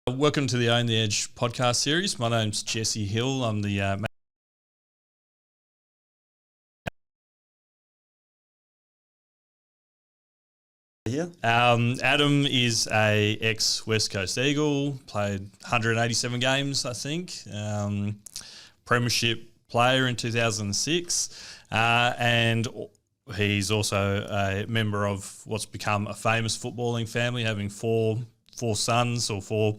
Welcome to the Own the Edge podcast series. My name's Jesse Hill. I'm the here. Adam is a ex-West Coast Eagle, played 187 games, I think. Premiership player in 2006, and he's also a member of what's become a famous footballing family, having four sons or four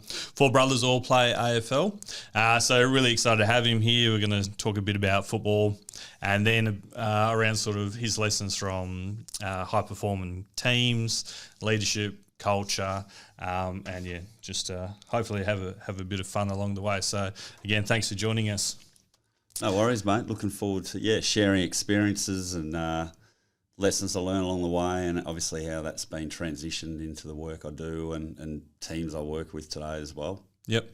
brothers all play AFL. So really excited to have him here. We're going to talk a bit about football and then around sort of his lessons from high performing teams, leadership, culture, and just hopefully have a bit of fun along the way. So again, thanks for joining us. No worries, mate. Looking forward to sharing experiences and lessons I learn along the way, and obviously how that's been transitioned into the work I do and teams I work with today as well. Yep.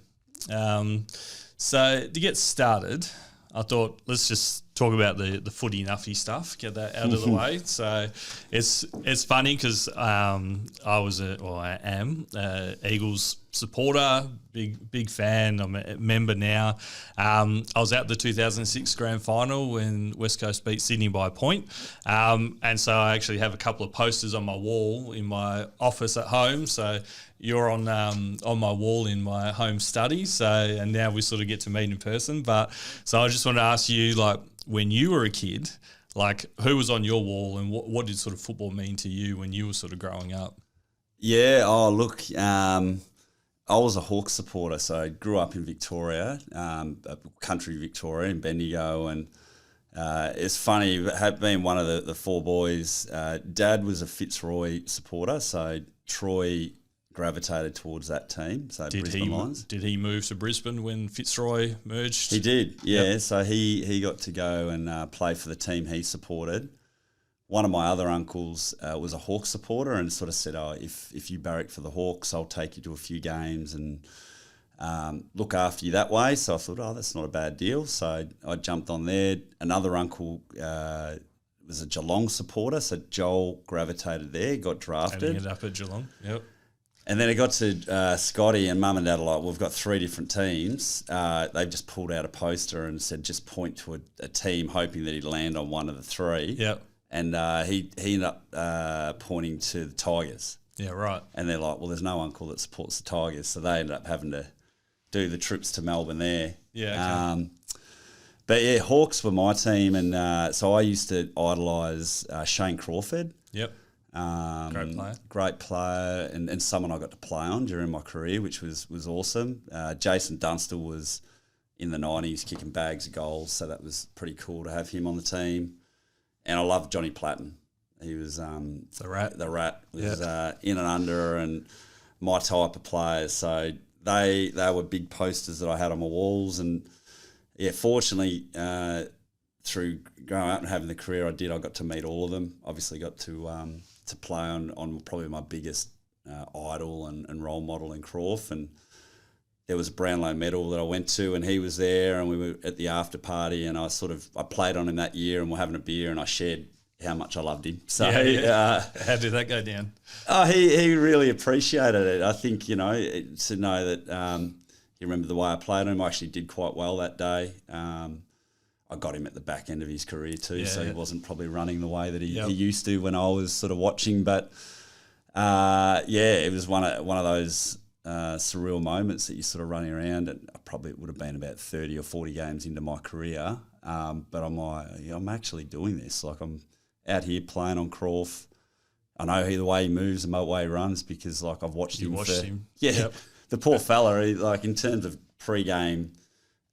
So to get started, I thought let's just talk about the footy nuffy stuff, get that out of the way. So it's funny because I am a Eagles supporter, big fan. I'm a member now. I was at the 2006 grand final when West Coast beat Sydney by a point, and so I actually have a couple of posters on my wall in my office at home. So you're on my wall in my home study. So and now we sort of get to meet in person. But so I just want to ask you, like, when you were a kid, like, who was on your wall and what did sort of football mean to you when you were sort of growing up? Yeah. Oh, look. I was a Hawks supporter, so I grew up in Victoria, country Victoria in Bendigo, and it's funny, being one of the four boys, Dad was a Fitzroy supporter, so Troy gravitated towards that team, so Brisbane Lions. Did he move to Brisbane when Fitzroy merged? He did, yeah. Yep. So he got to go and play for the team he supported. One of my other uncles was a Hawks supporter and sort of said, if you barrack for the Hawks, I'll take you to a few games and look after you that way. So I thought, that's not a bad deal. So I jumped on there. Another uncle was a Geelong supporter, so Joel gravitated there, got drafted. And he ended up at Geelong, yep. And then it got to Scotty, and Mum and Dad are like, we've got three different teams. They just pulled out a poster and said, just point to a team, hoping that he'd land on one of the three. Yep. And he ended up pointing to the Tigers. Yeah, right. And they're like, well, there's no uncle that supports the Tigers. So they ended up having to do the trips to Melbourne there. Yeah, okay. But yeah, Hawks were my team. And so I used to idolise Shane Crawford. Yep. Great player and someone I got to play on during my career, which was awesome. Jason Dunstall was in the 90s kicking bags of goals, so that was pretty cool to have him on the team. And I loved Johnny Platten. He was the rat. The rat was in and under and my type of players. So they were big posters that I had on my walls. And yeah, fortunately, through growing up and having the career I did, I got to meet all of them. Obviously got to play on probably my biggest idol and role model in Crawf. And there was a Brownlow medal that I went to and he was there and we were at the after party and I played on him that year and we're having a beer and I shared how much I loved him. So how did that go down? He really appreciated it. I think, to know that he remembered the way I played on him. I actually did quite well that day. I got him at the back end of his career too, so he wasn't probably running the way that he used to when I was sort of watching. But it was one of those surreal moments that you're sort of running around. And it would have been about 30 or 40 games into my career, but I'm like, I'm actually doing this. Like, I'm out here playing on Crawf. I know the way he moves and the way he runs because, like, I've watched him. Yeah, yep. The poor fella. In terms of pre-game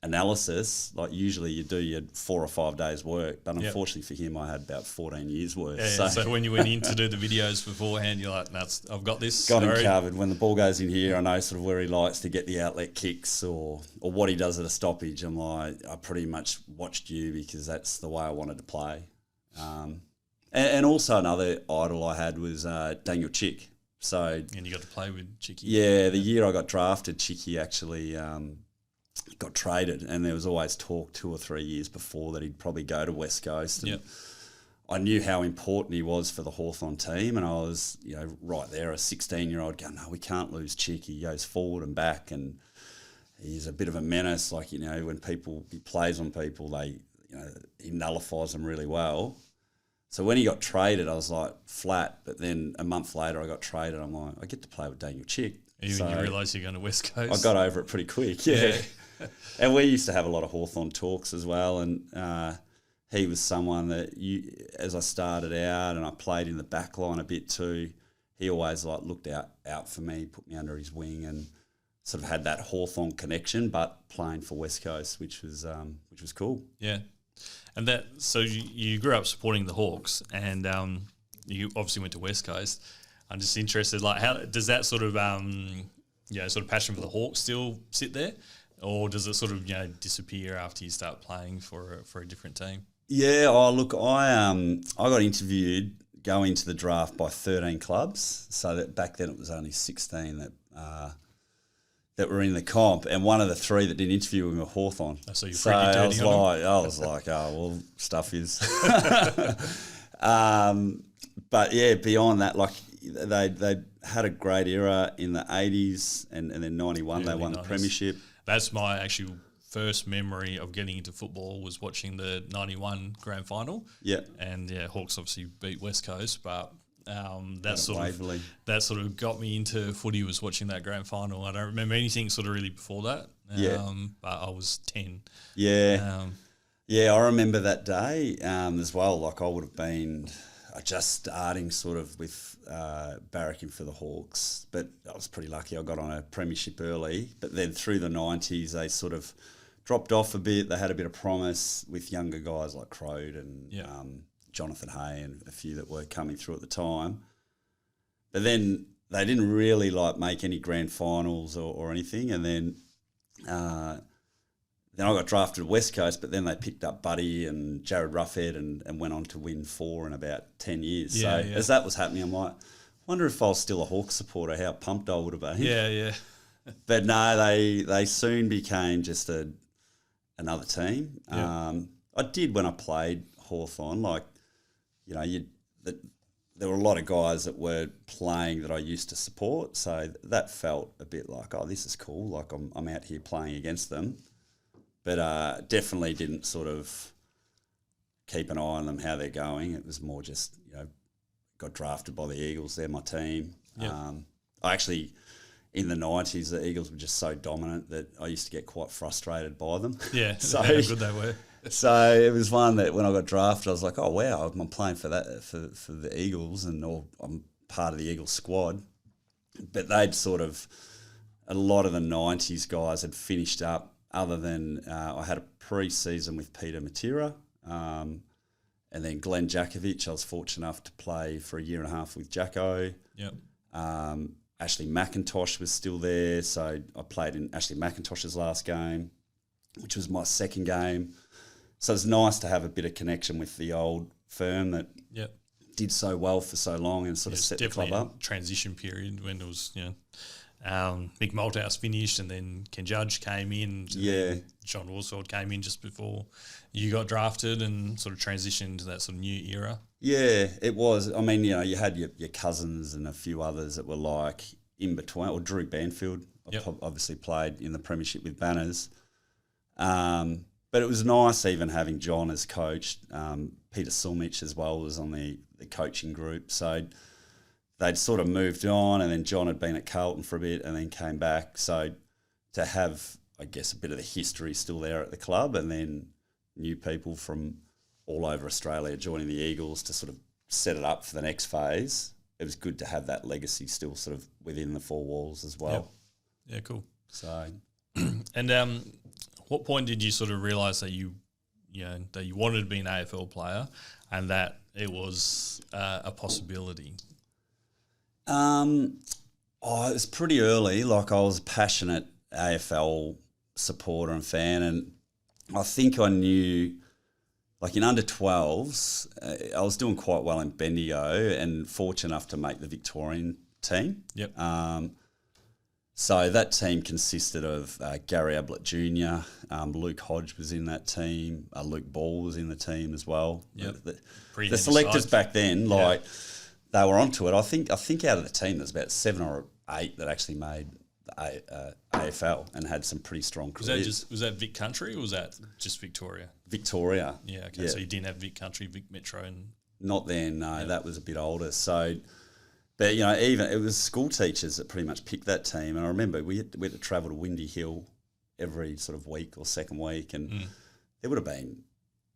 analysis, like usually you do your 4 or 5 days work, but unfortunately for him I had about 14 years worth. So when you went in to do the videos beforehand, you're like, I've got this. Got him covered. When the ball goes in here, I know sort of where he likes to get the outlet kicks or what he does at a stoppage. I'm like, I pretty much watched you because that's the way I wanted to play. And also another idol I had was Daniel Chick. And you got to play with Chicky. Yeah, the year I got drafted, Chicky actually got traded, and there was always talk 2 or 3 years before that he'd probably go to West Coast. And I knew how important he was for the Hawthorn team, and I was, right there, a 16-year-old going, no, we can't lose Chick. He goes forward and back, and he's a bit of a menace. Like, when he plays on people, he nullifies them really well. So when he got traded, I was like flat. But then a month later, I got traded. I'm like, I get to play with Daniel Chick. You realise you're going to West Coast. I got over it pretty quick, yeah. And we used to have a lot of Hawthorn talks as well, and he was someone that as I started out and I played in the back line a bit too, he always looked out for me, put me under his wing, and sort of had that Hawthorn connection, but playing for West Coast, which was cool. Yeah, and so you grew up supporting the Hawks, and you obviously went to West Coast. I'm just interested, how does that sort of sort of passion for the Hawks still sit there, or does it sort of disappear after you start playing for a different team? Yeah, look, I got interviewed going to the draft by 13 clubs. So that back then it was only 16 that were in the comp, and one of the 3 that did interview me were Hawthorn. Oh, so you're pretty dirty on them. I was like, oh well, stuff is. But yeah, beyond that, they had a great era in the 80s, and then 91 they won the premiership. That's my actual first memory of getting into football, was watching the 91 grand final. Yeah. And Hawks obviously beat West Coast, but that sort of got me into footy, was watching that grand final. I don't remember anything sort of really before that. But I was 10. Yeah. I remember that day as well. I would have been just starting sort of with barracking for the Hawks, but I was pretty lucky. I got on a premiership early, but then through the 90s they sort of dropped off a bit. They had a bit of promise with younger guys like Crode and Jonathan Hay and a few that were coming through at the time. But then they didn't really make any grand finals or anything. And then I got drafted to West Coast, but then they picked up Buddy and Jared Ruffhead and went on to win 4 in about 10 years. As that was happening, I'm like, wonder if I was still a Hawks supporter, how pumped I would have been. Yeah. But no, they soon became just another team. Yeah. I did when I played Hawthorn, there were a lot of guys that were playing that I used to support, so that felt a bit like, oh, this is cool, I'm out here playing against them. But definitely didn't sort of keep an eye on them, how they're going. It was more just, got drafted by the Eagles, they're my team. Yep. I actually, in the 90s, the Eagles were just so dominant that I used to get quite frustrated by them. Yeah, so how good they were. So it was one that when I got drafted, I was like, oh, wow, I'm playing for the Eagles, or I'm part of the Eagles squad. But they'd sort of, a lot of the 90s guys had finished up, other than I had a pre-season with Peter Matera, and then Glenn Jakovic. I was fortunate enough to play for a year and a half with Jacko. Yep. Ashley McIntosh was still there, so I played in Ashley McIntosh's last game, which was my second game. So it's nice to have a bit of connection with the old firm that did so well for so long and sort of set the club up. Transition period when it was, Mick Malthouse finished, and then Ken Judge came in. Yeah. John Worsford came in just before you got drafted, and sort of transitioned into that sort of new era. Yeah, it was. I mean, you had your cousins and a few others that were in between, or Drew Banfield obviously played in the premiership with Banners. But it was nice even having John as coach. Peter Sulmich as well was on the coaching group. So they'd sort of moved on, and then John had been at Carlton for a bit and then came back. So to have, I guess, a bit of the history still there at the club, and then new people from all over Australia joining the Eagles to sort of set it up for the next phase, it was good to have that legacy still sort of within the 4 walls as well. Yeah, cool. So, and what point did you sort of realise that you wanted to be an AFL player, and that it was a possibility? It was pretty early. I was a passionate AFL supporter and fan, and I think I knew, in under 12s, I was doing quite well in Bendigo and fortunate enough to make the Victorian team. Yep. So that team consisted of Gary Ablett Jr., Luke Hodge was in that team, Luke Ball was in the team as well. Yep. The selectors back then, like they were onto it. I think out of the team, there's about 7 or 8 that actually made the AFL and had some pretty strong careers. Was that Vic Country or was that just Victoria? Victoria. Yeah. Okay. Yeah. So you didn't have Vic Country, Vic Metro, and not then. No, that was a bit older. So. But, you know, even it was school teachers that pretty much picked that team. And I remember we had to travel to Windy Hill every sort of week or second week. And there would have been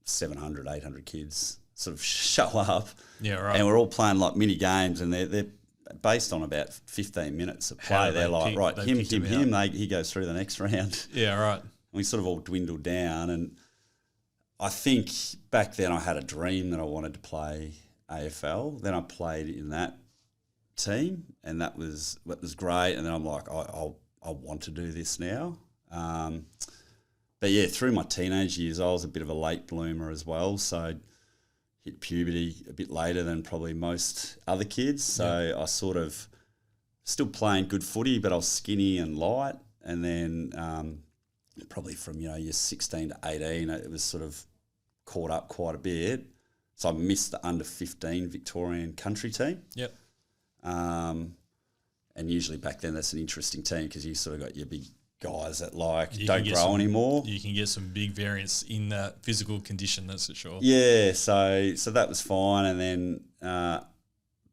700, 800 kids sort of show up. Yeah, right. And we're all playing like mini games and they're based on about 15 minutes of play. They're like, right, him, he goes through the next round. Yeah, right. And we sort of all dwindled down. And I think back then I had a dream that I wanted to play AFL. Then I played in that team, and that was great. And then I'm like, I want to do this now. But yeah, through my teenage years, I was a bit of a late bloomer as well. So hit puberty a bit later than probably most other kids. So I sort of still playing good footy, but I was skinny and light. And then probably from year 16 to 18, it was sort of caught up quite a bit. So I missed the under 15 Victorian country team. Yep. And usually back then that's an interesting team because you sort of got your big guys that don't grow anymore. You can get some big variance in that physical condition, that's for sure. Yeah, so that was fine. And then,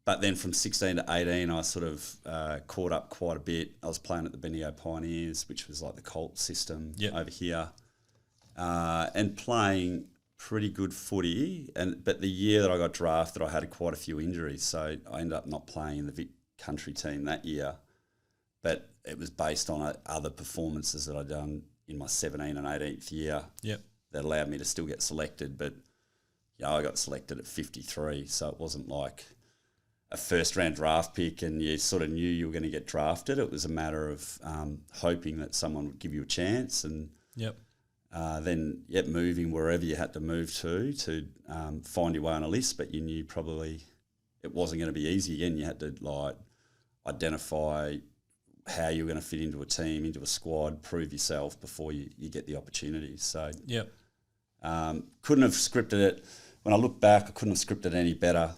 but then from 16 to 18, I sort of caught up quite a bit. I was playing at the Bendigo Pioneers, which was like the Colt system over here, and playing pretty good footy. But the year that I got drafted, I had quite a few injuries, so I ended up not playing in the Vic Country team that year. But it was based on other performances that I'd done in my 17th and 18th year that allowed me to still get selected. But I got selected at 53, so it wasn't like a first-round draft pick and you sort of knew you were going to get drafted. It was a matter of hoping that someone would give you a chance and then moving wherever you had to move to find your way on a list, but you knew probably it wasn't going to be easy again. You had to identify how you were going to fit into a team, into a squad, prove yourself before you get the opportunity. So couldn't have scripted it. When I look back, I couldn't have scripted it any better.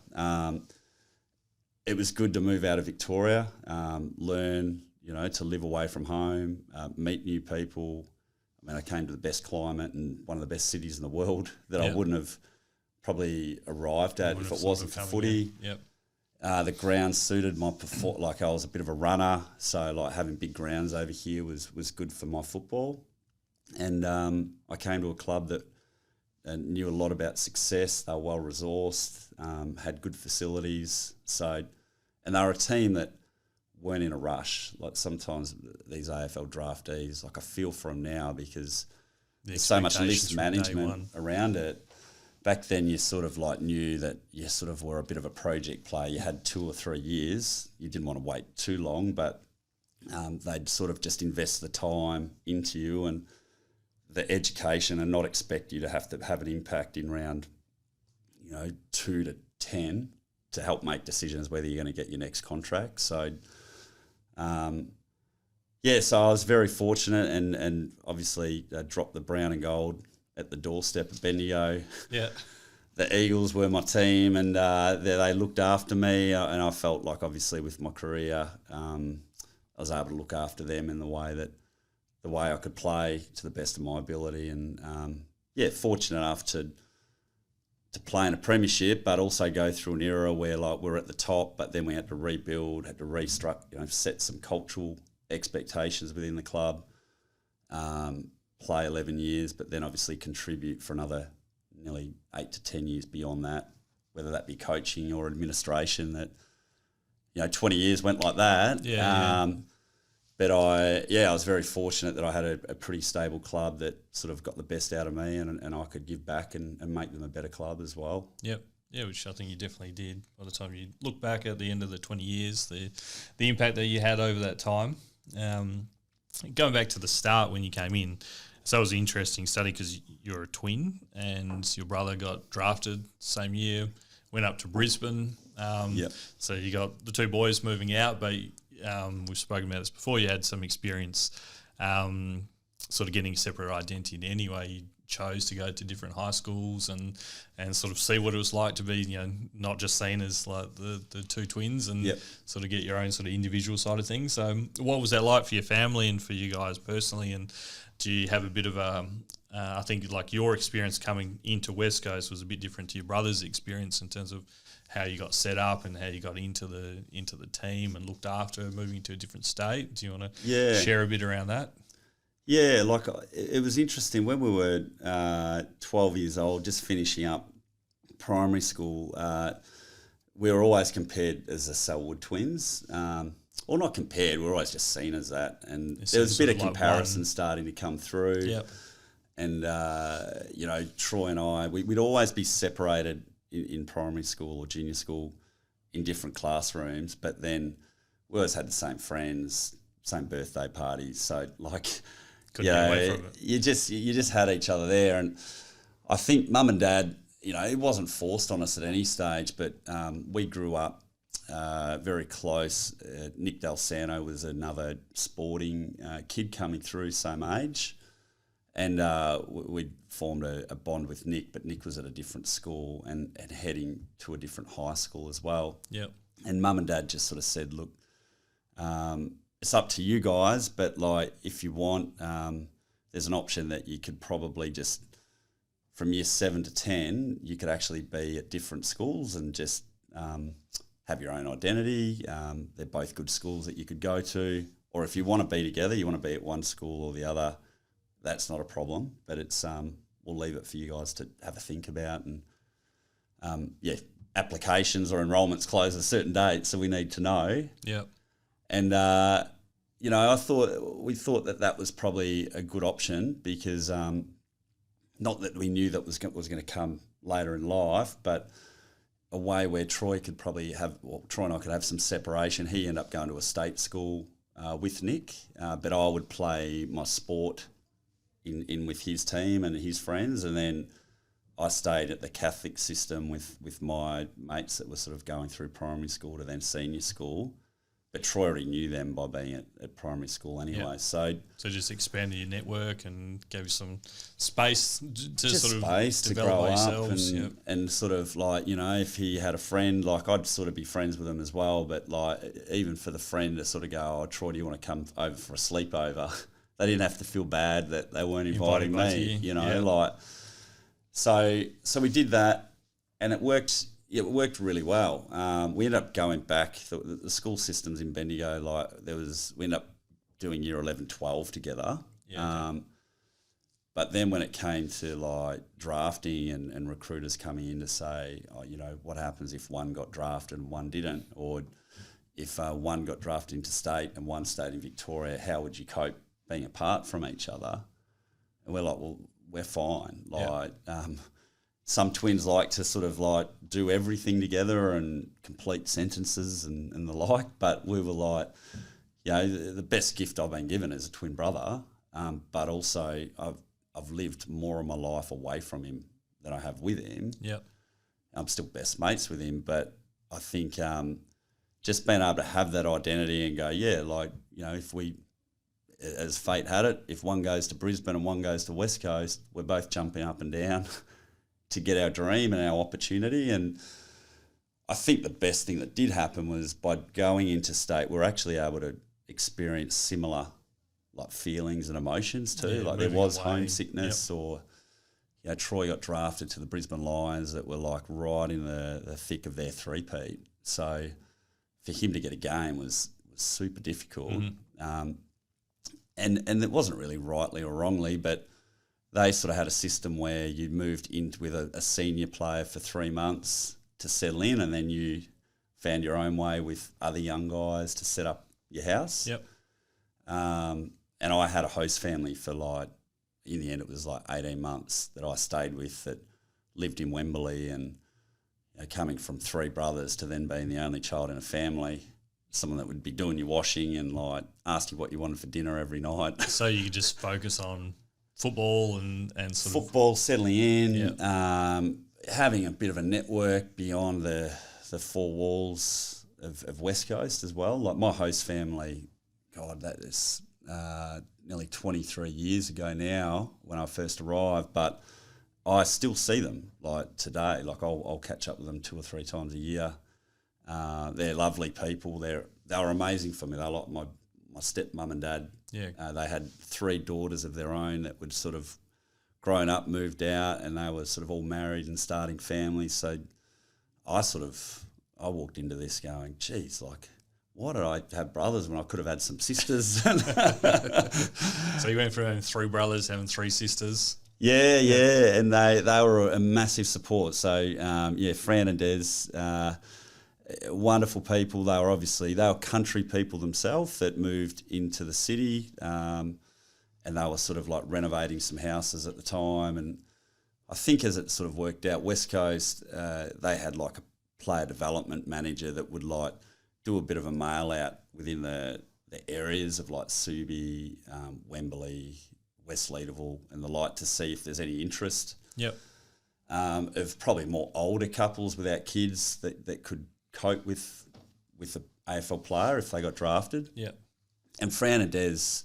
It was good to move out of Victoria, learn, to live away from home, meet new people. I mean, I came to the best climate and one of the best cities in the world that I wouldn't have probably arrived at if it wasn't for footy. The ground suited my I was a bit of a runner, so having big grounds over here was good for my football. And I came to a club that knew a lot about success. They were well resourced, had good facilities. And they were a team that weren't in a rush. Like sometimes these AFL draftees, I feel for them now because there's so much list management around it. Back then you sort of knew that you sort of were a bit of a project player. You had 2 or 3 years. You didn't want to wait too long, but they'd sort of just invest the time into you and the education and not expect you to have an impact in round, 2 to 10 to help make decisions whether you're going to get your next contract. So, so I was very fortunate and obviously dropped the brown and gold at the doorstep of Bendigo. Yeah. The Eagles were my team and they looked after me and I felt like obviously with my career I was able to look after them in the way I could play to the best of my ability and fortunate enough to play in a premiership but also go through an era where we're at the top but then we had to rebuild, had to restructure, set some cultural expectations within the club. Play 11 years, but then obviously contribute for another nearly 8 to 10 years beyond that, whether that be coaching or administration. That 20 years went like that. But I was very fortunate that I had a pretty stable club that sort of got the best out of me, and I could give back and make them a better club as well. Yep. Yeah, which I think you definitely did. By the time you look back at the end of the 20 years, the impact that you had over that time. Going back to the start when you came in, so it was an interesting study because you're a twin and your brother got drafted same year, went up to Brisbane. So you got the 2 boys moving out, but we've spoken about this before, you had some experience sort of getting a separate identity anyway. You chose to go to different high schools and sort of see what it was like to be, you know, not just seen as like the two twins and sort of get your own sort of individual side of things. So what was that like for your family and for you guys personally? And do you have a bit of a, I think like your experience coming into West Coast was a bit different to your brother's experience in terms of how you got set up and how you got into the team and looked after moving to a different state. Do you want to share a bit around that? Yeah, like it was interesting when we were 12 years old, just finishing up primary school. We were always compared as the Selwood twins, or not compared. We were always just seen as that, and there was a bit of comparison starting to come through. Yep. And you know, Troy and I, we'd always be separated in primary school or junior school in different classrooms, but then we always had the same friends, same birthday parties. So like. Couldn't get away from it. You just had each other there, and I think Mum and Dad, you know, it wasn't forced on us at any stage, but we grew up very close. Nick Del Santo was another sporting kid coming through, same age, and we'd formed a bond with Nick, but Nick was at a different school and heading to a different high school as well. Yep. And Mum and Dad just sort of said, look, it's up to you guys, but like if you want, there's an option that you could probably just from year 7 to 10, you could actually be at different schools and just have your own identity. They're both good schools that you could go to, or if you want to be together, you want to be at one school or the other, that's not a problem. But it's we'll leave it for you guys to have a think about. And applications or enrolments close at a certain date, so we need to know. Yep. And, you know, we thought that was probably a good option because not that we knew that was going to come later in life, but a way where Troy and I could have some separation. He ended up going to a state school with Nick, but I would play my sport in with his team and his friends, and then I stayed at the Catholic system with my mates that were sort of going through primary school to then senior school. But Troy already knew them by being at primary school anyway. Yep. So just expanded your network and gave you some space to sort of space to grow up and sort of like, you know, if he had a friend, like I'd sort of be friends with him as well. But like even for the friend to sort of go, oh, Troy, do you want to come over for a sleepover? They didn't have to feel bad that they weren't inviting me, you know, like. So we did that and it worked. It worked really well. We ended up going back. The school systems in Bendigo, we ended up doing year 11, 12 together. Yeah, okay. But then when it came to like drafting and recruiters coming in to say, oh, you know, what happens if one got drafted and one didn't? Or if one got drafted into state and one stayed in Victoria, how would you cope being apart from each other? And we're like, well, we're fine. Like, some twins like to sort of like do everything together and complete sentences and the like, but we were like, you know, the best gift I've been given is a twin brother, but also I've lived more of my life away from him than I have with him. Yep. I'm still best mates with him, but I think just being able to have that identity and go, yeah, like, you know, if we, as fate had it, if one goes to Brisbane and one goes to West Coast, we're both jumping up and down to get our dream and our opportunity. And I think the best thing that did happen was by going into state, we're actually able to experience similar like feelings and emotions too. Like there was homesickness, or, you know, Troy got drafted to the Brisbane Lions that were like right in the thick of their three-peat. So for him to get a game was super difficult. Mm-hmm. And it wasn't really rightly or wrongly, but they sort of had a system where you moved in with a senior player for 3 months to settle in, and then you found your own way with other young guys to set up your house. Yep. And I had a host family for like, in the end it was like 18 months that I stayed with that lived in Wembley, and, you know, coming from 3 brothers to then being the only child in a family, someone that would be doing your washing and like ask you what you wanted for dinner every night. So you could just focus on football and sort of football, settling in, having a bit of a network beyond the 4 walls of West Coast as well. Like my host family, God, that is nearly 23 years ago now when I first arrived, but I still see them like today. Like I'll catch up with them 2 or 3 times a year. They're lovely people. They were amazing for me. They're like my stepmom and dad. Yeah. They had 3 daughters of their own that would sort of grown up, moved out, and they were sort of all married and starting families. So I walked into this going, geez, like, why did I have brothers when I could have had some sisters? So you went from having 3 brothers, having 3 sisters. Yeah, and they were a massive support. So Fran and Des, wonderful people. They were country people themselves that moved into the city, and they were sort of like renovating some houses at the time. And I think as it sort of worked out, West Coast, they had like a player development manager that would like do a bit of a mail out within the areas of like Subi, Wembley, West Leederville and the like to see if there's any interest. Yep. Of probably more older couples without kids that could cope with the AFL player if they got drafted. Yep. And Fran and Des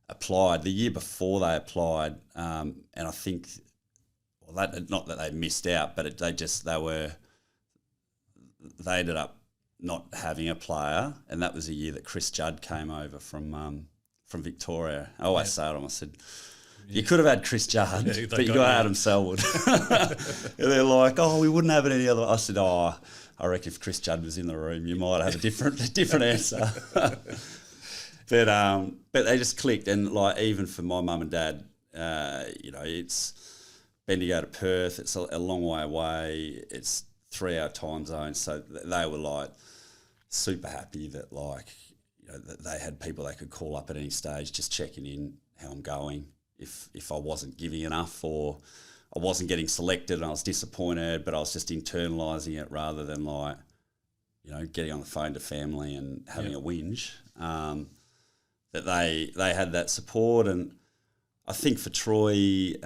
applied the year before they applied, and I think, not that they missed out, but they ended up not having a player, and that was a year that Chris Judd came over from Victoria. I always say to him, I said, you could have had Chris Judd, but you got Adam Selwood. And they're like, we wouldn't have it any other. I said, I reckon if Chris Judd was in the room, you might have a different answer. But they just clicked, and like even for my mum and dad, it's Bendigo to Perth. It's a long way away. It's 3-hour time zone, so they were like super happy that that they had people they could call up at any stage, just checking in how I'm going. If I wasn't giving enough or I wasn't getting selected and I was disappointed, but I was just internalising it rather than getting on the phone to family and having a whinge. That they had that support, and I think for Troy, he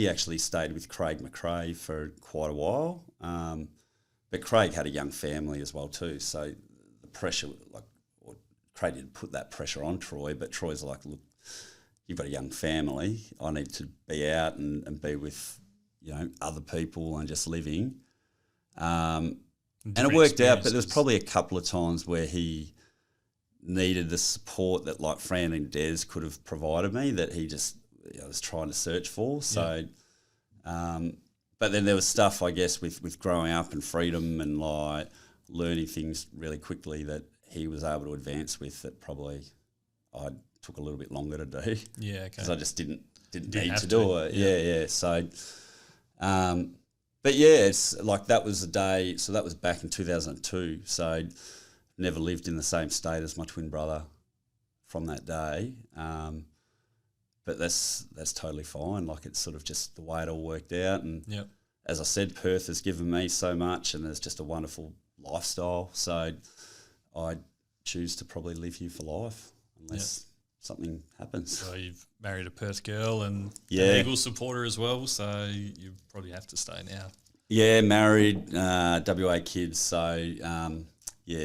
actually stayed with Craig McRae for quite a while, but Craig had a young family as well too, so the pressure, Craig didn't put that pressure on Troy, but Troy's like, look, you've got a young family, I need to be out and be with other people and just living, and it worked out, but there was probably a couple of times where he needed the support that like Fran and Des could have provided me that he just was trying to search for. So, but then there was stuff, I guess, with growing up and freedom and like learning things really quickly that he was able to advance with that probably I took a little bit longer to do. Yeah, okay. Because I just didn't need to do it. Yeah. So, but yeah, it's like that was the day. So that was back in 2002. So never lived in the same state as my twin brother from that day. But that's totally fine. Like it's sort of just the way it all worked out. And as I said, Perth has given me so much, and there's just a wonderful lifestyle. So I choose to probably live here for life unless something happens. So you've married a Perth girl and an Eagles supporter as well. So you probably have to stay now. Yeah, married, WA kids. So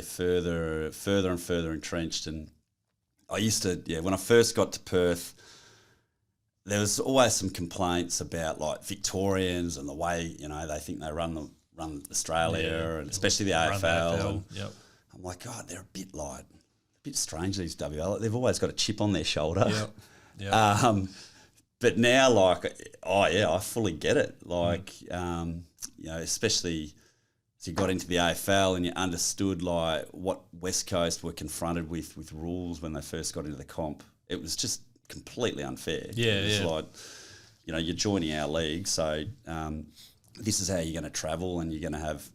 further and further entrenched. And I used to, when I first got to Perth, there was always some complaints about like Victorians and the way, they think they run Australia and especially the AFL. And I'm like, God, they're a bit strange, these WA. They've always got a chip on their shoulder. But now, I fully get it. Especially as you got into the AFL and you understood like what West Coast were confronted with rules when they first got into the comp. It was just completely unfair. It was you're joining our league, so this is how you're going to travel, and you're going to have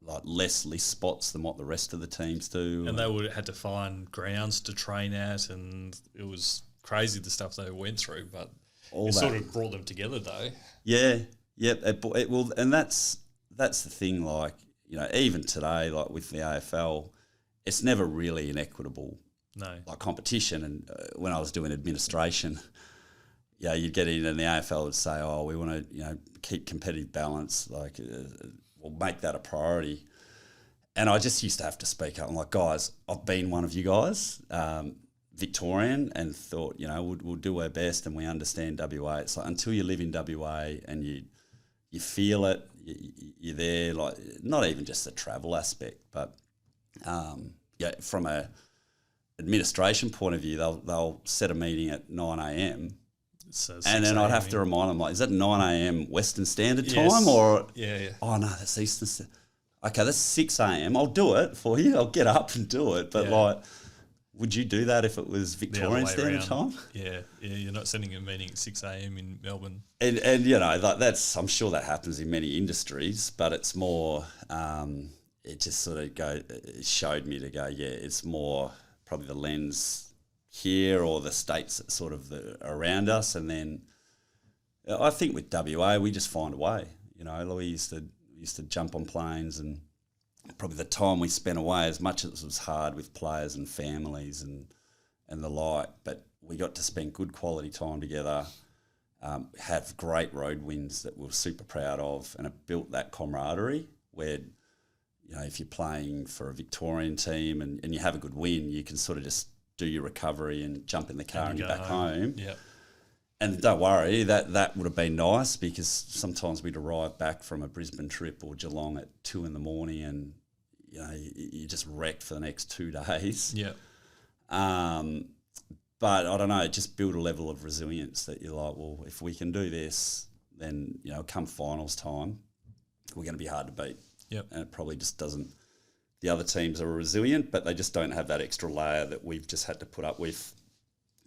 like less list spots than what the rest of the teams do. And they would had to find grounds to train at, and it was crazy the stuff they went through. But it sort of brought them together, though. Yeah, it will, and that's the thing. Like even today, like with the AFL, it's never really an equitable competition. And when I was doing administration, you'd get in and the AFL would say, we want to keep competitive balance, we'll make that a priority. And I just used to have to speak up. I'm like, guys, I've been one of you guys, Victorian, and thought, we'll do our best and we understand WA. It's like until you live in WA and you feel it, you're there, like not even just the travel aspect, but from a administration point of view, they'll set a meeting at 9 a.m. So and then I'd have to remind them, like, is that 9 a.m. Western Standard Time or? Yeah. Oh no, that's Eastern Standard. Okay, that's 6 a.m. I'll do it for you. I'll get up and do it. But like, would you do that if it was Victorian Standard Time? Yeah. You're not sending a meeting at 6 a.m. in Melbourne. And like that's, I'm sure that happens in many industries, but it's more. It just sort of it showed me to go, it's more probably the lens here or the states that sort of around us, and then I think with WA we just find a way. We used to jump on planes, and probably the time we spent away, as much as it was hard with players and families and the like, but we got to spend good quality time together, have great road wins that we were super proud of, and it built that camaraderie where, if you're playing for a Victorian team and you have a good win, you can sort of just do your recovery and jump in the car and you're back home. Yep. And don't worry, that would have been nice, because sometimes we'd arrive back from a Brisbane trip or Geelong at 2 a.m. and you're just wrecked for the next 2 days. Yeah. But I don't know, it just built a level of resilience that you're like, well, if we can do this, then come finals time, we're going to be hard to beat. Yep. And it probably just doesn't. The other teams are resilient, but they just don't have that extra layer that we've just had to put up with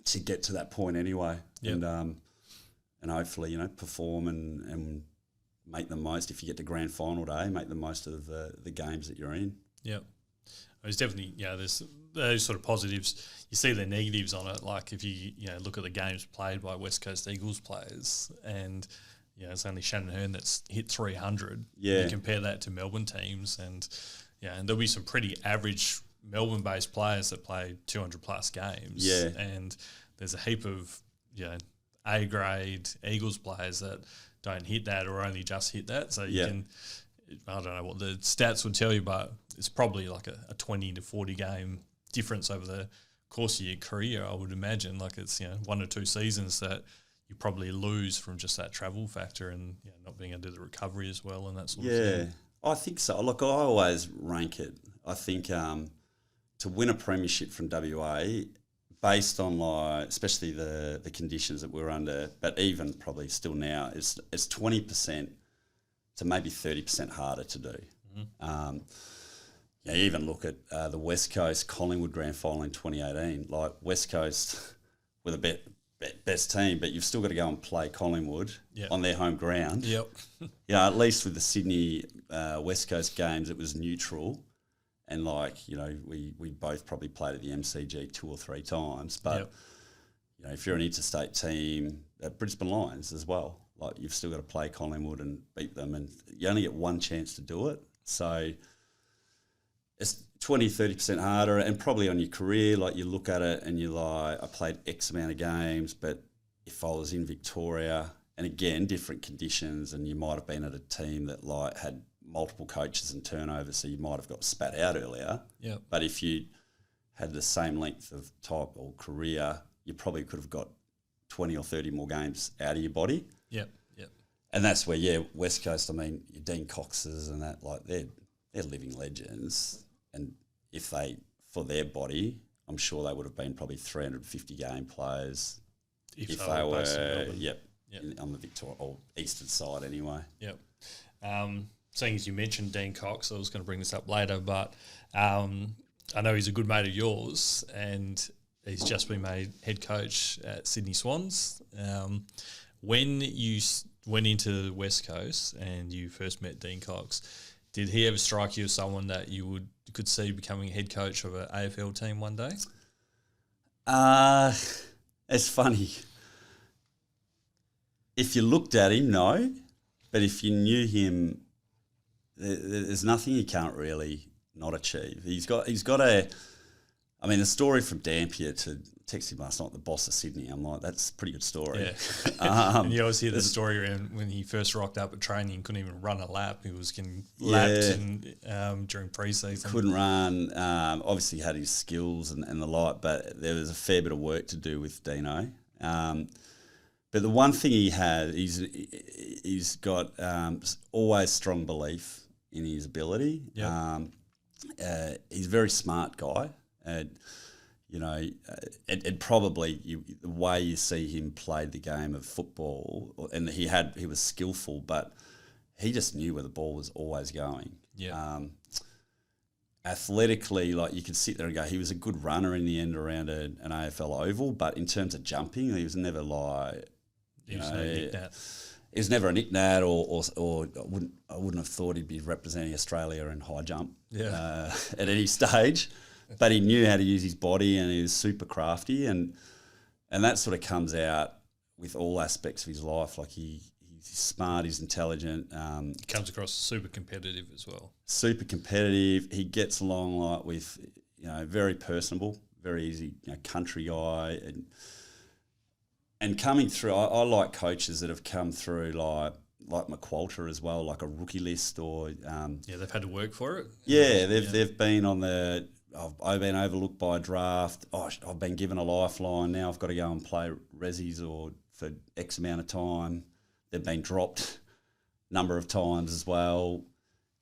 to get to that point anyway. Yep. And hopefully, perform and make the most. If you get to grand final day, make the most of the games that you're in. Yep. There's definitely, there's those sort of positives. You see the negatives on it, like if you look at the games played by West Coast Eagles players, and it's only Shannon Hearn that's hit 300. Yeah. You compare that to Melbourne teams, and there'll be some pretty average Melbourne-based players that play 200-plus games. Yeah. And there's a heap of, A-grade Eagles players that don't hit that or only just hit that. So you can, I don't know what the stats would tell you, but it's probably like a 20 to 40 game difference over the course of your career, I would imagine. Like it's, 1 or 2 seasons that you probably lose from just that travel factor and not being able to do the recovery as well and that sort of thing. Yeah, I think so. Look, I always rank it. I think to win a premiership from WA, based on especially the conditions that we're under, but even probably still now, it's 20% to maybe 30% harder to do. Mm-hmm. You even look at the West Coast Collingwood grand final in 2018. Like West Coast with a best team, but you've still got to go and play Collingwood on their home ground. Yep. At least with the Sydney West Coast games, it was neutral. And we both probably played at the MCG 2 or 3 times. But, if you're an interstate team, at Brisbane Lions as well, you've still got to play Collingwood and beat them. And you only get one chance to do it. So it's 20, 30% harder, and probably on your career, you look at it and you're like, I played X amount of games, but if I was in Victoria, and again, different conditions, and you might have been at a team that had multiple coaches and turnover, so you might have got spat out earlier. Yeah. But if you had the same length of type or career, you probably could have got 20 or 30 more games out of your body. Yep. And that's where, West Coast, your Dean Coxes and that, they're living legends. And if they, for their body, I'm sure they would have been probably 350 game players if they were, on the Victoria or eastern side anyway. Yep. Seeing as you mentioned Dean Cox, I was going to bring this up later, but I know he's a good mate of yours, and he's just been made head coach at Sydney Swans. When you went into the West Coast and you first met Dean Cox, did he ever strike you as someone that you could see becoming head coach of an AFL team one day? It's funny. If you looked at him, no. But if you knew him, there's nothing he can't really not achieve. He's got a I mean, the story from Dampier to texted him last night, the boss of Sydney. I'm like, that's a pretty good story. Yeah. And you always hear the story around when he first rocked up at training, he couldn't even run a lap. He was getting lapped during pre-season. Couldn't run. Obviously had his skills and the like, but there was a fair bit of work to do with Dino. But the one thing he had, he's got always strong belief in his ability. Yep. He's a very smart guy. You know, and probably the way you see him play the game of football, and he was skillful, but he just knew where the ball was always going. Yeah. Athletically, like you could sit there and go, he was a good runner in the end around an AFL oval, but in terms of jumping, he was never like, He was no Nick Nat. He was never a Nick Nat, or I wouldn't have thought he'd be representing Australia in high jump at any stage. But he knew how to use his body, and he was super crafty, and that sort of comes out with all aspects of his life. Like he's smart, he's intelligent. He comes across super competitive as well. Super competitive. He gets along like with, very personable, very easy, country guy, and coming through. I like coaches that have come through like McQualter as well, like a rookie list or they've had to work for it. They've been on the. I've been overlooked by a draft. I've been given a lifeline. Now I've got to go and play resis or for X amount of time. They've been dropped a number of times as well.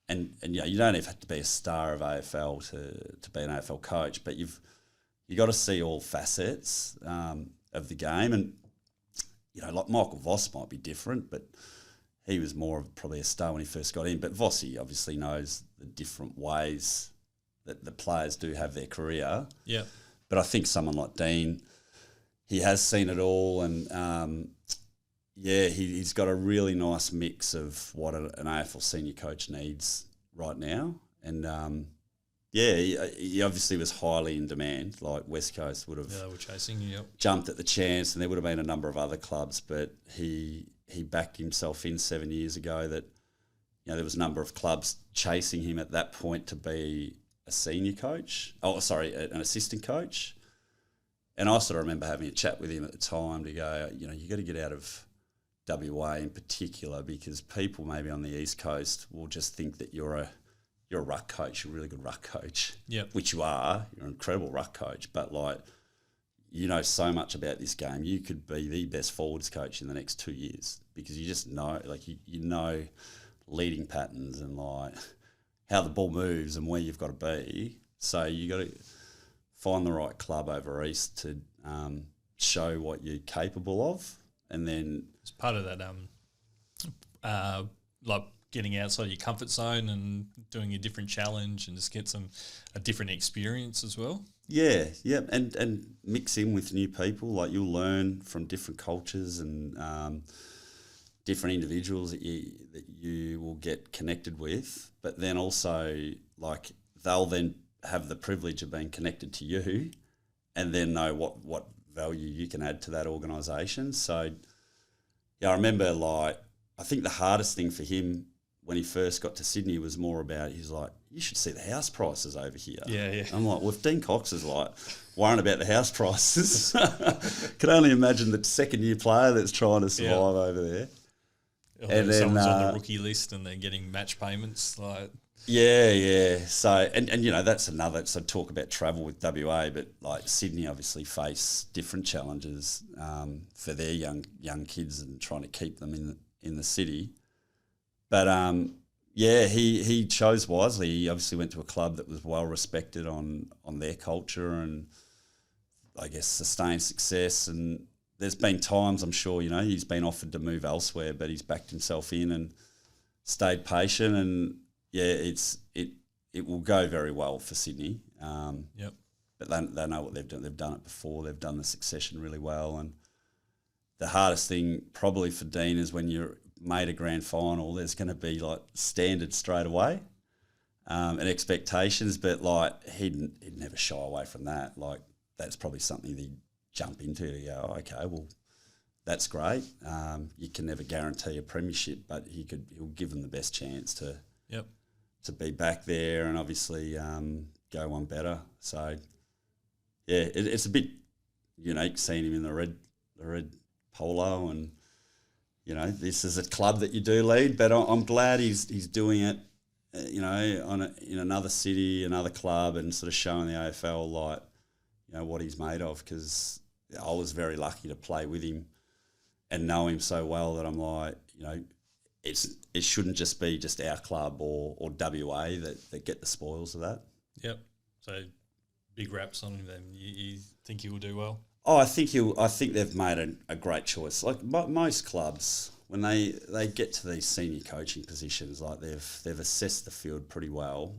And you don't even have to be a star of AFL to be an AFL coach, but you got to see all facets of the game. And like Michael Voss might be different, but he was more of probably a star when he first got in. But Vossi obviously knows the different ways that the players do have their career. Yeah. But I think someone like Dean, he has seen it all, and he's got a really nice mix of what an AFL senior coach needs right now. And he obviously was highly in demand. Like West Coast would have they were chasing, jumped at the chance, and there would have been a number of other clubs, but he backed himself in 7 years ago that there was a number of clubs chasing him at that point to be a senior coach. An assistant coach. And I sort of remember having a chat with him at the time to go, you got to get out of WA in particular, because people maybe on the East Coast will just think that you're a ruck coach, you're a really good ruck coach. Yep. Which you are. You're an incredible ruck coach, but you know so much about this game. You could be the best forwards coach in the next 2 years, because you just know, you know leading patterns and how the ball moves and where you've got to be. So you got to find the right club over East to show what you're capable of, and then it's part of that getting outside your comfort zone and doing a different challenge and just get a different experience as well. Yeah, and mix in with new people. Like you'll learn from different cultures and different individuals that you will get connected with, but then also they'll then have the privilege of being connected to you, and then know what value you can add to that organisation. So I remember I think the hardest thing for him when he first got to Sydney was more about, he's like, you should see the house prices over here. Yeah. I'm like, well, if Dean Cox is worrying about the house prices, can only imagine the second year player that's trying to survive over there. And then someone's on the rookie list and they're getting match payments. Yeah. So, and that's another, so talk about travel with WA, but Sydney obviously face different challenges for their young kids and trying to keep them in the city. But he chose wisely. He obviously went to a club that was well respected on their culture and I guess sustained success. And there's been times, I'm sure, he's been offered to move elsewhere, but he's backed himself in and stayed patient. And it will go very well for Sydney. Yep. But they know what they've done. They've done it before. They've done the succession really well. And the hardest thing probably for Dean is when you're made a grand final, there's going to be standards straight away and expectations, but he'd never shy away from that. That's probably something he'd jump into to go, okay, well, that's great. You can never guarantee a premiership, but he'll give them the best chance to be back there and obviously go one better. So it's a bit unique seeing him in the red polo, and this is a club that you do lead. But I'm glad he's doing it, in another city, another club, and sort of showing the AFL what he's made of. Because I was very lucky to play with him and know him so well that I'm like, it shouldn't just be just our club or WA that get the spoils of that. Yep. So big raps on him then. You think he will do well? Oh, I think they've made a great choice. Like most clubs, when they get to these senior coaching positions, like they've assessed the field pretty well.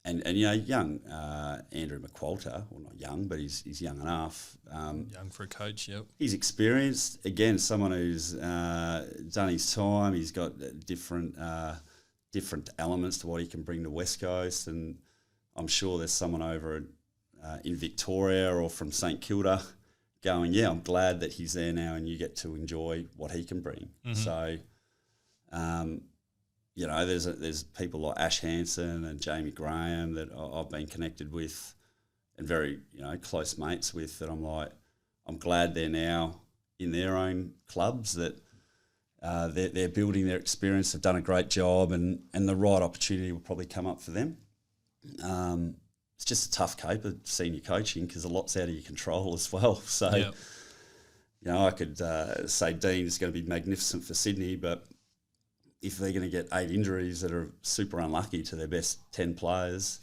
And young Andrew McQualter, well, not young, but he's young enough. Young for a coach, yep. He's experienced. Again, someone who's done his time. He's got different elements to what he can bring to West Coast, and I'm sure there's someone over in Victoria or from St Kilda going, I'm glad that he's there now and you get to enjoy what he can bring. Mm-hmm. So, there's people like Ash Hansen and Jamie Graham that I've been connected with and very, close mates with, that I'm glad they're now in their own clubs, that they're building their experience, they've done a great job, and the right opportunity will probably come up for them. It's just a tough caper, senior coaching, because a lot's out of your control as well. So, I could say Dean is going to be magnificent for Sydney, but if they're going to get 8 injuries that are super unlucky to their best 10 players,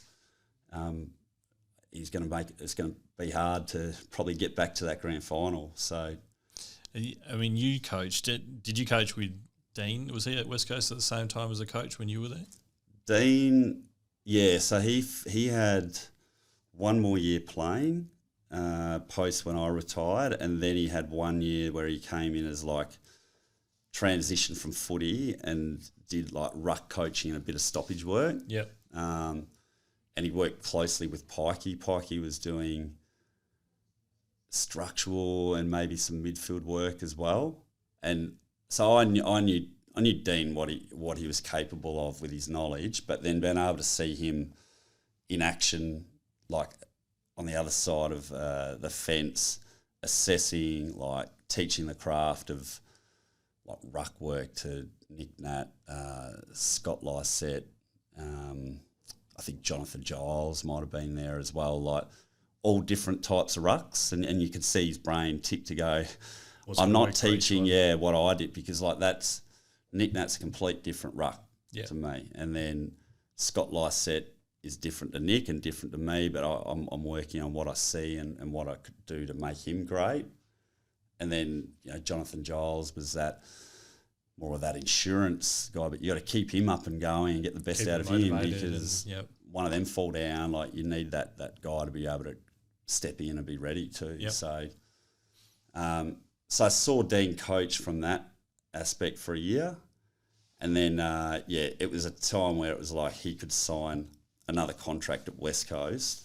it's going to be hard to probably get back to that grand final. So, I mean, you coached it. Did you coach with Dean? Was he at West Coast at the same time as a coach when you were there? Dean, yeah. So he had one more year playing post when I retired, and then he had 1 year where he came in as transition from footy and did ruck coaching and a bit of stoppage work. Yep. And he worked closely with Pikey. Pikey was doing structural and maybe some midfield work as well. And so I knew Dean what he was capable of with his knowledge, but then being able to see him in action, on the other side of the fence, assessing, teaching the craft of ruck work to Nick Nat, Scott Lysette, I think Jonathan Giles might have been there as well, all different types of rucks, and you could see his brain tick to go, I'm not teaching, what I did, because that's Nick Nat's a complete different ruck to me, and then Scott Lysette is different to Nick and different to me, but I'm working on what I see and what I could do to make him great. And then, Jonathan Giles was more of that insurance guy, but you got to keep him up and going and get the best out of him, because one of them fall down, you need that guy to be able to step in and be ready too. Yep. So I saw Dean coach from that aspect for a year, and then it was a time where it was he could sign another contract at West Coast,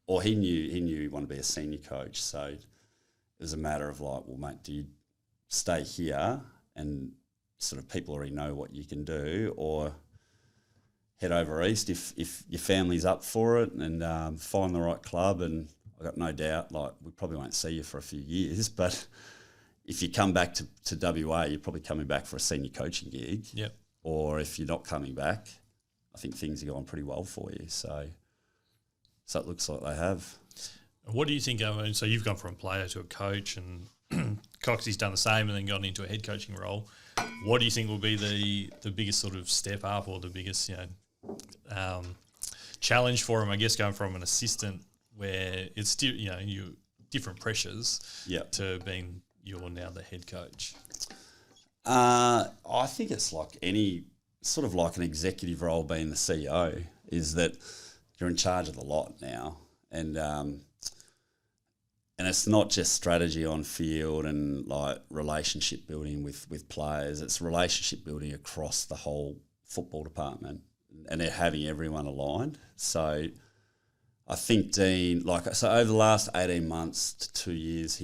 or he knew he wanted to be a senior coach. So it was a matter of well, mate, do you stay here and sort of people already know what you can do, or head over east if your family's up for it, and find the right club. And I got no doubt, we probably won't see you for a few years, but if you come back to WA, you're probably coming back for a senior coaching gig. Yep. Or if you're not coming back, I think things are going pretty well for you. So it looks like they have. What do you think? So you've gone from a player to a coach, and Coxie's done the same and then gone into a head coaching role. What do you think will be the biggest sort of step up, or the biggest challenge for him? I guess going from an assistant, where it's still you different pressures, to being you're now the head coach. I think it's like any sort of like an executive role, being the CEO, is that you're in charge of the lot now, and it's not just strategy on field and relationship building with players. It's relationship building across the whole football department, and they're having everyone aligned. So I think Dean, over the last 18 months to 2 years,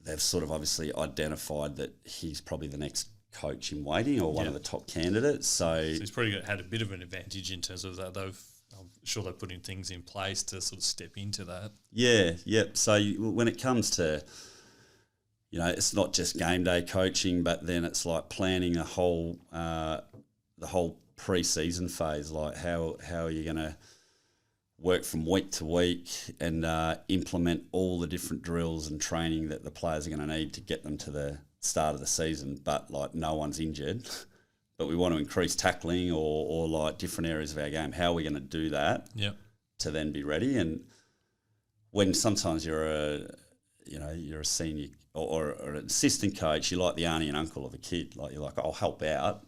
they've sort of obviously identified that he's probably the next coach in waiting, or one of the top candidates. So he's probably had a bit of an advantage in terms of that. I'm sure they're putting things in place to sort of step into that. Yeah, yep. So when it comes to, it's not just game day coaching, but then it's like planning the whole pre-season phase. Like how are you going to work from week to week and implement all the different drills and training that the players are going to need to get them to the start of the season, but like no one's injured. But we want to increase tackling or like different areas of our game. How are we going to do that to then be ready? And when sometimes you're a senior or an assistant coach, you're like the auntie and uncle of a kid. Like you're like, I'll help out,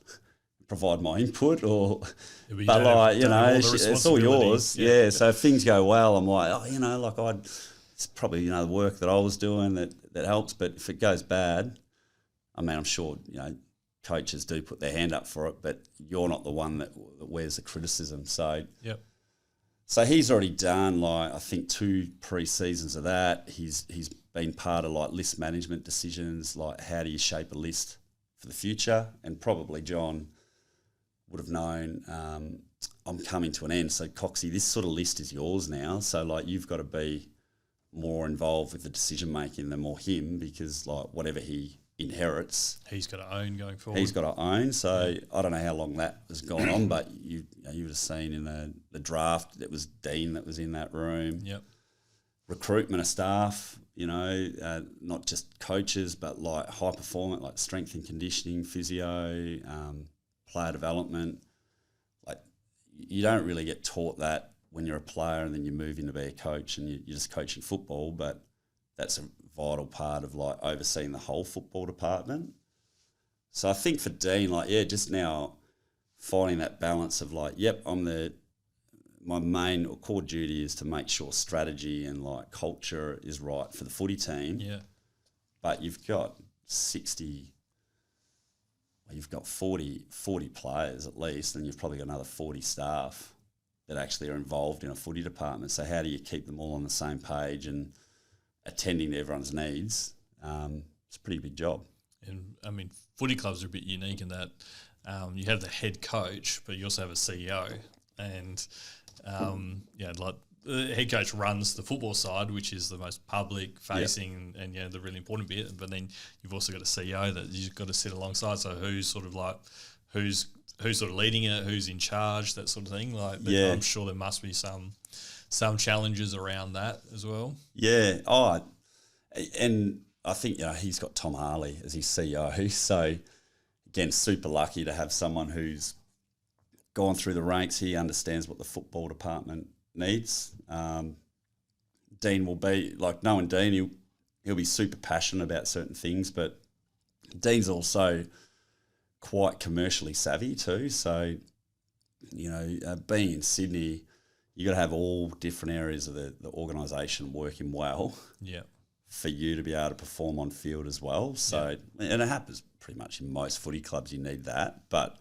provide my input, but like it's all yours. Yeah. So if things go well, I'm like, it's probably the work that I was doing that helps. But if it goes bad, I mean, I'm sure coaches do put their hand up for it, but you're not the one that wears the criticism. So So he's already done I think 2 pre-seasons of that. He's been part of list management decisions, like how do you shape a list for the future? And probably John would have known I'm coming to an end. So Coxie, this sort of list is yours now. So you've got to be more involved with the decision making than more him, because whatever he inherits, he's got to own going forward. He's got to own. So I don't know how long that has gone on, but you would have seen in the draft, it was Dean that was in that room. Yep. Recruitment of staff, not just coaches, but high performance, like strength and conditioning, physio, player development. You don't really get taught that when you're a player and then you move in to be a coach and you're just coaching football, but that's a vital part of overseeing the whole football department. So I think for Dean, just now finding that balance of my main or core duty is to make sure strategy and culture is right for the footy team. Yeah. But you've got 40 players at least, and you've probably got another 40 staff that actually are involved in a footy department. So how do you keep them all on the same page and attending to everyone's needs? It's a pretty big job. And I mean, footy clubs are a bit unique in that you have the head coach, but you also have a CEO. And the head coach runs the football side, which is the most public facing and the really important bit. But then you've also got a CEO that you've got to sit alongside. So who's sort of who's sort of leading it, who's in charge, that sort of thing. I'm sure there must be some challenges around that as well. Yeah. Oh, and I think he's got Tom Harley as his CEO. So again, super lucky to have someone who's gone through the ranks. He understands what the football department needs. Dean will be knowing Dean, he'll be super passionate about certain things, but Dean's also quite commercially savvy too. So being in Sydney, you got to have all different areas of the organisation working well. Yeah. For you to be able to perform on field as well. So and it happens pretty much in most footy clubs. You need that, but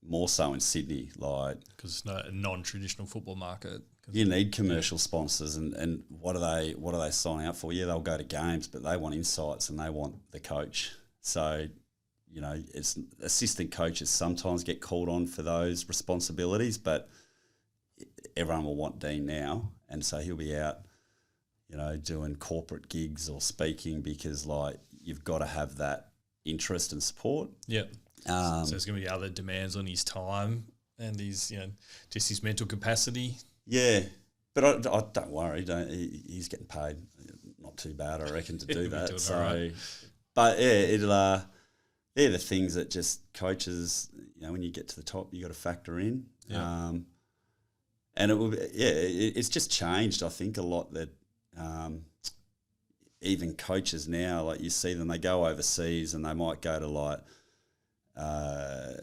more so in Sydney, because it's not a non-traditional football market. You need commercial sponsors, and what are they signing up for? Yeah, they'll go to games, but they want insights and they want the coach. So, it's assistant coaches sometimes get called on for those responsibilities, but everyone will want Dean now, and so he'll be out, doing corporate gigs or speaking because you've got to have that interest and support. Yeah. So there's going to be other demands on his time and his, just his mental capacity. Yeah, but I don't worry. He's getting paid not too bad, I reckon, to do that. So, right. But yeah, they're the things that just coaches, when you get to the top, you got to factor in. Yeah. And it will be, it's just changed. I think a lot that even coaches now, you see them, they go overseas and they might go to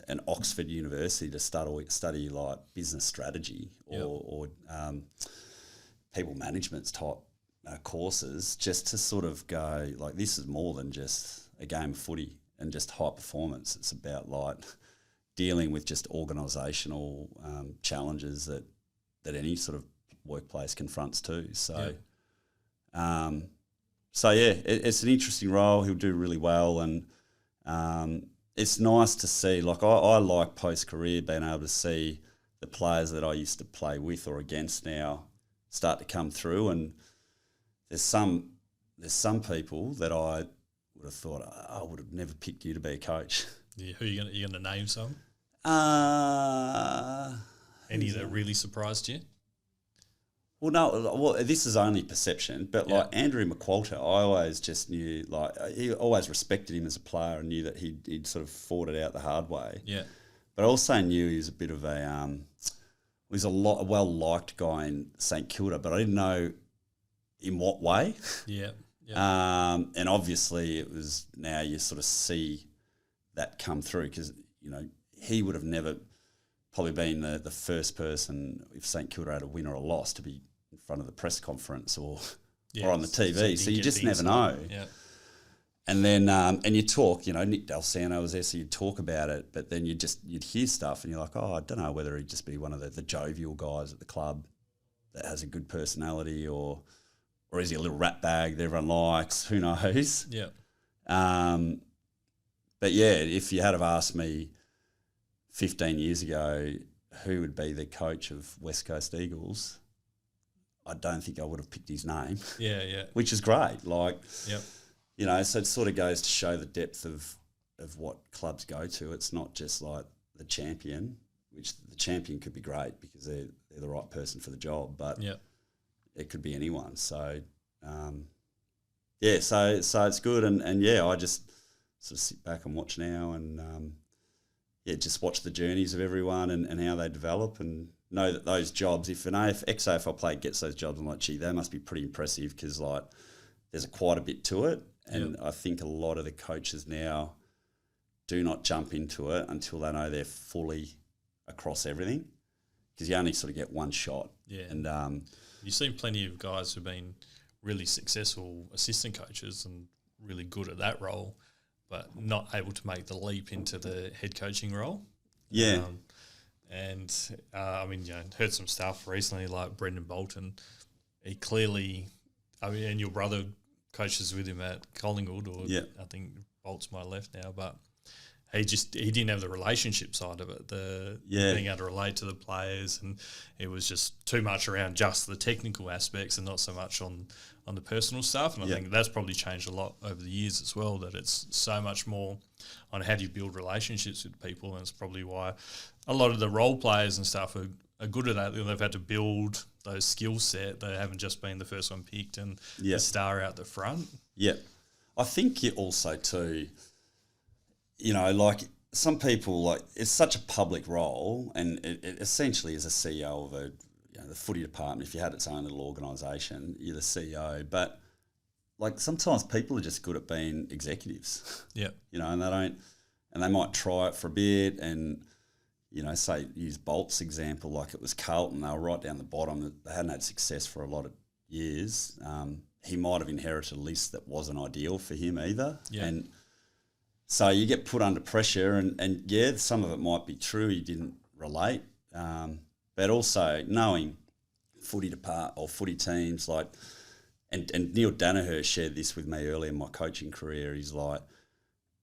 an Oxford University to study business strategy or people management type courses, just to sort of go this is more than just a game of footy and just high performance. It's about dealing with just organisational challenges that any sort of workplace confronts too. So, it's an interesting role. He'll do really well, and it's nice to see. I like post career being able to see the players that I used to play with or against now start to come through, and there's some people that I would have thought I would have never picked you to be a coach. Yeah, who you gonna name some? Any that really surprised you? Well, no. Well, this is only perception, but like Andrew McQualter, I always just knew, like, he always respected him as a player and knew that he'd sort of fought it out the hard way. Yeah. But I also knew he was a bit of a a well-liked guy in St Kilda, but I didn't know in what way. Yeah. And obviously it was, now you sort of see that come through, because, you know, he would have never probably been the first person, if St Kilda had a win or a loss, to be in front of the press conference or on the TV. So you just never know. Yeah. And then, and you talk, you know, Nick Dalsano was there, so you'd talk about it, but then you'd hear stuff and you're like, I don't know whether he'd just be one of the jovial guys at the club that has a good personality, or is he a little rat bag that everyone likes? Who knows? Yeah. But yeah, if you had have asked me 15 years ago who would be the coach of West Coast Eagles, I don't think I would have picked his name. Yeah, yeah. Which is great. Like, yep. You know, so it sort of goes to show the depth of what clubs go to. It's not just like the champion, which the champion could be great because they're the right person for the job, but it could be anyone. So, so it's good. And yeah, I just sort of sit back and watch now and, just watch the journeys of everyone and how they develop, and know that those jobs, if an ex-AFL player gets those jobs, I'm like, gee, they must be pretty impressive, because like there's quite a bit to it. And I think a lot of the coaches now do not jump into it until they know they're fully across everything, because you only sort of get one shot. Yeah. And you've seen plenty of guys who've been really successful assistant coaches and really good at that role, but not able to make the leap into the head coaching role. Yeah. I mean, you know, heard some stuff recently like Brendan Bolton. He clearly, I mean, and your brother coaches with him at Collingwood, or I think Bolt's my left now, but he didn't have the relationship side of it, being able to relate to the players, and it was just too much around just the technical aspects and not so much on the personal stuff. And I think that's probably changed a lot over the years as well, that it's so much more on how do you build relationships with people, and it's probably why a lot of the role players and stuff are good at that. They've had to build those skill set. They haven't just been the first one picked and the star out the front. Yeah. I think you also too, you know, like some people, like it's such a public role, and it essentially is a CEO of the footy department. If you had its own little organisation, you're the CEO. But like sometimes people are just good at being executives. Yeah. You know, and they might try it for a bit, and you know, say use Bolt's example, like it was Carlton, they were right down the bottom. They hadn't had success for a lot of years. He might have inherited a list that wasn't ideal for him either. Yeah. And so you get put under pressure, and some of it might be true, he didn't relate. But also knowing footy teams, like, and Neil Danaher shared this with me early in my coaching career. He's like,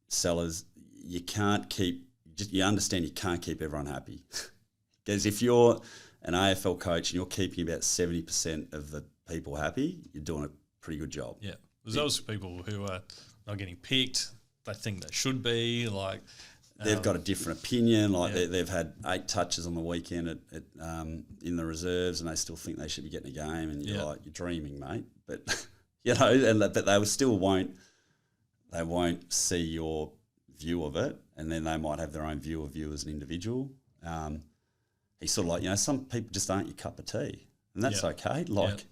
Sellers, you understand you can't keep everyone happy. Because if you're an AFL coach and you're keeping about 70% of the people happy, you're doing a pretty good job. Yeah. There's those people who are not getting picked, they think they should be, like... They've got a different opinion, like they've had 8 touches on the weekend in the reserves, and they still think they should be getting a game, and you're like, you're dreaming, mate. But, you know, but they still won't see your view of it, and then they might have their own view of you as an individual. He's sort of like, you know, some people just aren't your cup of tea, and that's okay. Like,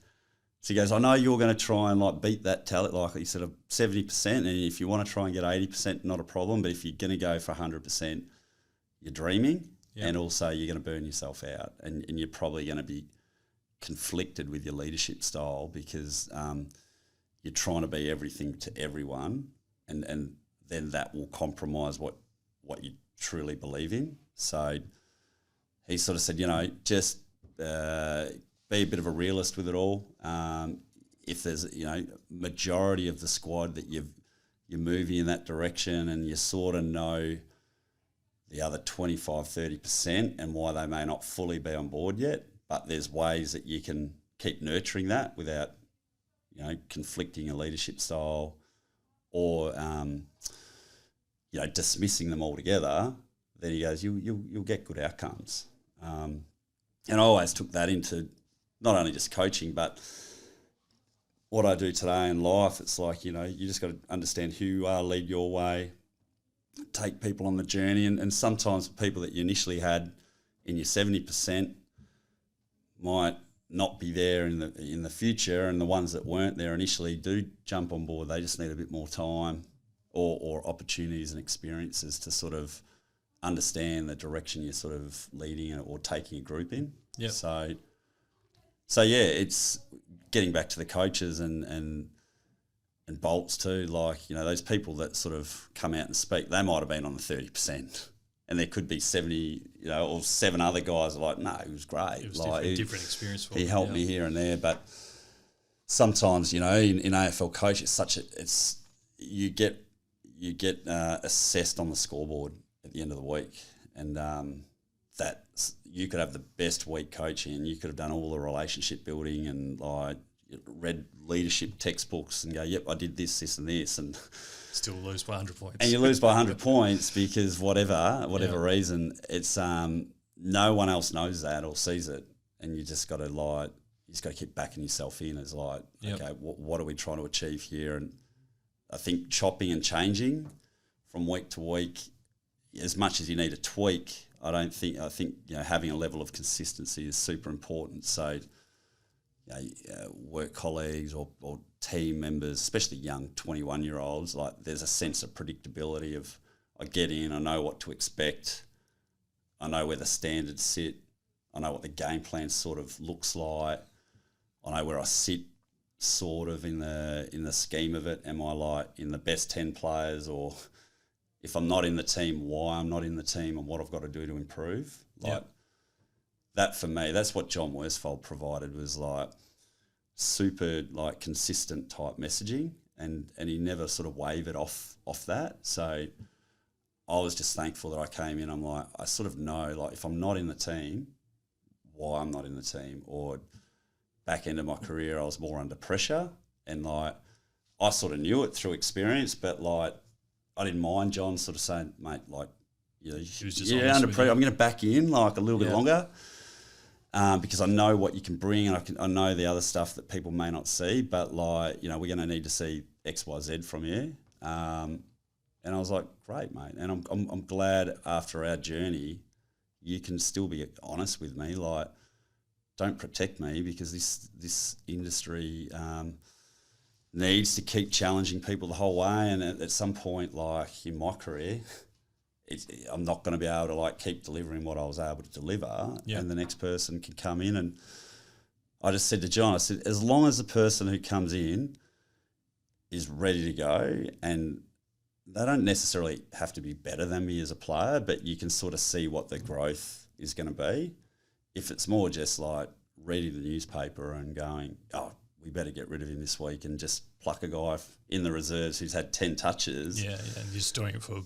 so he goes, I know you're going to try and like beat that talent, like he said, of 70%, and if you want to try and get 80%, not a problem. But if you're going to go for 100%, you're dreaming, and also you're going to burn yourself out, and you're probably going to be conflicted with your leadership style, because you're trying to be everything to everyone, and then that will compromise what you truly believe in. So he sort of said, you know, just be a bit of a realist with it all. If there's, you know, majority of the squad that you're moving in that direction, and you sort of know the other 25, 30% and why they may not fully be on board yet. But there's ways that you can keep nurturing that without, conflicting a leadership style or, dismissing them altogether. Then he goes, you'll get good outcomes. And I always took that into not only just coaching, but what I do today in life. It's like, you just got to understand who you are, lead your way, take people on the journey. And sometimes people that you initially had in your 70% might not be there in the future, and the ones that weren't there initially do jump on board. They just need a bit more time or opportunities and experiences to sort of understand the direction you're sort of leading or taking a group in. Yeah. So yeah, it's getting back to the coaches and bolts too. Like, those people that sort of come out and speak, they might have been on the 30%. And there could be 70, or 7 other guys are like, no, it was great. It was different experience for He helped me here and there. But sometimes, in AFL coach, you get assessed on the scoreboard at the end of the week. And that you could have the best week coaching and you could have done all the relationship building and read leadership textbooks and go, yep, I did this and this, and still lose by 100 points. And you lose by 100 points because whatever reason, it's no one else knows that or sees it, and you just got to keep backing yourself in as okay, what are we trying to achieve here? And I think chopping and changing from week to week, as much as you need a tweak, I think having a level of consistency is super important. So work colleagues or team members, especially young 21-year-olds, there's a sense of predictability of I get in, I know what to expect, I know where the standards sit, I know what the game plan sort of looks like, I know where I sit sort of in the scheme of it. Am I in the best 10 players, or if I'm not in the team, why I'm not in the team and what I've got to do to improve? That for me, that's what John Worsfold provided, was super consistent type messaging, and he never sort of wavered off that. So I was just thankful that I came in. I'm I sort of know if I'm not in the team, why I'm not in the team. Or back end of my career, I was more under pressure, and I sort of knew it through experience, but I didn't mind John sort of saying, mate, you're under pressure. I'm going to back in a little bit longer. Because I know what you can bring, and I know the other stuff that people may not see, but we're going to need to see X, Y, Z from you. And I was like, great, mate. And I'm glad after our journey, you can still be honest with me. Don't protect me, because this industry needs to keep challenging people the whole way. And at some point, in my career, I'm not going to be able to keep delivering what I was able to deliver, and the next person can come in. And I just said to John, I said, as long as the person who comes in is ready to go, and they don't necessarily have to be better than me as a player, but you can sort of see what the growth is going to be. If it's more just reading the newspaper and going, oh, we better get rid of him this week, and just pluck a guy in the reserves who's had 10 touches. Yeah, and you're just doing it for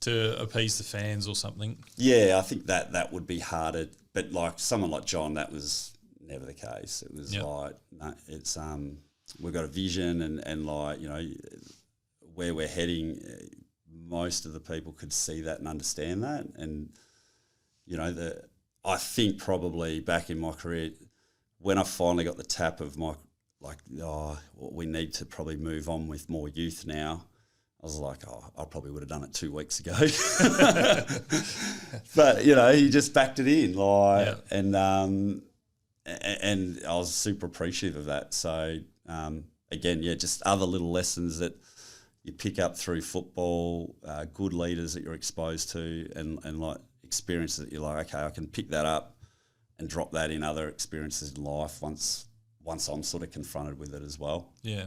to appease the fans or something. Yeah, I think that would be harder. But someone like John, that was never the case. It was no, it's we've got a vision, and where we're heading. Most of the people could see that and understand that. And I think probably back in my career, when I finally got the tap of we need to probably move on with more youth now, I was like, I probably would have done it 2 weeks ago. But, he just backed it in. And I was super appreciative of that. So, again, just other little lessons that you pick up through football, good leaders that you're exposed to, and experiences that you're okay, I can pick that up and drop that in other experiences in life once I'm sort of confronted with it as well. Yeah.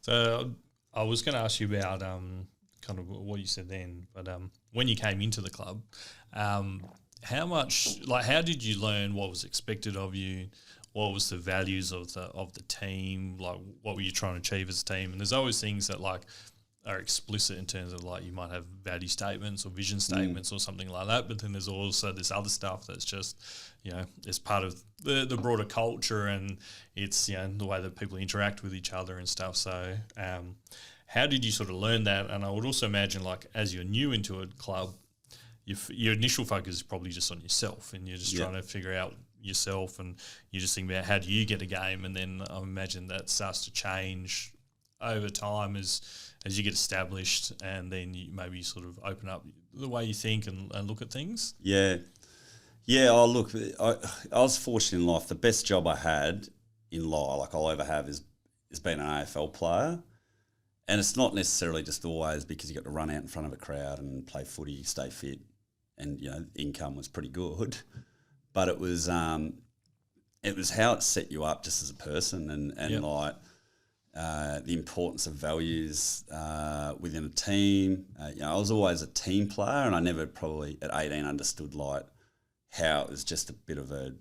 So I was going to ask you about kind of what you said then, but when you came into the club, how did you learn what was expected of you? What was the values of the team? What were you trying to achieve as a team? And there's always things that are explicit in terms of like you might have value statements or vision statements or something like that, but then there's also this other stuff that's just, it's part of the broader culture, and it's, the way that people interact with each other and stuff. So how did you sort of learn that? And I would also imagine, like, as you're new into a club, your initial focus is probably just on yourself, and you're just trying to figure out yourself, and you just think about how do you get a game, and then I imagine that starts to change over time as you get established, and then you maybe sort of open up the way you think and look at things. Yeah. Oh, look, I was fortunate in life. The best job I had in life, like I'll ever have, is being an AFL player. And it's not necessarily just always because you got to run out in front of a crowd and play footy, stay fit, and income was pretty good. But it was how it set you up just as a person, and like the importance of values within a team. I was always a team player, and I never probably at 18 understood like how it was just a bit of a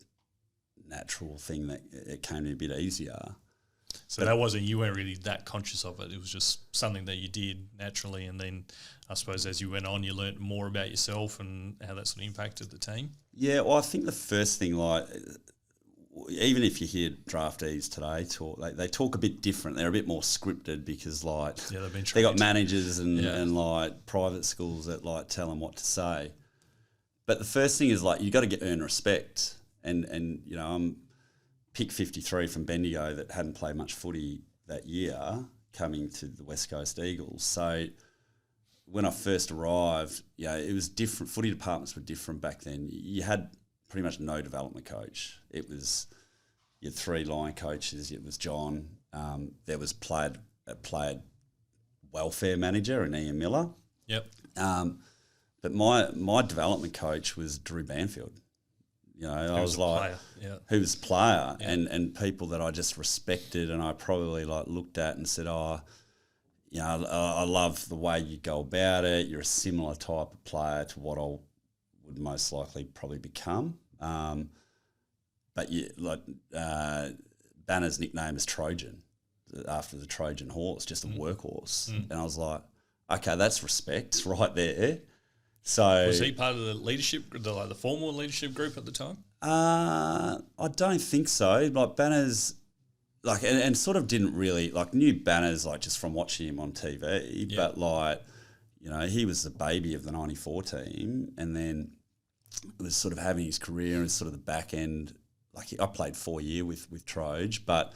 natural thing that it came to be a bit easier. So that wasn't, you weren't really that conscious of it. It was just something that you did naturally, and then I suppose as you went on, you learnt more about yourself and how that sort of impacted the team. Yeah, well, I think the first thing, like, even if you hear draftees today talk, they talk a bit different. They're a bit more scripted because, like, they've been they got managers and like private schools that like tell them what to say. But the first thing is like you got to earn respect, and I'm pick 53 from Bendigo that hadn't played much footy that year, coming to the West Coast Eagles. So when I first arrived, it was different. Footy departments were different back then. You had pretty much no development coach. It was you had 3 line coaches. It was John. There was player welfare manager and Ian Miller. Yep. But my development coach was Drew Banfield. I was like, who was a player, and people that I just respected, and I probably like looked at and said, I love the way you go about it. You're a similar type of player to what I would most likely probably become. But Banner's nickname is Trojan, after the Trojan horse, just a workhorse. And I was like, okay, that's respect right there. So was he part of the leadership, the formal leadership group at the time? I don't think so. Like Banner's, like, and sort of didn't really knew Banner's like just from watching him on TV. But like, he was the baby of the '94 team, and then was sort of having his career and sort of the back end. Like I played 4 years with Troj, but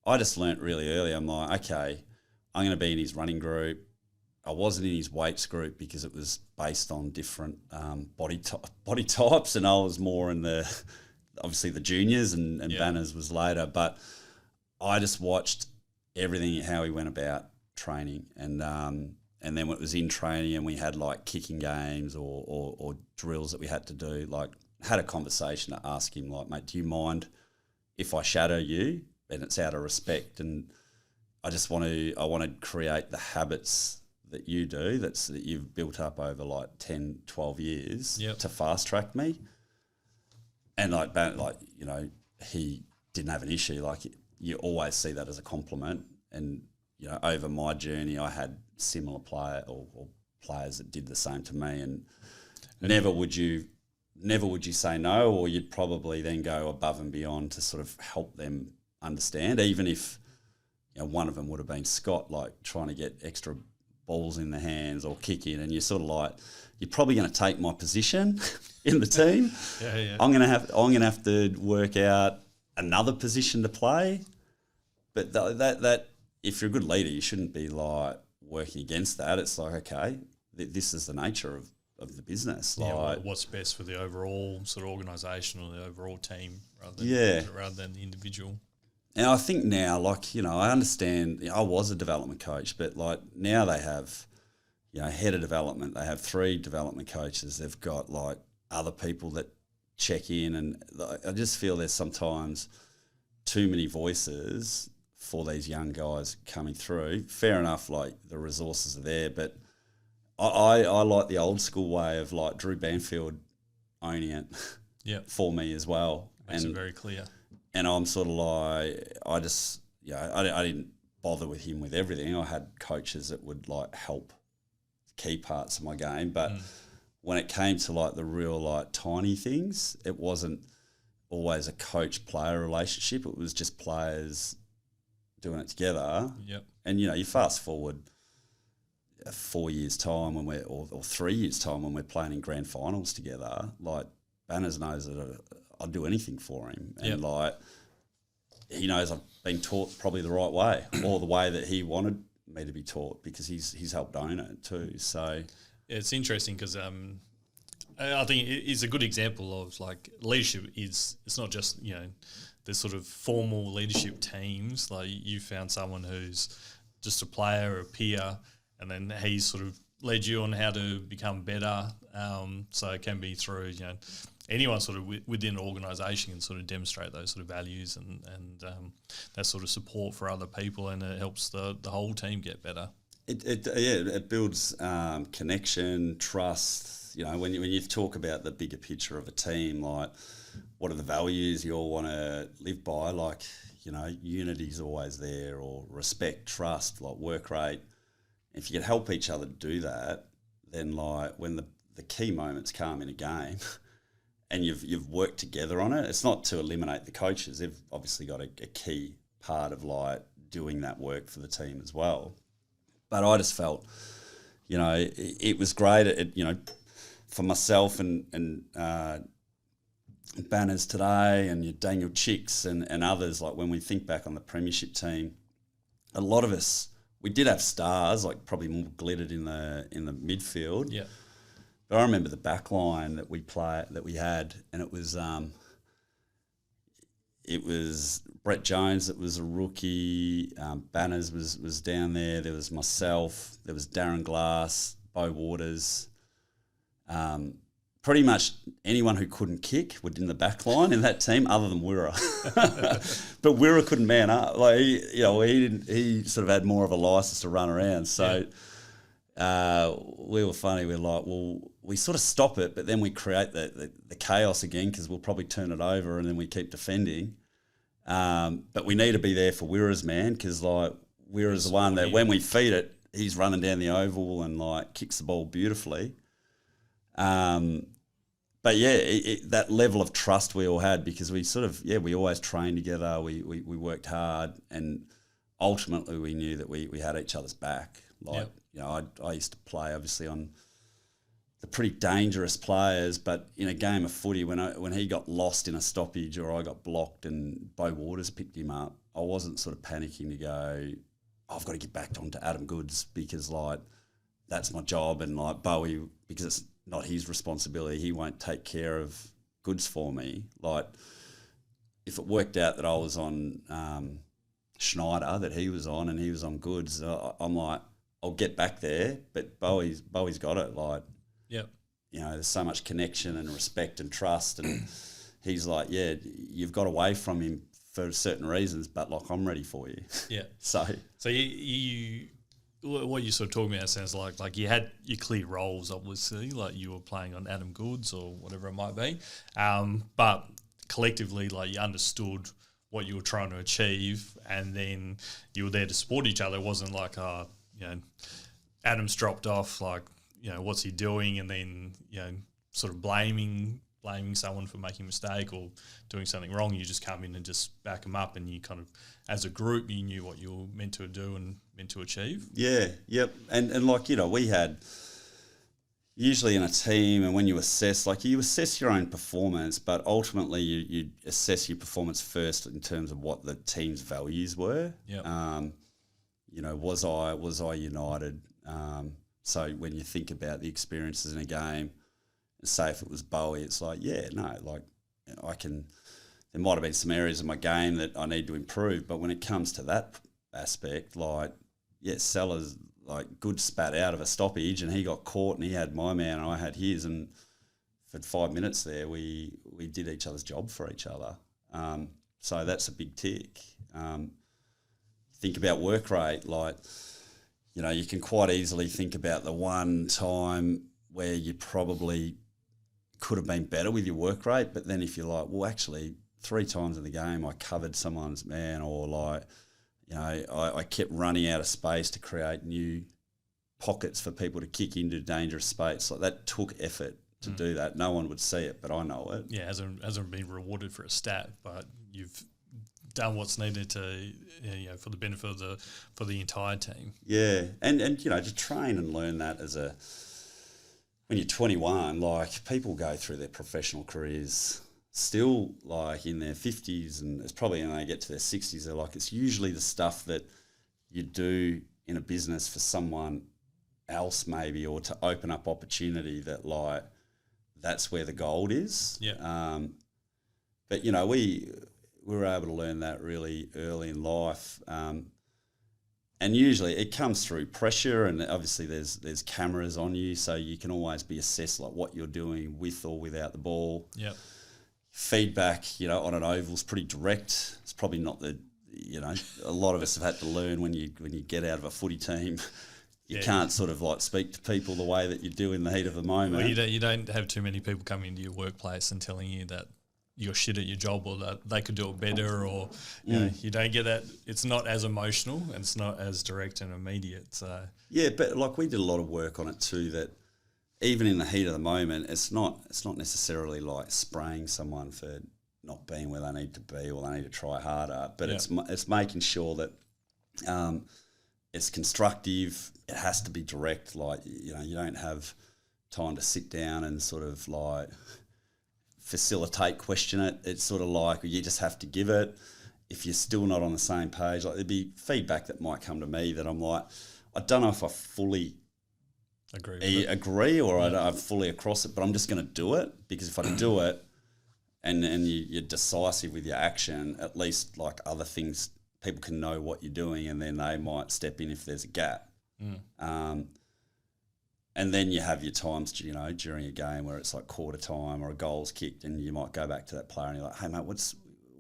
I just learnt really early. I'm like, okay, I'm going to be in his running group. I wasn't in his weights group because it was based on different body types, and I was more in obviously the juniors, and Banners was later. But I just watched everything, how he went about training, and then when it was in training and we had like kicking games or drills that we had to do, like had a conversation to ask him like, mate, do you mind if I shadow you? And it's out of respect, and I want to create the habits that you do, that you've built up over like 10, 12 years to fast track me. And he didn't have an issue. Like you always see that as a compliment. And, over my journey, I had similar players that did the same to me. And never would you say no, or you'd probably then go above and beyond to sort of help them understand, even if, one of them would have been Scott, like trying to get extra balls in the hands or kick in, and you're sort of like, you're probably going to take my position in the team. I'm going to have to work out another position to play. But that if you're a good leader, you shouldn't be like working against that. It's like, okay, this is the nature of the business. Like what's best for the overall sort of organisation or the overall team rather than the individual. And I think now, I understand, I was a development coach, but like now they have, head of development, they have 3 development coaches. They've got like other people that check in, and I just feel there's sometimes too many voices for these young guys coming through. Fair enough, like the resources are there, but I like the old school way of like Drew Banfield owning it for me as well. Makes it very clear. And I'm sort of like, I didn't bother with him with everything. I had coaches that would like help key parts of my game, but when it came to like the real like tiny things, it wasn't always a coach-player relationship. It was just players doing it together. Yep. And you fast forward 4 years' time when we're or 3 years' time when we're playing in grand finals together. Like Banners knows that I'd do anything for him, and like he knows I've been taught probably the right way or the way that he wanted me to be taught, because he's helped own it too. So it's interesting because I think it's a good example of like leadership it's not just the sort of formal leadership teams. Like you found someone who's just a player or a peer, and then he's sort of led you on how to become better. So it can be through anyone sort of within an organisation can sort of demonstrate those sort of values and that sort of support for other people, and it helps the whole team get better. It builds connection, trust. When you talk about the bigger picture of a team, like what are the values you all want to live by? Like unity's always there, or respect, trust, like work rate. If you can help each other do that, then like when the key moments come in a game. And you've worked together on it. It's not to eliminate the coaches. They've obviously got a key part of like doing that work for the team as well. But I just felt, it was great. For myself and Banners today, and your Daniel Chicks and others. Like when we think back on the premiership team, a lot of us, we did have stars, like probably more glittered in the midfield. Yeah. But I remember the back line that we had, and it was Brett Jones that was a rookie. Banners was down there. There was myself. There was Darren Glass, Bo Waters. Pretty much anyone who couldn't kick was in the back line in that team, other than Wirra. But Wirra couldn't man up. Like he sort of had more of a license to run around. So. Yeah. We were funny. We're like, well, we sort of stop it, but then we create the chaos again, because we'll probably turn it over and then we keep defending. But we need to be there for Wirra's man, because like Wirra's the one that when we feed it, he's running down the oval and like kicks the ball beautifully. But yeah, that level of trust we all had, because we sort of we always trained together. We worked hard, and ultimately we knew that we had each other's back. Like. I used to play obviously on the pretty dangerous players, but in a game of footy, when he got lost in a stoppage or I got blocked and Bo Waters picked him up, I wasn't sort of panicking to go, I've got to get back onto Adam Goodes, because like that's my job, and like Bowie, because it's not his responsibility, he won't take care of Goodes for me. Like if it worked out that I was on Schneider, that he was on, and he was on Goodes, I'm like, I'll get back there, but Bowie's got it. Like, there's so much connection and respect and trust, and he's like, you've got away from him for certain reasons, but like I'm ready for you. Yeah. So you what you're sort of talking about sounds like you had your clear roles, obviously, like you were playing on Adam Goodes or whatever it might be, but collectively, like you understood what you were trying to achieve, and then you were there to support each other. It wasn't like Adam's dropped off, like, what's he doing? And then, sort of blaming someone for making a mistake or doing something wrong. You just come in and just back them up, and you kind of, as a group, you knew what you were meant to do and meant to achieve. Yeah, yep. And like, we had, usually in a team, and when you assess your own performance, but ultimately you assess your performance first in terms of what the team's values were. Yep. Was I united? So when you think about the experiences in a game, say if it was Bowie, it's like, there might have been some areas of my game that I need to improve, but when it comes to that aspect, like, Sellers, like, good spat out of a stoppage, and he got caught, and he had my man, and I had his, and for 5 minutes there, we did each other's job for each other. So that's a big tick. Think about work rate, like, you can quite easily think about the one time where you probably could have been better with your work rate, but then if you're like, well, actually 3 times in the game I covered someone's man, or like, I kept running out of space to create new pockets for people to kick into dangerous space. Like that took effort to do that. No one would see it, but I know it. Yeah, hasn't been rewarded for a stat, but you've done what's needed to, for the benefit of for the entire team. Yeah, and to train and learn that when you're 21, like people go through their professional careers still like in their 50s, and it's probably when they get to their 60s, they're like, it's usually the stuff that you do in a business for someone else maybe, or to open up opportunity that like that's where the gold is. Yeah. But we were able to learn that really early in life. And usually it comes through pressure, and obviously there's cameras on you, so you can always be assessed like what you're doing with or without the ball. Yeah. Feedback, on an oval is pretty direct. It's probably not a lot of us have had to learn when you get out of a footy team. You can't sort of like speak to people the way that you do in the heat of the moment. Well, you don't have too many people coming into your workplace and telling you that you're shit at your job, or that they could do it better, or you don't get that. It's not as emotional and it's not as direct and immediate. So yeah, but like we did a lot of work on it too. That even in the heat of the moment, it's not necessarily like spraying someone for not being where they need to be or they need to try harder. But it's making sure that it's constructive. It has to be direct. Like you don't have time to sit down and sort of like facilitate, question it. It's sort of like you just have to give it. If you're still not on the same page, like there'd be feedback that might come to me that I'm like, I don't know if I fully agree or I'm fully across it, but I'm just going to do it, because if I do it and you're decisive with your action, at least like other things, people can know what you're doing, and then they might step in if there's a gap. And then you have your times, during a game where it's like quarter time or a goal's kicked, and you might go back to that player and you're like, hey, mate,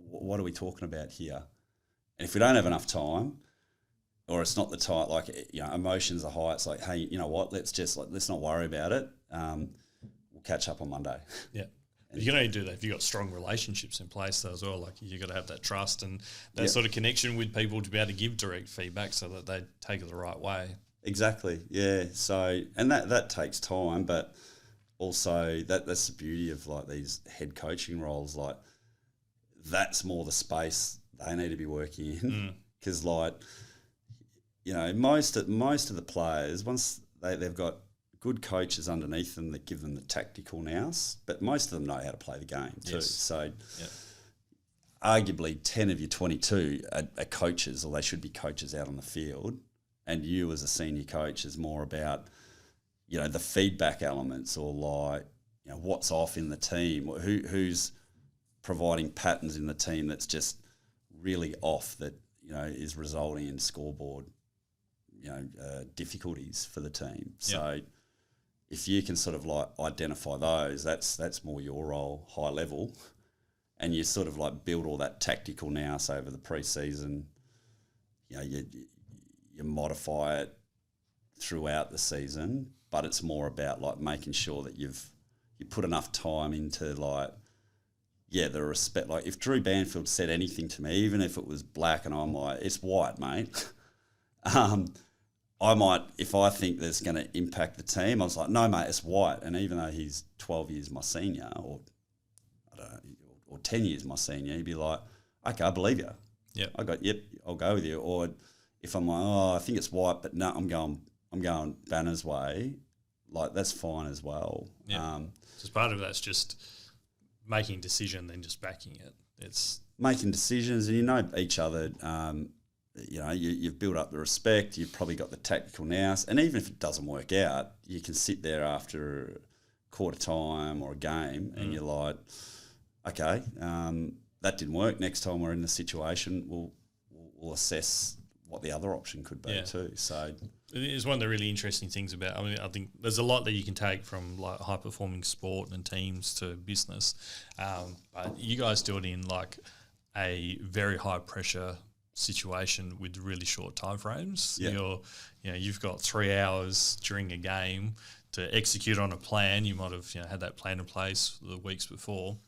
what are we talking about here? And if we don't have enough time, or it's not the time, like, emotions are high, it's like, hey, you know what, let's not worry about it. We'll catch up on Monday. Yeah. You can only do that if you've got strong relationships in place though as well. Like you've got to have that trust and that sort of connection with people to be able to give direct feedback so that they take it the right way. Exactly, yeah. So, and that takes time, but also that's the beauty of like these head coaching roles. Like that's more the space they need to be working in, because like most of the players, once they've got good coaches underneath them that give them the tactical nous, but most of them know how to play the game too. Yes. So arguably 10 of your 22 are coaches, or they should be coaches out on the field. And you as a senior coach is more about, the feedback elements, or like, what's off in the team, or who's providing patterns in the team that's just really off, that, is resulting in scoreboard, difficulties for the team. So if you can sort of like identify those, that's more your role, high level, and you sort of like build all that tactical nous over the pre-season. You modify it throughout the season, but it's more about like making sure that you put enough time into like, the respect. Like if Drew Banfield said anything to me, even if it was black and I'm like, it's white, mate. I might, if I think that's going to impact the team, I was like, no, mate, it's white. And even though he's 12 years my senior, or I don't know, or 10 years my senior, he'd be like, okay, I believe you. Yeah, I'll go with you. Or if I'm like, I think it's white, but no, I'm going Banner's way, like that's fine as well. Yeah. So part of that's just making a decision, then just backing it. It's making decisions, and each other. You've built up the respect. You've probably got the tactical nous, and even if it doesn't work out, you can sit there after quarter time or a game, and you're like, okay, that didn't work. Next time we're in the situation, we'll assess what the other option could be too. So it's one of the really interesting things about, I think there's a lot that you can take from like high performing sport and teams to business. But you guys do it in like a very high pressure situation with really short time frames. You've got 3 hours during a game to execute on a plan. You might have had that plan in place the weeks before.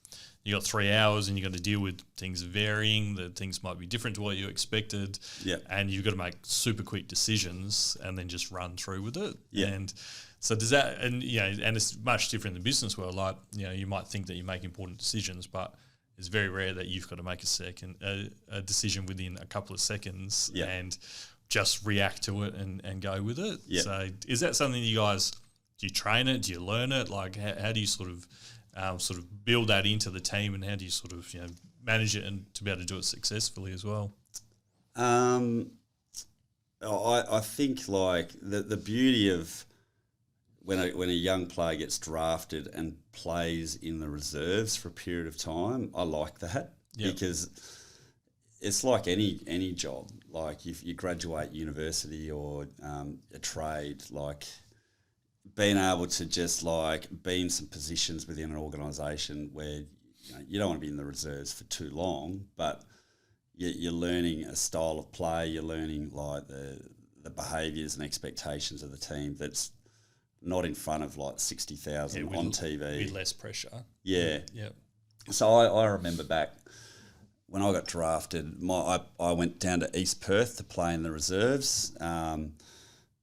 you got 3 hours and you got to deal with things varying. The things might be different to what you expected. Yeah. And you've got to make super quick decisions and then just run through with it. Yeah. And so does that, and and it's much different in the business world. Like, you might think that you make important decisions, but it's very rare that you've got to make a decision within a couple of seconds and just react to it and go with it. Yeah. So is that something you guys, do you train it? Do you learn it? Like, how do you sort of build that into the team, and how do you sort of manage it and to be able to do it successfully as well? I think like the beauty of when a young player gets drafted and plays in the reserves for a period of time, I like that because it's like any job. Like if you graduate university or a trade, like being able to just like be in some positions within an organisation where you don't want to be in the reserves for too long, but you're learning a style of play. You're learning like the behaviours and expectations of the team that's not in front of like 60,000 on TV. With less pressure. Yeah. Yeah. So I remember back when I got drafted, I went down to East Perth to play in the reserves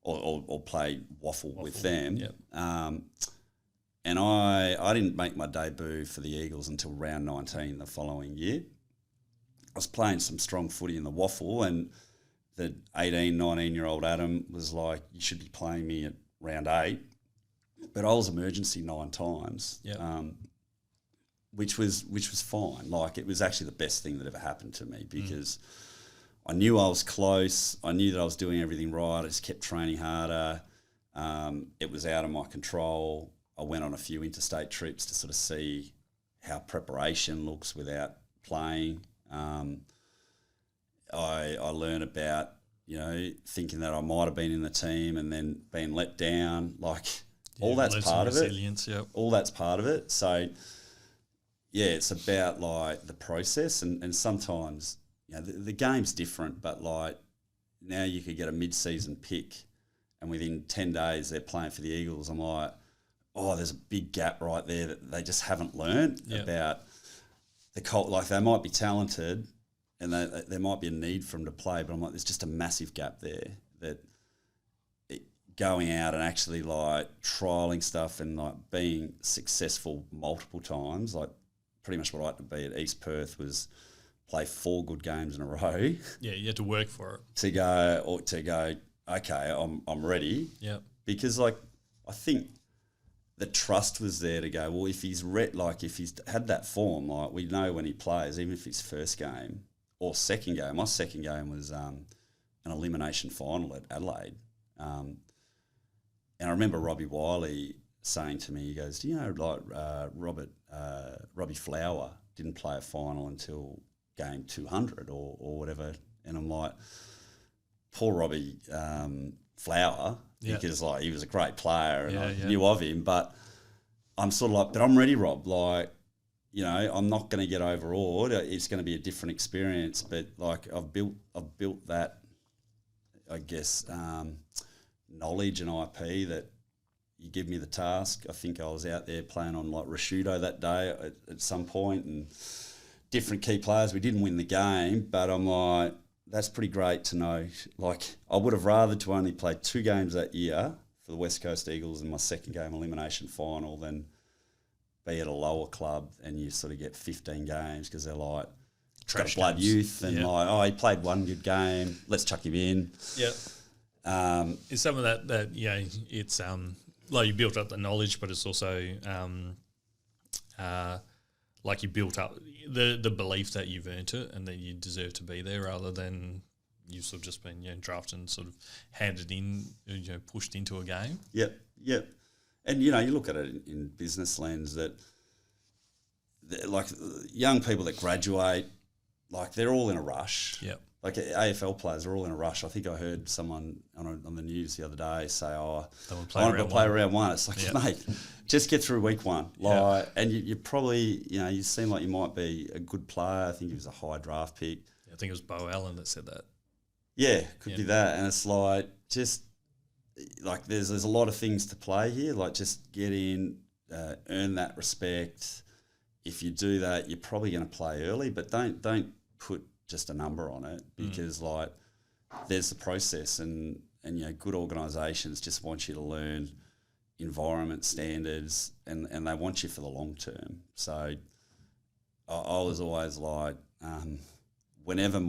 or play waffle with them. Yep. And I didn't make my debut for the Eagles until round 19 the following year. I was playing some strong footy in the waffle, and the 18, 19-year-old Adam was like, you should be playing me at round 8. But I was emergency 9 times, which was fine. Like, it was actually the best thing that ever happened to me because I knew I was close. I knew that I was doing everything right. I just kept training harder. It was out of my control. I went on a few interstate trips to sort of see how preparation looks without playing. I learned about, thinking that I might have been in the team and then being let down. Like, all that's part of it. All that's part of it. So, it's about, like, the process. And sometimes, the game's different, but, like, now you could get a mid-season pick and within 10 days they're playing for the Eagles. I'm like, there's a big gap right there that they just haven't learned about the cult. Like, they might be talented and there might be a need for them to play, but I'm like, there's just a massive gap there that going out and actually, like, trialling stuff and, like, being successful multiple times, like, pretty much what I had to be at East Perth was play 4 good games in a row. Yeah, you had to work for it. To go, okay, I'm ready. Yeah. Because, like, I think the trust was there to go, well, if he's if he's had that form, like, we know when he plays, even if it's first game or second game. My second game was an elimination final at Adelaide. And I remember Robbie Wiley saying to me, he goes, do you know, like, Robbie Flower didn't play a final until game 200 or whatever. And I'm like, poor Robbie Flower, because, like, he was a great player and I knew of him, but I'm sort of like, but I'm ready, Rob. Like, I'm not going to get overawed. It's going to be a different experience, but, like, I've built that, I guess, knowledge and IP that you give me the task. I think I was out there playing on, like, Rashudo that day at some point and different key players. We didn't win the game, but I'm like, that's pretty great to know. Like, I would have rather to only play 2 games that year for the West Coast Eagles in my second game elimination final than be at a lower club and you sort of get 15 games because they're like, got a blood youth and like, he played 1 good game, let's chuck him in. Yeah. Is some of that it's like you built up the knowledge, but it's also like you built up the belief that you've earned it and that you deserve to be there, rather than you've sort of just been drafted and sort of handed in, pushed into a game. Yep. And you look at it in business lens that like young people that graduate, like, they're all in a rush. Yep. Like, AFL players are all in a rush. I think I heard someone on the news the other day say, I want to play round 1. It's like, mate, just get through week 1. Like, and you probably, you seem like you might be a good player. I think he was a high draft pick. I think it was Bo Allen that said that. Yeah, could be that. And it's like, just, like, there's a lot of things to play here. Like, just get in, earn that respect. if you do that, you're probably going to play early, but don't put just a number on it, because like there's the process, and good organisations just want you to learn environment standards, and they want you for the long term. So I was always like, whenever I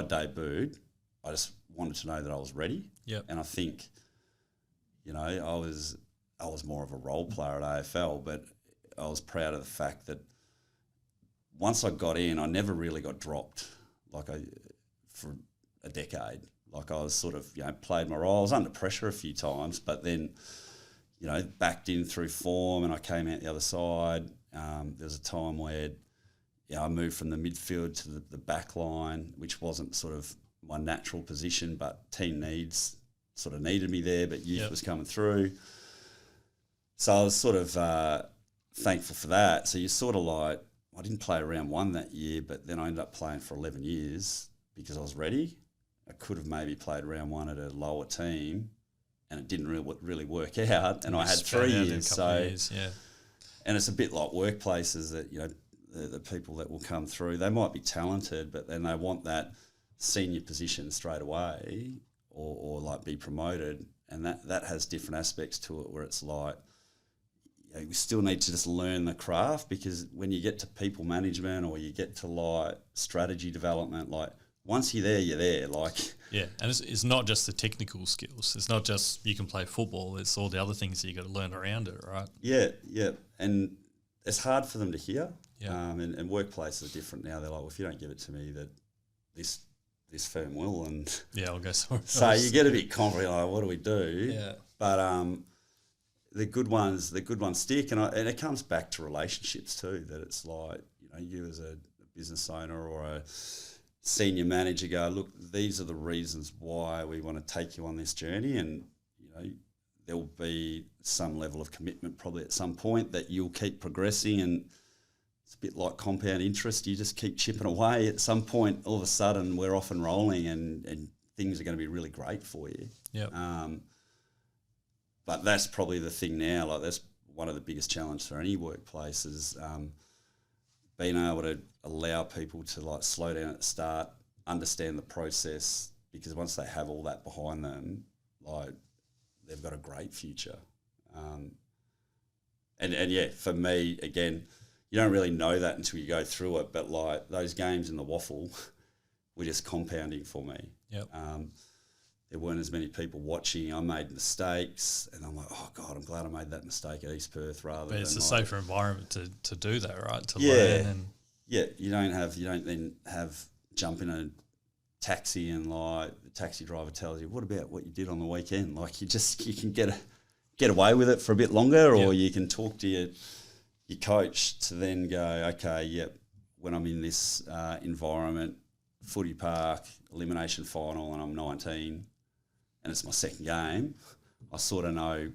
debuted, I just wanted to know that I was ready. Yep. And I think, I was more of a role player at AFL, but I was proud of the fact that once I got in, I never really got dropped for a decade. Like I was sort of, played my role. I was under pressure a few times, but then, backed in through form, and I came out the other side. There was a time where, I moved from the midfield to the back line, which wasn't sort of my natural position, but team needs sort of needed me there, but youth was coming through. So I was sort of thankful for that. So you're sort of like, I didn't play round one that year, but then I ended up playing for 11 years because I was ready. I could have maybe played round one at a lower team, and it didn't really work out. And I had 3 years. And it's a bit like workplaces that, the people that will come through, they might be talented, but then they want that senior position straight away, or like be promoted. And that has different aspects to it, where it's like, you still need to just learn the craft, because when you get to people management, or you get to like strategy development, like once you're there, you're there. Like, yeah, and it's not just the technical skills. It's not just you can play football. It's all the other things that you got to learn around it, right? Yeah, and it's hard for them to hear. Yeah. And workplaces are different now. They're like, well, if you don't give it to me, that this firm will, and I'll go somewhere else. So you get a bit confident, like, what do we do? Yeah. But the good ones stick, and it comes back to relationships too. That it's like, you as a business owner or a senior manager go, look, these are the reasons why we want to take you on this journey, and there will be some level of commitment probably at some point that you'll keep progressing, and it's a bit like compound interest. You just keep chipping away. At some point, all of a sudden, we're off and rolling, and things are going to be really great for you. Yeah. But that's probably the thing now. Like, that's one of the biggest challenges for any workplace is being able to allow people to like slow down at the start, understand the process, because once they have all that behind them, like, they've got a great future. And yeah, for me, again, you don't really know that until you go through it, but like those games in the waffle were just compounding for me. Yep. There weren't as many people watching. I made mistakes, and I'm like, oh God, I'm glad I made that mistake at East Perth rather than. But it's a safer environment to do that, right? To learn. And you don't then have jump in a taxi and like the taxi driver tells you, what about what you did on the weekend? Like you can get away with it for a bit longer, or you can talk to your coach to then go, okay, when I'm in this environment, footy park, elimination final, and I'm 19 and it's my second game, I sort of know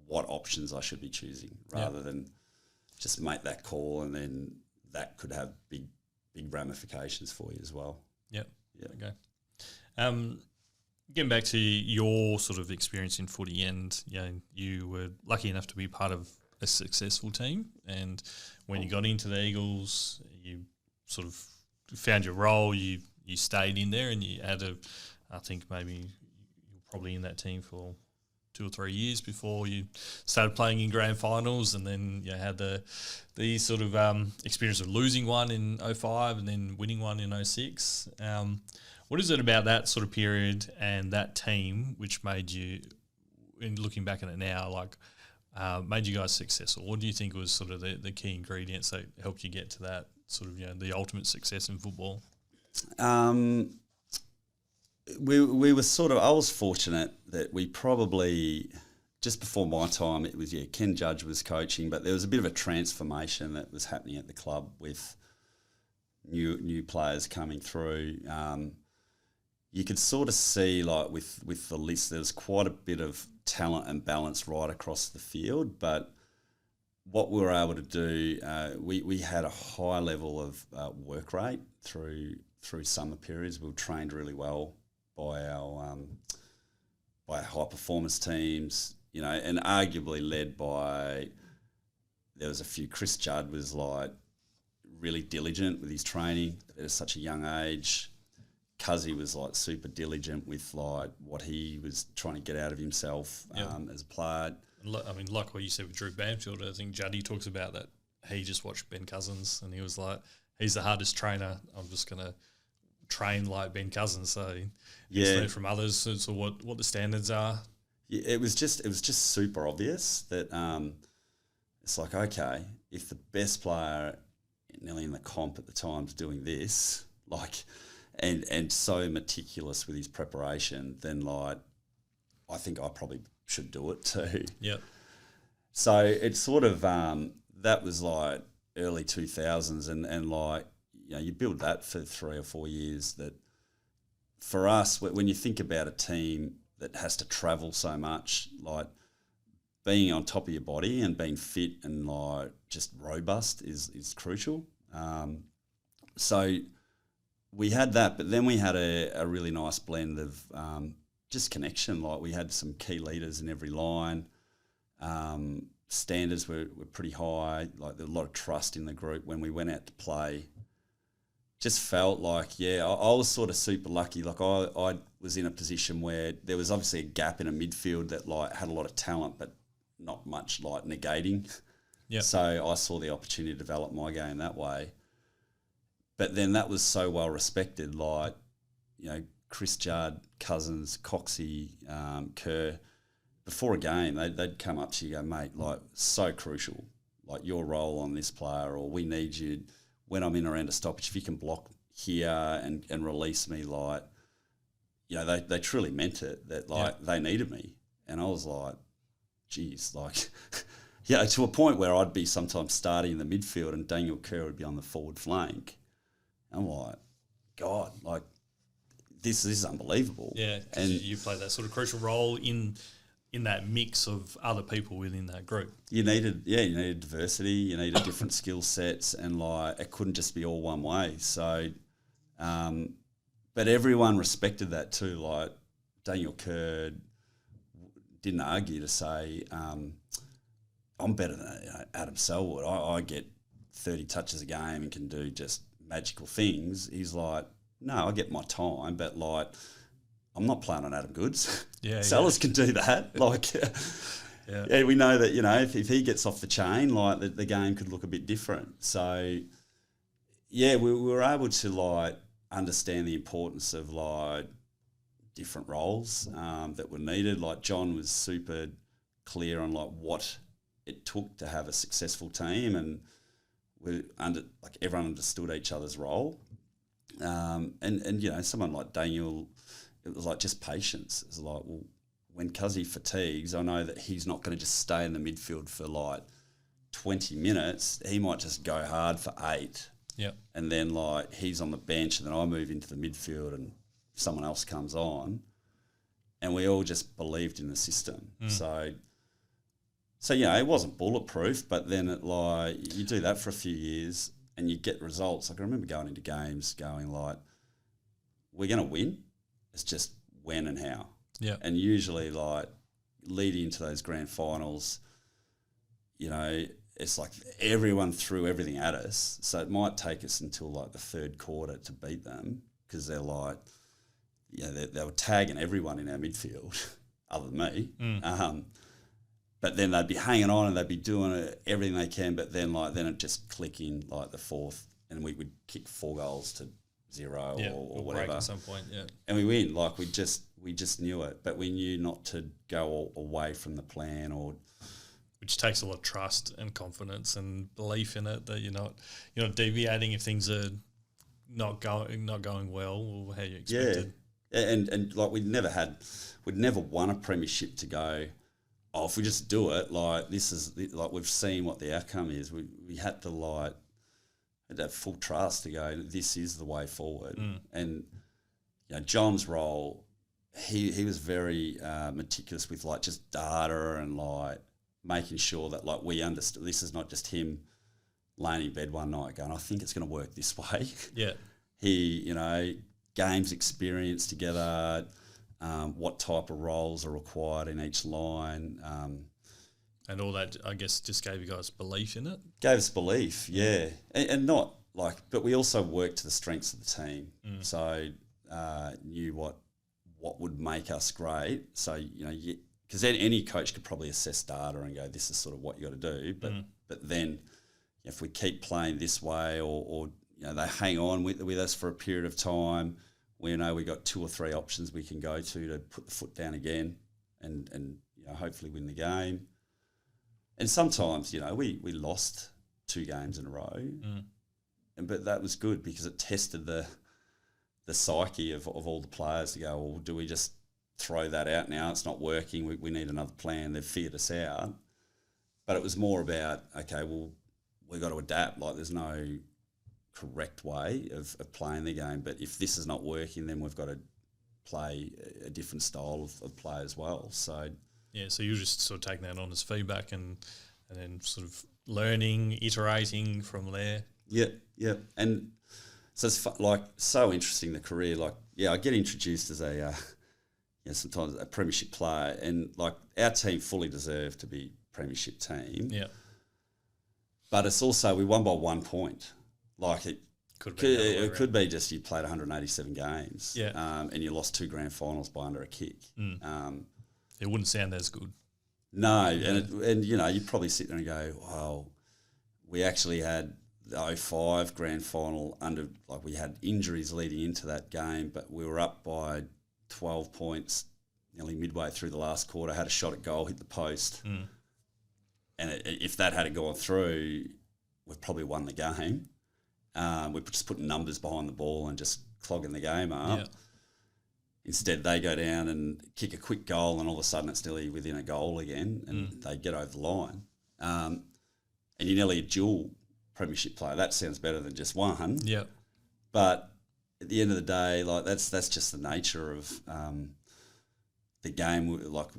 what options I should be choosing rather than just make that call, and then that could have big ramifications for you as well. Yep. Yeah. Okay. Getting back to your sort of experience in footy, and you were lucky enough to be part of a successful team, and when you got into the Eagles, you sort of found your role. You stayed in there, and you had I think maybe you were probably in that team for 2 or 3 years before you started playing in grand finals, and then you had the sort of experience of losing one in 2005 and then winning one in 2006. What is it about that sort of period and that team which made you, in looking back at it now, like made you guys successful? What do you think was sort of the key ingredients that helped you get to that sort of, the ultimate success in football? We were sort of, I was fortunate that we probably, just before my time, it was, Ken Judge was coaching, but there was a bit of a transformation that was happening at the club with new players coming through. You could sort of see, like, with the list, there was quite a bit of talent and balance right across the field, but what we were able to do, we had a high level of work rate through summer periods. We were trained really well by our high performance teams, and arguably led by there was a few. Chris Judd was like really diligent with his training at such a young age. Cuzzy was like super diligent with like what he was trying to get out of himself as a player. I mean, like what you said with Drew Banfield, I think Juddy talks about that. He just watched Ben Cousins and he was like, he's the hardest trainer. I'm just going to train like Ben Cousins. So he's learned from others. So what the standards are. Yeah, it was just super obvious that it's like, okay, if the best player nearly in the comp at the time's doing this, like, and so meticulous with his preparation, then like, I think I probably should do it too. Yeah. So it's sort of that was like early 2000s, and like, you know, you build that for 3 or 4 years. That for us, when you think about a team that has to travel so much, like being on top of your body and being fit and like just robust is crucial. So we had that, but then we had a really nice blend of just connection. Like we had some key leaders in every line. Standards were pretty high. Like there was a lot of trust in the group when we went out to play. Just felt like, I was sort of super lucky. Like I was in a position where there was obviously a gap in a midfield that like had a lot of talent, but not much like negating. Yeah. So I saw the opportunity to develop my game that way. But then that was so well respected. Like, you know, Chris Judd, Cousins, Coxie, Kerr, before a game, they'd come up to you and go, mate, like so crucial, like your role on this player, or we need you when I'm in around a stoppage, if you can block here and release me, like, you know, they truly meant it, that like they needed me. And I was like, geez, like, to a point where I'd be sometimes starting in the midfield and Daniel Kerr would be on the forward flank. I'm like, God, like this is unbelievable. Yeah, and you play that sort of crucial role in that mix of other people within that group. You needed diversity, you needed different skill sets, and like it couldn't just be all one way. So, but everyone respected that too. Like Daniel Kerr didn't argue to say, I'm better than Adam Selwood. I get 30 touches a game and can do just magical things. He's like, no, I get my time, but like, I'm not playing on Adam Goods. Sellers can do that. Like, we know that, you know, if he gets off the chain, like the game could look a bit different. So, we were able to like understand the importance of like different roles that were needed. Like John was super clear on like what it took to have a successful team, and everyone understood each other's role. And you know, someone like Daniel, it was like just patience. It's like, well, when Cuzzy fatigues, I know that he's not going to just stay in the midfield for like 20 minutes. He might just go hard for 8. Yep. And then like he's on the bench, and then I move into the midfield and someone else comes on, and we all just believed in the system. So it wasn't bulletproof, but then you do that for a few years and you get results. Like I remember going into games going like, we're going to win. It's just when and how. Yeah. And usually like leading into those grand finals, you know, it's like everyone threw everything at us. So it might take us until like the third quarter to beat them, because they're like, they were tagging everyone in our midfield other than me. But then they'd be hanging on and they'd be doing everything they can. But then it'd just click in like the fourth, and we would kick 4 goals to 0 or whatever. Break at some point, and we win. Like we just knew it, but we knew not to go away from the plan, which takes a lot of trust and confidence and belief in it, that you're not deviating if things are not going well or how you expected. And like we'd never won a premiership to go, oh, if we just do it, like this is like we've seen what the outcome is. We had to have full trust to go, this is the way forward. And John's role, he was very meticulous with like just data and like making sure that like we understood this is not just him laying in bed one night going, I think it's going to work this way. Yeah. He, games experience together, what type of roles are required in each line, And all that, I guess, just gave you guys belief in it? Gave us belief, yeah. And not like, but we also worked to the strengths of the team. So knew what would make us great. So, because any coach could probably assess data and go, this is sort of what you got to do. But then if we keep playing this way or they hang on with us for a period of time, we know we got 2 or 3 options we can go to put the foot down again and hopefully win the game. And sometimes, we lost 2 games in a row, but that was good because it tested the psyche of all the players to go, well, do we just throw that out now? It's not working. We need another plan. They've figured us out. But it was more about, okay, well, we've got to adapt. Like there's no correct way of playing the game. But if this is not working, then we've got to play a different style of play as well. So yeah, so you're just sort of taking that on as feedback and then sort of learning, iterating from there. Yeah. And so it's so interesting, the career. Like, I get introduced as a sometimes a premiership player, and like our team fully deserved to be premiership team. Yeah. But it's also we won by 1 point. Like it could be just you played 187 games. Yeah. And you lost 2 grand finals by under a kick. It wouldn't sound as good. No, and you probably sit there and go, wow, we actually had the 05 grand final under, like we had injuries leading into that game, but we were up by 12 points nearly midway through the last quarter, had a shot at goal, hit the post. And if that had gone through, we've probably won the game. We're just putting numbers behind the ball and just clogging the game up. Yeah. Instead, they go down and kick a quick goal, and all of a sudden it's nearly within a goal again, and they get over the line. And you're nearly a dual premiership player. That sounds better than just one. Yeah. But at the end of the day, like that's just the nature of the game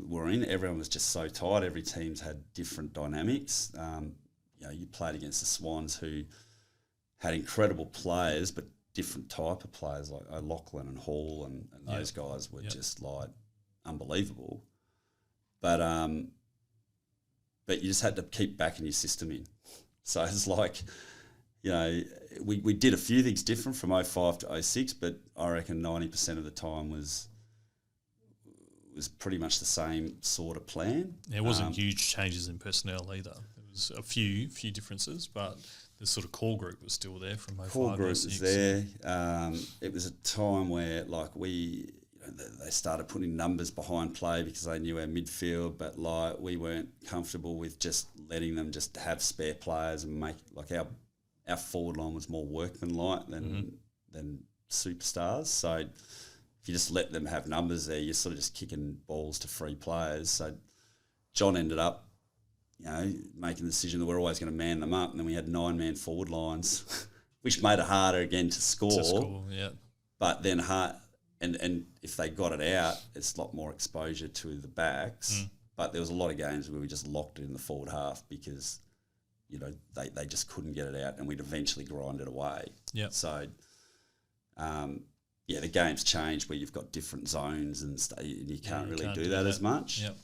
we're in. Everyone was just so tight. Every team's had different dynamics. You played against the Swans, who had incredible players, but different type of players like O'Loughlin and Hall and those guys were just like unbelievable. But you just had to keep backing your system in. So it's like, we did a few things different from 05 to 06, but I reckon 90% of the time was pretty much the same sort of plan. There wasn't huge changes in personnel either. There was a few differences, but the sort of core group was still there from 05 core group 06. Was there. It was a time where they started putting numbers behind play because they knew our midfield, but like we weren't comfortable with just letting them just have spare players and make like our forward line was more workmanlike than superstars. So if you just let them have numbers there, you're sort of just kicking balls to free players. So John ended up, making the decision that we're always going to man them up, and then we had 9-man forward lines, which made it harder again to score. Yeah. But then and if they got it out, it's a lot more exposure to the backs. But there was a lot of games where we just locked it in the forward half because, they just couldn't get it out, and we'd eventually grind it away. Yeah. So, the game's changed where you've got different zones and you can't really do that as much. Yep.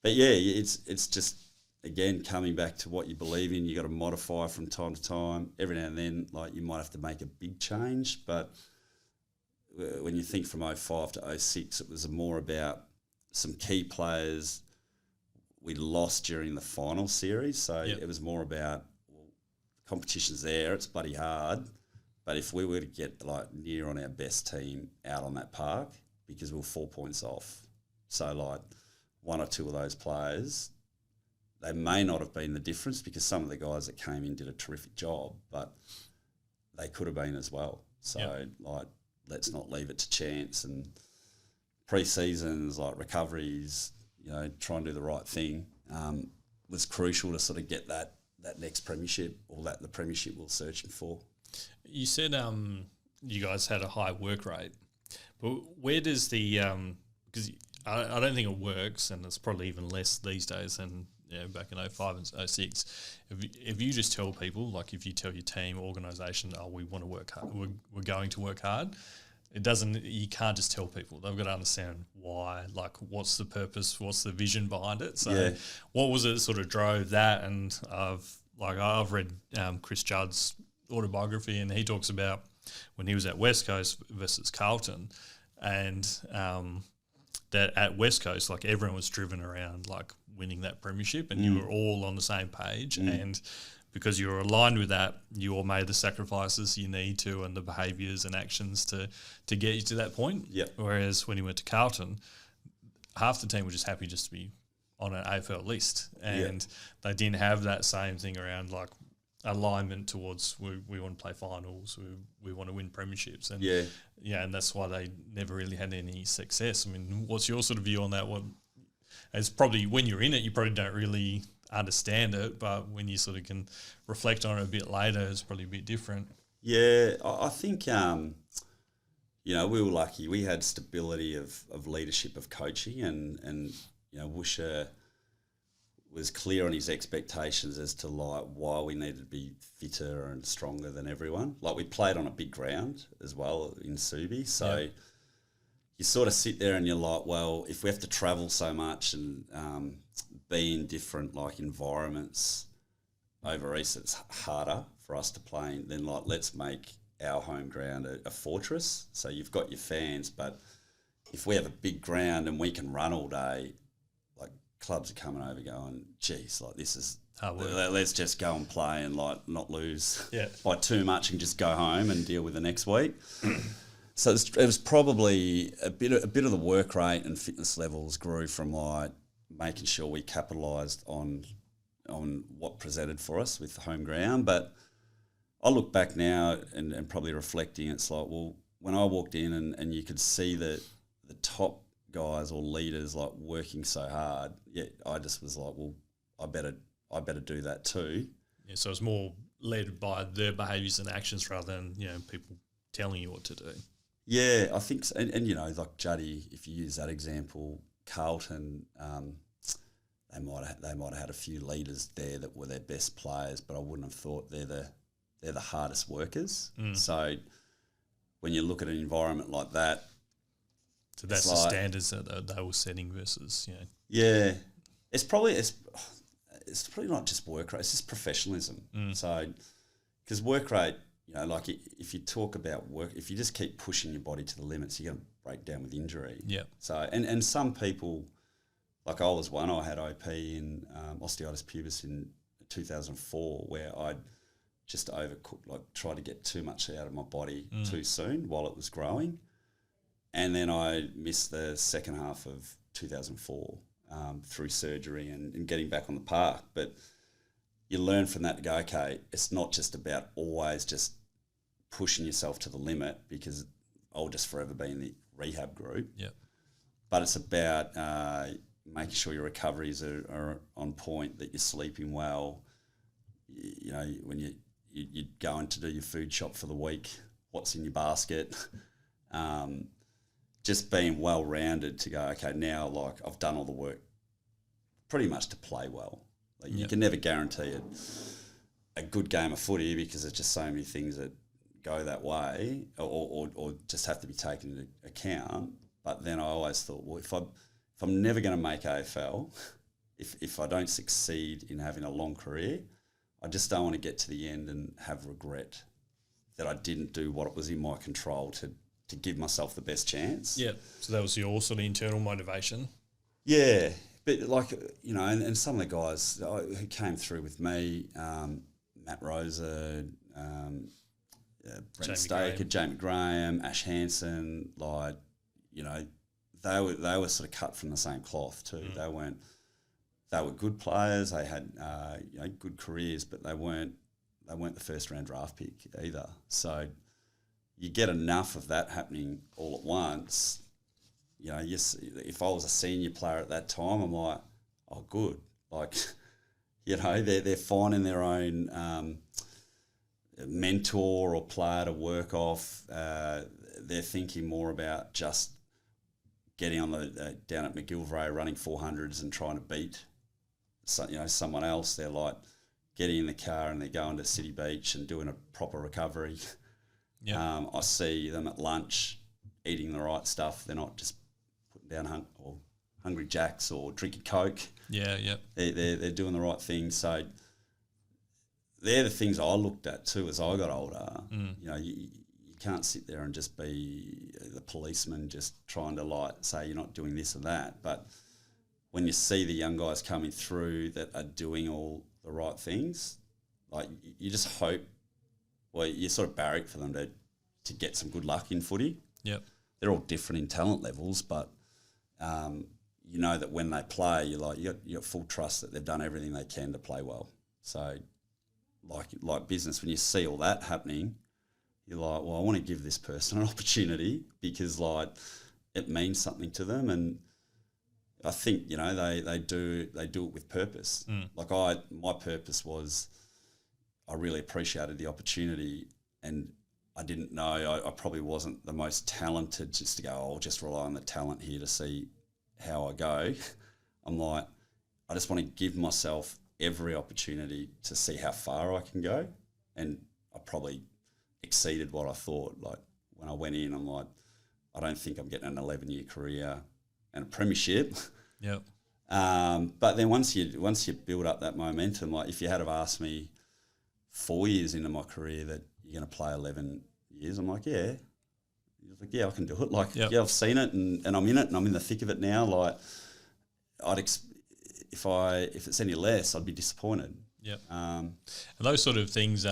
But it's just, again, coming back to what you believe in. You got to modify from time to time. Every now and then, like you might have to make a big change, but when you think from 05 to 06, it was more about some key players we lost during the final series. So it was more about, competition's there, it's bloody hard. But if we were to get like near on our best team out on that park, because we were 4 points off. So like 1 or 2 of those players, they may not have been the difference because some of the guys that came in did a terrific job, but they could have been as well. So let's not leave it to chance, and pre-seasons, like recoveries, try and do the right thing, was crucial to sort of get that next premiership, or that the premiership we're searching for. You said you guys had a high work rate, but where does the because I don't think it works, and it's probably even less these days than back in 05 and 06. If you just tell people, like if you tell your team, organisation, we want to work hard, we're going to work hard, it doesn't. You can't just tell people. They've got to understand why. Like, what's the purpose? What's the vision behind it? So, what was it that sort of drove that? And I've read Chris Judd's autobiography, and he talks about when he was at West Coast versus Carlton, and that at West Coast, like, everyone was driven around like winning that premiership, and you were all on the same page, and because you were aligned with that, you all made the sacrifices you need to and the behaviours and actions to get you to that point. Yep. Whereas when you went to Carlton, half the team were just happy just to be on an AFL list, and they didn't have that same thing around like alignment towards we want to play finals, we want to win premierships, and and that's why they never really had any success. I mean, what's your sort of view on that? It's probably when you're in it, you probably don't really understand it, but when you sort of can reflect on it a bit later, it's probably a bit different. Yeah, I think we were lucky. We had stability of leadership, of coaching, and Woosha was clear on his expectations as to like why we needed to be fitter and stronger than everyone. Like, we played on a big ground as well in Subi, so you sort of sit there and you're like, well, if we have to travel so much and be in different like environments over east, it's harder for us to play in. Then like, let's make our home ground a fortress. So you've got your fans, but if we have a big ground and we can run all day, like, clubs are coming over going, geez, like, this is let's just go and play and like not lose by too much and just go home and deal with the next week. So it was probably a bit of the work rate and fitness levels grew from like making sure we capitalised on what presented for us with the home ground. But I look back now and probably reflecting, it's like, well, when I walked in and you could see the top guys or leaders like working so hard, I just was like, well, I better do that too. Yeah, so it's more led by their behaviours and actions rather than people telling you what to do. Yeah, I think so. And like Juddy, if you use that example, Carlton, they might have had a few leaders there that were their best players, but I wouldn't have thought they're the hardest workers. So when you look at an environment like that, so that's the standards that they were setting versus it's probably not just work rate; it's just professionalism. So because work rate, like if you talk about work, if you just keep pushing your body to the limits, you're going to break down with injury. Yeah. So and some people, like I was one, I had OP in osteitis pubis in 2004, where I'd just overcooked, like tried to get too much out of my body too soon while it was growing. And then I missed the second half of 2004 through surgery and getting back on the park. But you learn from that to go, okay, it's not just about always just pushing yourself to the limit, because I'll just forever be in the rehab group. Yeah. But it's about making sure your recoveries are on point, that you're sleeping well. When you're going to do your food shop for the week, what's in your basket. Just being well-rounded to go, okay, now like I've done all the work pretty much to play well. Like you can never guarantee a good game of footy, because there's just so many things that go that way or just have to be taken into account. But then I always thought, well, if I'm never going to make AFL, if I don't succeed in having a long career, I just don't want to get to the end and have regret that I didn't do what was in my control to give myself the best chance. Yeah. So that was your sort of internal motivation. Yeah. But like, and some of the guys who came through with me, Matt Rosa, Brent Staker, Jamie Graham, Ash Hansen, like, they were sort of cut from the same cloth too. They were good players. They had good careers, but they weren't the first round draft pick either. So you get enough of that happening all at once. Yes, if I was a senior player at that time, I'm like, oh, good. Like, they're finding their own mentor or player to work off. They're thinking more about just getting on the down at McGillivray running 400s and trying to beat someone else. They're like getting in the car and they're going to City Beach and doing a proper recovery. Yeah. I see them at lunch eating the right stuff. They're not just putting down Hungry Jacks or drinking Coke. Yeah, yeah. They're doing the right thing. So they're the things I looked at too as I got older. You know, you can't sit there and just be the policeman just trying to like say you're not doing this or that. But when you see the young guys coming through that are doing all the right things, like you just hope, well, you sort of barrack for them to get some good luck in footy. Yep. They're all different in talent levels, but you know that when they play, you got full trust that they've done everything they can to play well. So like business, when you see all that happening, you're like, well, I want to give this person an opportunity because like it means something to them, and I think, you know, they do it with purpose. Like my purpose was, I really appreciated the opportunity, and I didn't know, I probably wasn't the most talented just to go, I'll just rely on the talent here to see how I go. I'm like, I just want to give myself every opportunity to see how far I can go. And I probably exceeded what I thought. Like when I went in, I'm like, I don't think I'm getting an 11-year career and a premiership. Yep. But then once you build up that momentum, like if you had have asked me 4 years into my career that you're going to play 11 years, I'm like, yeah. He's like, yeah, I can do it. Like, yeah, I've seen it and I'm in it and I'm in the thick of it now. Like, if it's any less, I'd be disappointed. Yep. And those sort of things,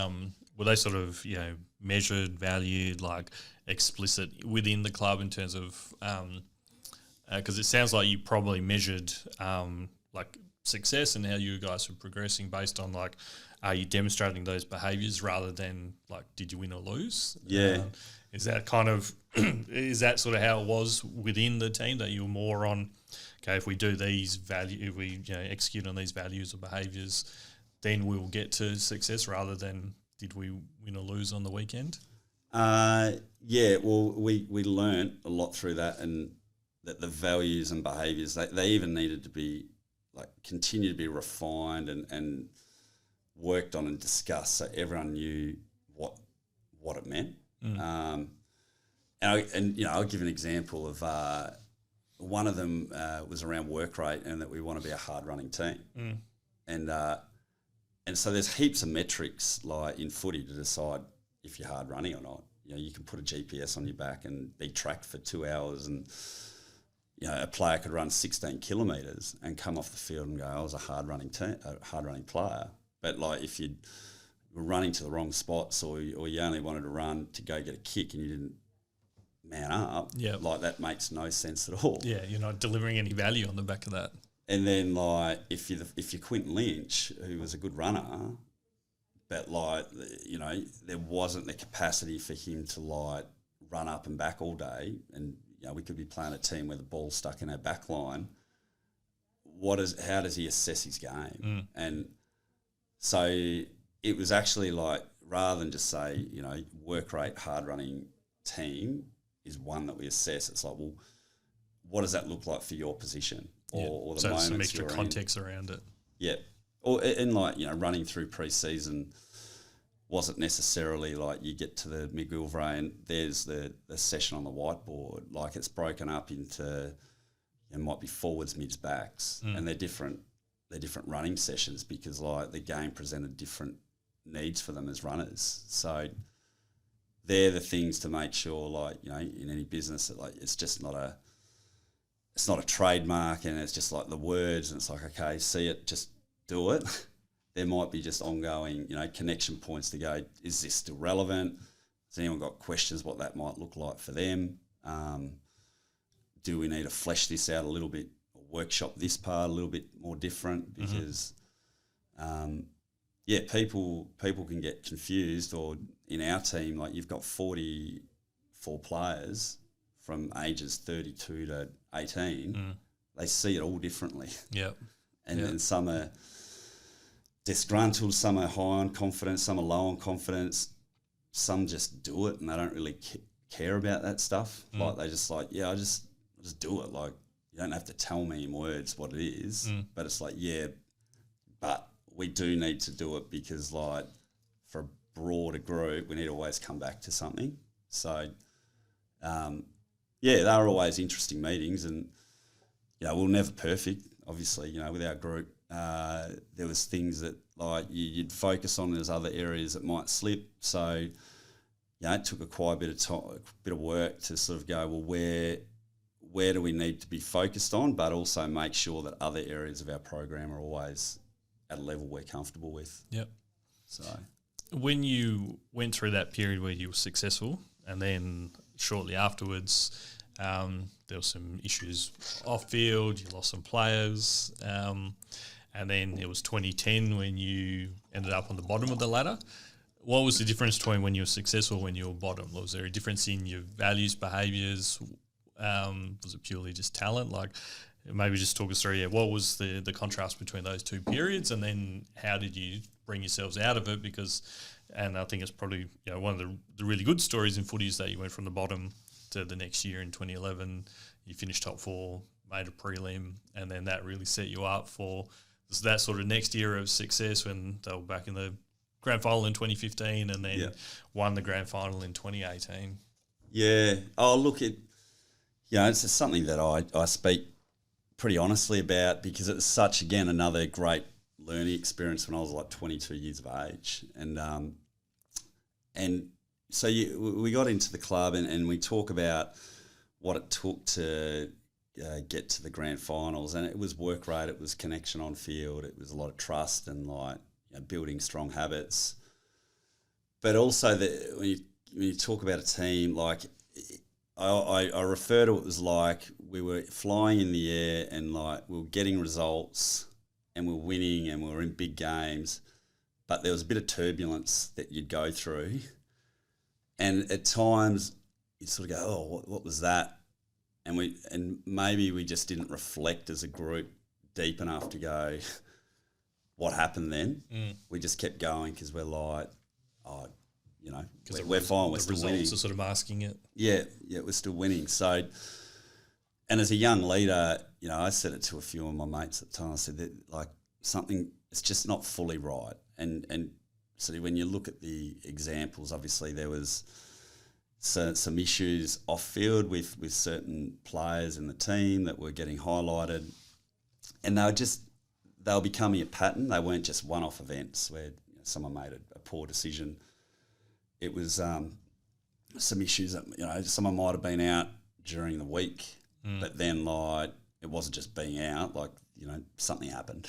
were they sort of, you know, measured, valued, like explicit within the club in terms of, because it sounds like you probably measured like success and how you guys were progressing based on like, are you demonstrating those behaviours rather than like, did you win or lose? Yeah. Is that kind of, is that sort of how it was within the team, that you were more on, okay, if we do these if we, you know, execute on these values or behaviours, then we'll get to success rather than did we win or lose on the weekend? Yeah, well, we learnt a lot through that, and that the values and behaviours, they even needed to be like continue to be refined and worked on and discussed so everyone knew what it meant. And you know, I'll give an example of one of them was around work rate and that we want to be a hard running team. And so there's heaps of metrics like in footy to decide if you're hard running or not. You know, you can put a GPS on your back and be tracked for 2 hours, and you know, a player could run 16 kilometres and come off the field and go, I was a hard running player. But like if you were running to the wrong spots or you only wanted to run to go get a kick and you didn't man up, like that makes no sense at all. Yeah, you're not delivering any value on the back of that. And then like if you're Quinton Lynch, who was a good runner, but like, you know, there wasn't the capacity for him to like run up and back all day, and you know, we could be playing a team where the ball's stuck in our back line. How does he assess his game? And so it was actually like, rather than just say, you know, work rate, hard running team is one that we assess. It's like, well, what does that look like for your position or the so moments some extra you're context around it. Yeah. Or in like, you know, running through pre-season wasn't necessarily like you get to the McGilvray and there's the session on the whiteboard. Like it's broken up into, it might be forwards, mids, backs, and they're different running sessions because like the game presented different needs for them as runners. So they're the things to make sure, like, you know, in any business that like it's not a trademark and it's just like the words and it's like, okay, see it, just do it. There might be just ongoing, you know, connection points to go, is this still relevant? Has anyone got questions what that might look like for them? Do we need to flesh this out a little bit, or workshop this part a little bit more different? Because, people can get confused, or in our team, like you've got 44 players from ages 32 to 18. They see it all differently. Yep. And some are disgruntled, some are high on confidence, some are low on confidence. Some just do it and they don't really care about that stuff. Like they just like, I just do it. Like you don't have to tell me in words what it is, but it's like, but we do need to do it because like for a broader group, we need to always come back to something. So yeah, they were always interesting meetings, and we were never perfect. Obviously, with our group, there was things that like you'd focus on. There's other areas that might slip. So, it took quite a bit of time, a bit of work to sort of go, well, where do we need to be focused on, but also make sure that other areas of our program are always at a level we're comfortable with. Yep. So, when you went through that period where you were successful, and then shortly afterwards, there were some issues off field. You lost some players, and then it was 2010 when you ended up on the bottom of the ladder. What was the difference between when you were successful and when you were bottom? Was there a difference in your values, behaviours? Was it purely just talent? Like, maybe just talk us through, what was the contrast between those two periods, and then how did you bring yourselves out of it? Because, and I think it's probably one of the really good stories in footy is that you went from the bottom to the next year in 2011, you finished top 4, made a prelim, and then that really set you up for that sort of next era of success when they were back in the grand final in 2015 and then won the grand final in 2018. Yeah. Oh, look, it's something that I speak pretty honestly about because it's such, again, another great learning experience when I was like 22 years of age. And so we got into the club and we talk about what it took to get to the grand finals. And it was work rate, it was connection on field, it was a lot of trust and like building strong habits. But also when you talk about a team, like I refer to it as like we were flying in the air and like we were getting results and we were winning and we were in big games, but there was a bit of turbulence that you'd go through. And at times you sort of go, oh, what was that? And maybe we just didn't reflect as a group deep enough to go, what happened then? We just kept going because we're like, we're fine, we're still winning. The results are sort of masking it. Yeah, we're still winning. So, and as a young leader, I said it to a few of my mates at the time. I said that like something, it's just not fully right. And so when you look at the examples, obviously there was some issues off field with certain players in the team that were getting highlighted, and they were becoming a pattern. They weren't just one-off events where someone made a poor decision. It was some issues that someone might have been out during the week, but then like it wasn't just being out. Like something happened,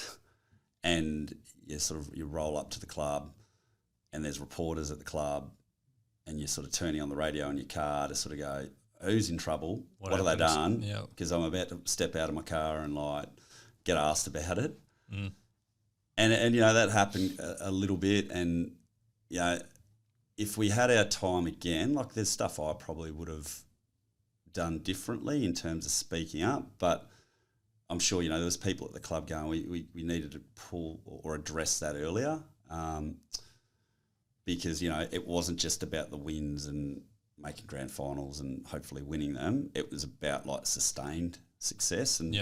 and you roll up to the club, and there's reporters at the club, and you're sort of turning on the radio in your car to sort of go, who's in trouble? What have they done? Because I'm about to step out of my car and like get asked about it. And that happened a little bit, and if we had our time again, like there's stuff I probably would have done differently in terms of speaking up, but I'm sure there was people at the club going, we needed to pull or address that earlier, because it wasn't just about the wins and making grand finals and hopefully winning them. It was about like sustained success. And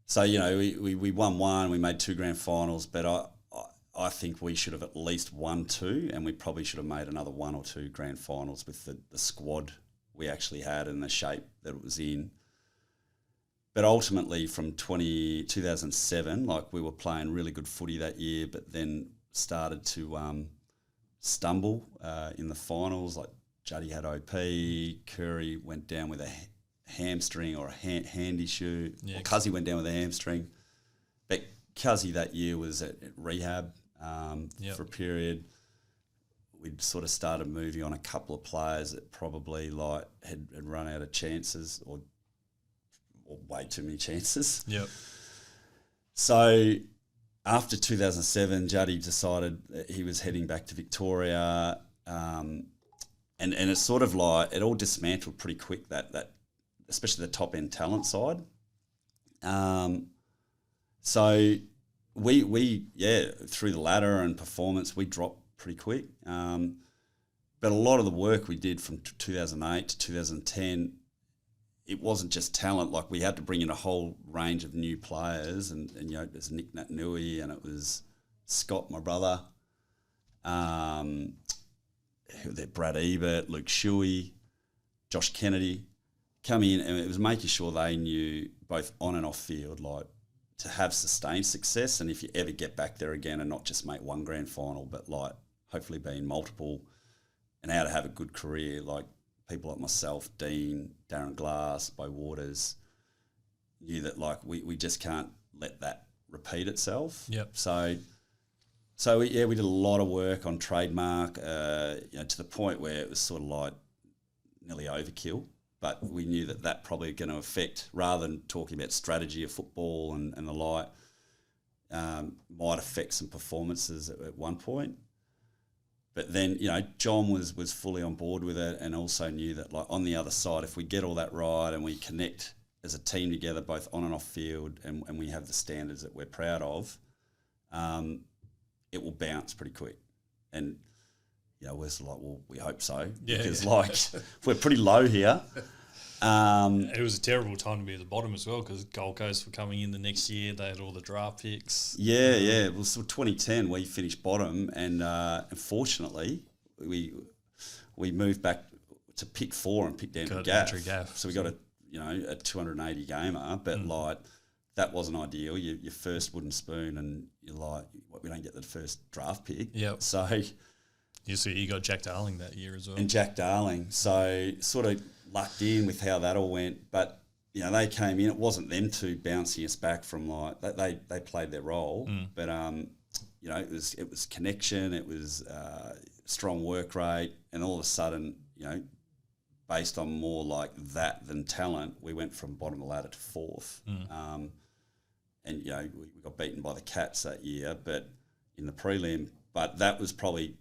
so, we won one, we made 2 grand finals, but I think we should have at least won 2, and we probably should have made another 1 or 2 grand finals with the squad we actually had and the shape that it was in. But ultimately from 2007, like we were playing really good footy that year, but then started to stumble in the finals. Like Juddy had OP, Curry went down with a hamstring or a hand issue. Yeah, Cuzzy went down with a hamstring. But Cuzzy that year was at rehab for a period. We'd sort of started moving on a couple of players that probably like had run out of chances or way too many chances. Yep. So after 2007, Juddy decided that he was heading back to Victoria, and it's sort of like it all dismantled pretty quick, that especially the top end talent side. So we through the ladder and performance we dropped pretty quick. But a lot of the work we did from 2008 to 2010, it wasn't just talent. Like we had to bring in a whole range of new players, and there's Nick Natnui, and it was Scott, my brother, Brad Ebert, Luke Shuey, Josh Kennedy. come in, and it was making sure they knew both on and off field, like, to have sustained success, and if you ever get back there again and not just make one grand final, but like hopefully be in multiple, and how to have a good career. Like people like myself, Dean, Darren Glass, Bo Waters, knew that like we just can't let that repeat itself. Yep. So we did a lot of work on trademark, to the point where it was sort of like nearly overkill. But we knew that probably going to affect, rather than talking about strategy of football and the like, might affect some performances at one point. But then, John was fully on board with it, and also knew that, like, on the other side, if we get all that right and we connect as a team together, both on and off field, and we have the standards that we're proud of, it will bounce pretty quick. And we're sort of like, well, we hope so, because like we're pretty low here. It was a terrible time to be at the bottom as well, because Gold Coast were coming in the next year. They had all the draft picks. Yeah. Well, so 2010 we finished bottom, and unfortunately we moved back to pick 4 and pick down to Gaff. So we got a 280 gamer, but like that wasn't ideal. Your first wooden spoon, and you're like, we don't get the first draft pick. Yep. So. You got Jack Darling that year as well. And Jack Darling. So sort of lucked in with how that all went. But, they came in. It wasn't them two bouncing us back from like, they played their role. But, it was connection. It was strong work rate. And all of a sudden, based on more like that than talent, we went from bottom of the ladder to 4th. And, we got beaten by the Cats that year, but in the prelim. But that was probably...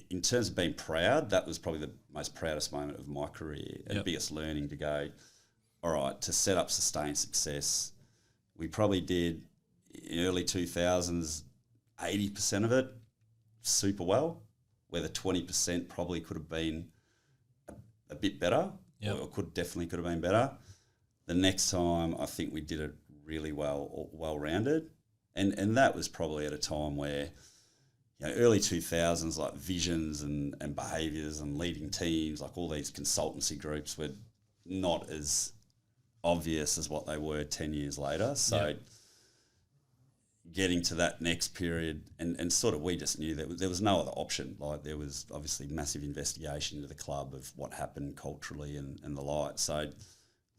in terms of being proud, that was probably the most proudest moment of my career and biggest learning to go, all right, to set up sustained success. We probably did in early 2000s, 80% of it super well, where the 20% probably could have been a bit better, or definitely could have been better. The next time, I think we did it really well-rounded. And that was probably at a time where, early 2000s, like visions and behaviours and leading teams, like all these consultancy groups were not as obvious as what they were 10 years later. So getting to that next period, and sort of we just knew that there was no other option. Like there was obviously massive investigation into the club of what happened culturally and the like. So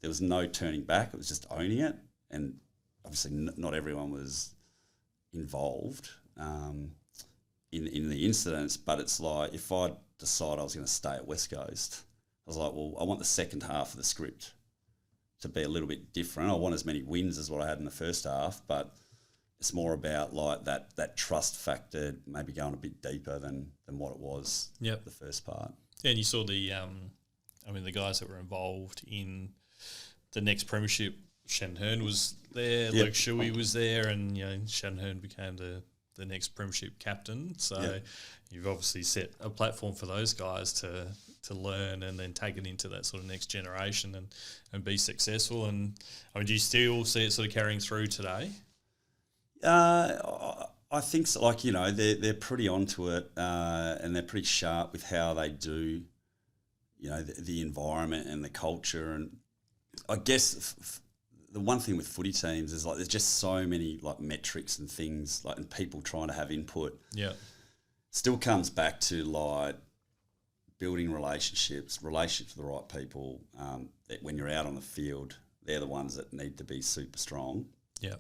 there was no turning back. It was just owning it. And obviously not everyone was involved. In the incidents, but it's like if I decide I was going to stay at West Coast, I was like, well, I want the second half of the script to be a little bit different. I want as many wins as what I had in the first half, but it's more about like that trust factor, maybe going a bit deeper than what it was the first part. Yeah, and you saw the guys that were involved in the next premiership. Shannon Hearn was there, Luke Shuey was there, and Shannon Hearn became the next premiership captain. So you've obviously set a platform for those guys to learn and then take it into that sort of next generation and be successful. And do you still see it sort of carrying through today? I think so. Like, they're pretty onto it, and they're pretty sharp with how they do, the environment and the culture. And I guess the one thing with footy teams is like there's just so many like metrics and things like and people trying to have input. Yeah, still comes back to like building relationships with the right people. That when you're out on the field, they're the ones that need to be super strong. Yeah.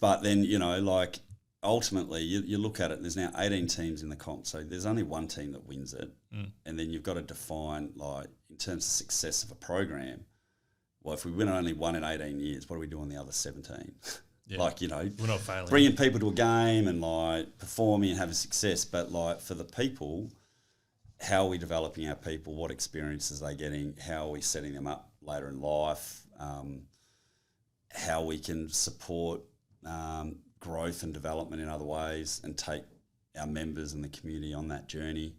But then like ultimately you look at it. There's now 18 teams in the comp, so there's only one team that wins it, and then you've got to define like in terms of success of a program. Well, if we win only one in 18 years, what do we do on the other 17? Yeah. Like, we're not failing. Bringing people to a game and like performing and having success. But like for the people, how are we developing our people? What experiences are they getting? How are we setting them up later in life? How we can support growth and development in other ways and take our members and the community on that journey.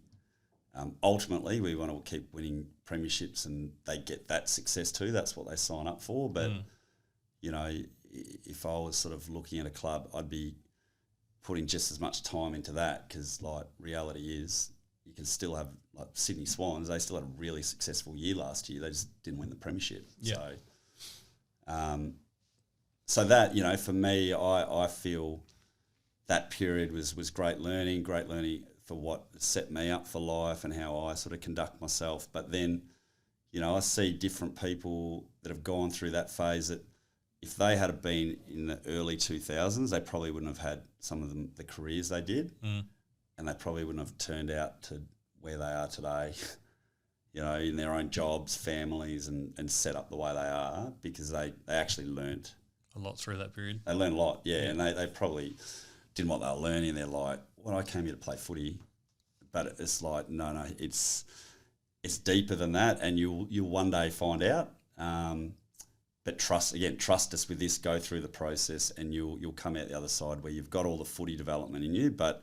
Ultimately, we want to keep winning premierships and they get that success too. That's what they sign up for. But, if I was sort of looking at a club, I'd be putting just as much time into that because, like, reality is, you can still have, like Sydney Swans, they still had a really successful year last year. They just didn't win the premiership. Yeah. So that, you know, for me, I feel that period was great learning for what set me up for life and how I sort of conduct myself. But then, you know, I see different people that have gone through that phase that if they had been in the early 2000s, they probably wouldn't have had some of them the careers they did, and they probably wouldn't have turned out to where they are today, you know, in their own jobs, families, and set up the way they are because they actually learnt a lot through that period. They learned a lot, and they probably didn't what they were learning. They're like, well, I came here to play footy, but it's like, no, it's deeper than that, and you'll one day find out. But trust us with this. Go through the process, and you'll come out the other side where you've got all the footy development in you, but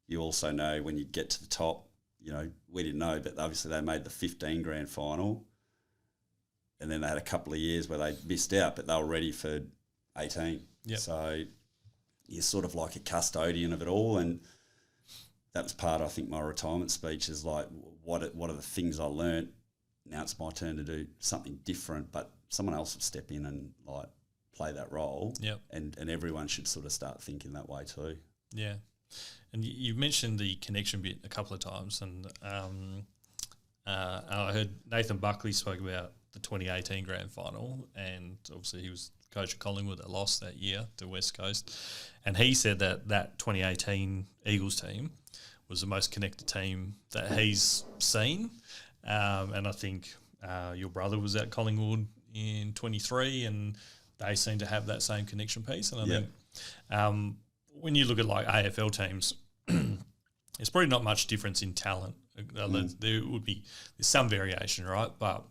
you also know when you get to the top. You know, we didn't know, but obviously they made the 15 grand final, and then they had a couple of years where they missed out, but they were ready for 18. Yep. So you're sort of like a custodian of it all, and that was part of, I think, my retirement speech is like, what are the things I learnt? Now it's my turn to do something different, but someone else will step in and like play that role. Yep. And everyone should sort of start thinking that way too. Yeah. And you've mentioned the connection bit a couple of times, and I heard Nathan Buckley spoke about the 2018 grand final, and obviously he was coach of Collingwood that lost that year to West Coast, and he said that 2018 Eagles team was the most connected team that he's seen, and I think your brother was at Collingwood in 23, and they seem to have that same connection piece, and I think when you look at like AFL teams, there's probably not much difference in talent. There would be some variation, right? But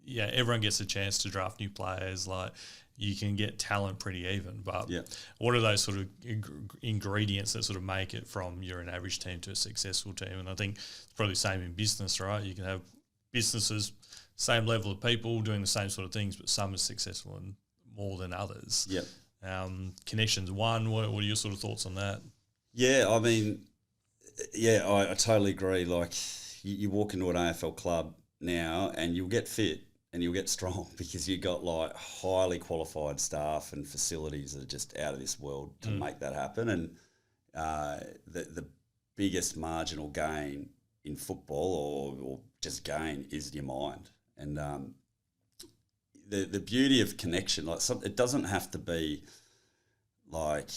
yeah, everyone gets a chance to draft new players. Like you can get talent pretty even. But what are those sort of ingredients that sort of make it from you're an average team to a successful team? And I think it's probably the same in business, right? You can have businesses, same level of people doing the same sort of things, but some are successful and more than others. Yep. Connections one. What are your sort of thoughts on that? Yeah, I mean, I totally agree. Like you walk into an AFL club now and you'll get fit and you'll get strong because you've got like highly qualified staff and facilities that are just out of this world to make that happen. And the biggest marginal gain in football or just gain is your mind. And the beauty of connection, like it doesn't have to be like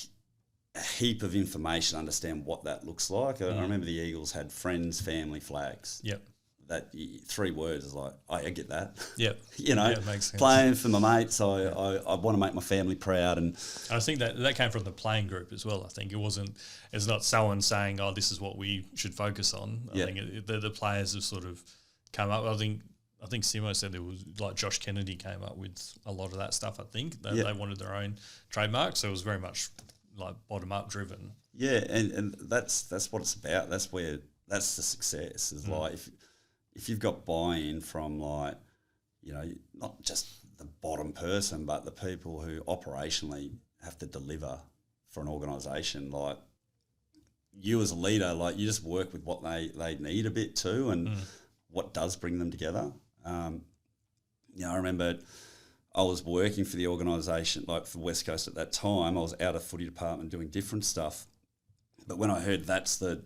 a heap of information, understand what that looks like. I remember the Eagles had friends, family, flags. Yep. That 3 words is like, I get that. Yep. You know, makes sense. Playing for my mates, I want to make my family proud. And I think that came from the playing group as well. I think it's not someone saying, oh, this is what we should focus on. I think the players have sort of come up. I think Simo said there was like Josh Kennedy came up with a lot of that stuff. I think they wanted their own trademark, so it was very much like bottom up driven. Yeah, and that's what it's about. That's the success is like if you've got buy-in from like, you know, not just the bottom person, but the people who operationally have to deliver for an organisation. Like you as a leader, like you just work with what they need a bit too, and what does bring them together. You know, I remember I was working for the organisation, like for West Coast at that time. I was out of footy department doing different stuff. But when I heard that's the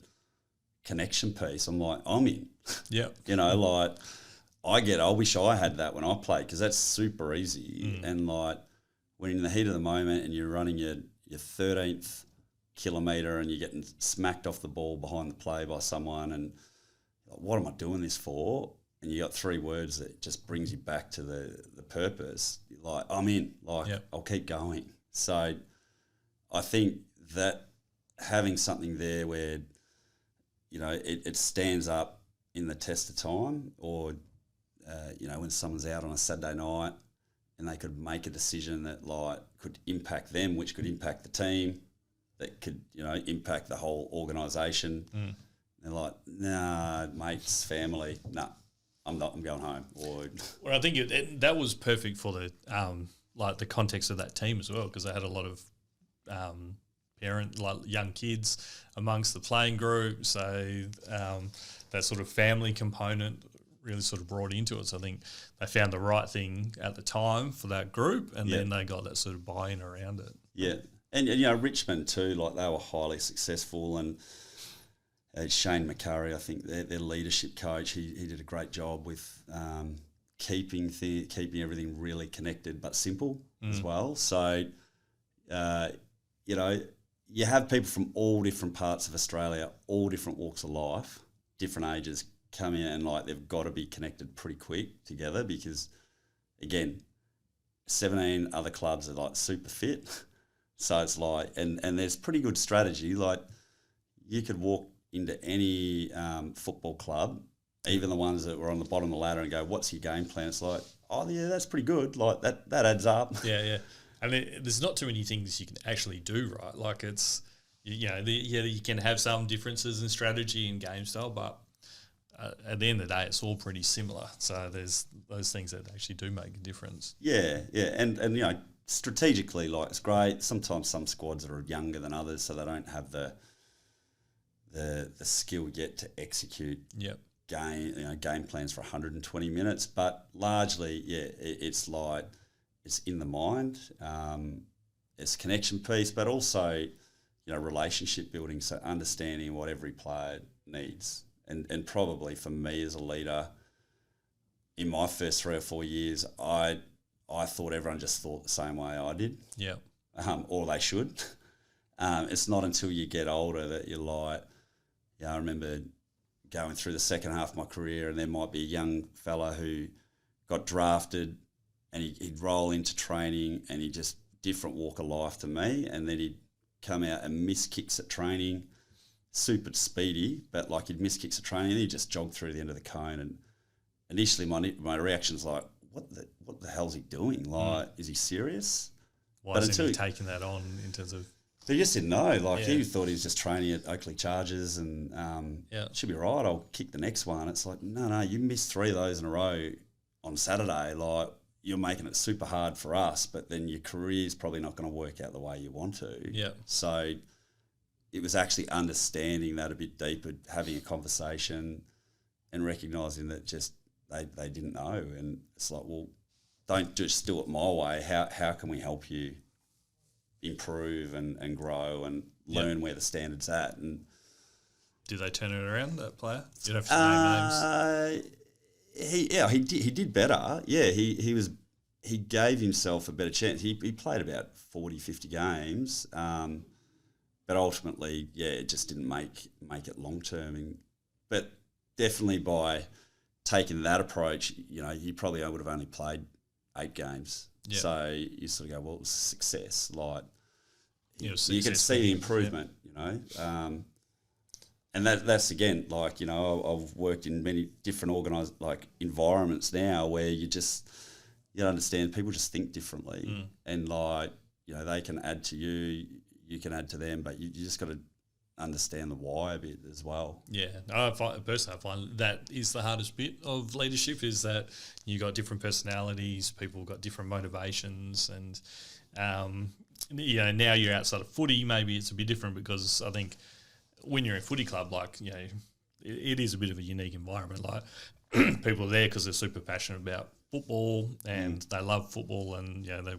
connection piece, I'm like, I'm in. Yeah. You know, like I wish I had that when I played because that's super easy. And like when in the heat of the moment and you're running your 13th kilometre and you're getting smacked off the ball behind the play by someone and like, what am I doing this for? And you got 3 words that just brings you back to the purpose. Like, I'm in. Like, I'll keep going. So I think that having something there where, you know, it stands up in the test of time or, you know, when someone's out on a Saturday night and they could make a decision that, like, could impact them, which could impact the team, that could, you know, impact the whole organisation. They're like, nah, mates, family, nah. I'm going home. Or well, I think that was perfect for the like the context of that team as well because they had a lot of like young kids amongst the playing group. So that sort of family component really sort of brought into it. So I think they found the right thing at the time for that group, and then they got that sort of buy-in around it. Yeah. And, you know, Richmond too, like they were highly successful, and Shane McCurry, I think their leadership coach, he did a great job with keeping everything really connected but simple as well. So, you know, you have people from all different parts of Australia, all different walks of life, different ages, come in, and like they've got to be connected pretty quick together because, again, 17 other clubs are like super fit. So it's like, and there's pretty good strategy. Like you could walk into any football club, even the ones that were on the bottom of the ladder, and go, what's your game plan? It's like, oh yeah, that's pretty good. Like that adds up. Yeah. I mean, there's not too many things you can actually do, right? Like it's, you know, you can have some differences in strategy and game style, but at the end of the day, it's all pretty similar. So there's those things that actually do make a difference. Yeah, and you know, strategically, like it's great. Sometimes some squads are younger than others, so they don't have the skill yet to execute game plans for 120 minutes. But largely, it's like it's in the mind. It's connection piece, but also, you know, relationship building. So understanding what every player needs. And probably for me as a leader, in my first 3 or 4 years, I thought everyone just thought the same way I did. Yeah. Or they should. It's not until you get older that you're like, I remember going through the second half of my career, and there might be a young fella who got drafted, and he'd roll into training, and he just different walk of life to me, and then he'd come out and miss kicks at training, super speedy, but like he'd miss kicks at training, and he'd just jog through the end of the cone. And initially my reaction's like, what the hell's he doing? Like, is he serious? Why isn't he taking that on in terms of... He just didn't know. Like, he thought he was just training at Oakley Chargers and should be right, I'll kick the next one. It's like, no, you missed 3 of those in a row on Saturday. Like, you're making it super hard for us, but then your career's probably not going to work out the way you want to. Yeah. So it was actually understanding that a bit deeper, having a conversation and recognising that just they didn't know. And it's like, well, don't just do it my way. How can we help you improve and grow and learn where the standard's at? And did they turn it around, that player? You don't have to name names. He did better. Yeah, he gave himself a better chance. He played about 40, 50 games, but ultimately, it just didn't make it long term. But definitely by taking that approach, you know, he probably would have only played 8 games. Yeah. So you sort of go, well, it was a success. Like you can see the improvement, you know. And that's again, like, you know, I've worked in many different organised like environments now where you understand people just think differently, and like, you know, they can add to you, you can add to them, but you just got to understand the why a bit as well. Yeah, I find that is the hardest bit of leadership, is that you got different personalities, people got different motivations, and you know, now you're outside of footy, maybe it's a bit different, because I think when you're in a footy club, like, you know, it is a bit of a unique environment. Like, people are there because they're super passionate about football and they love football, and, you know, they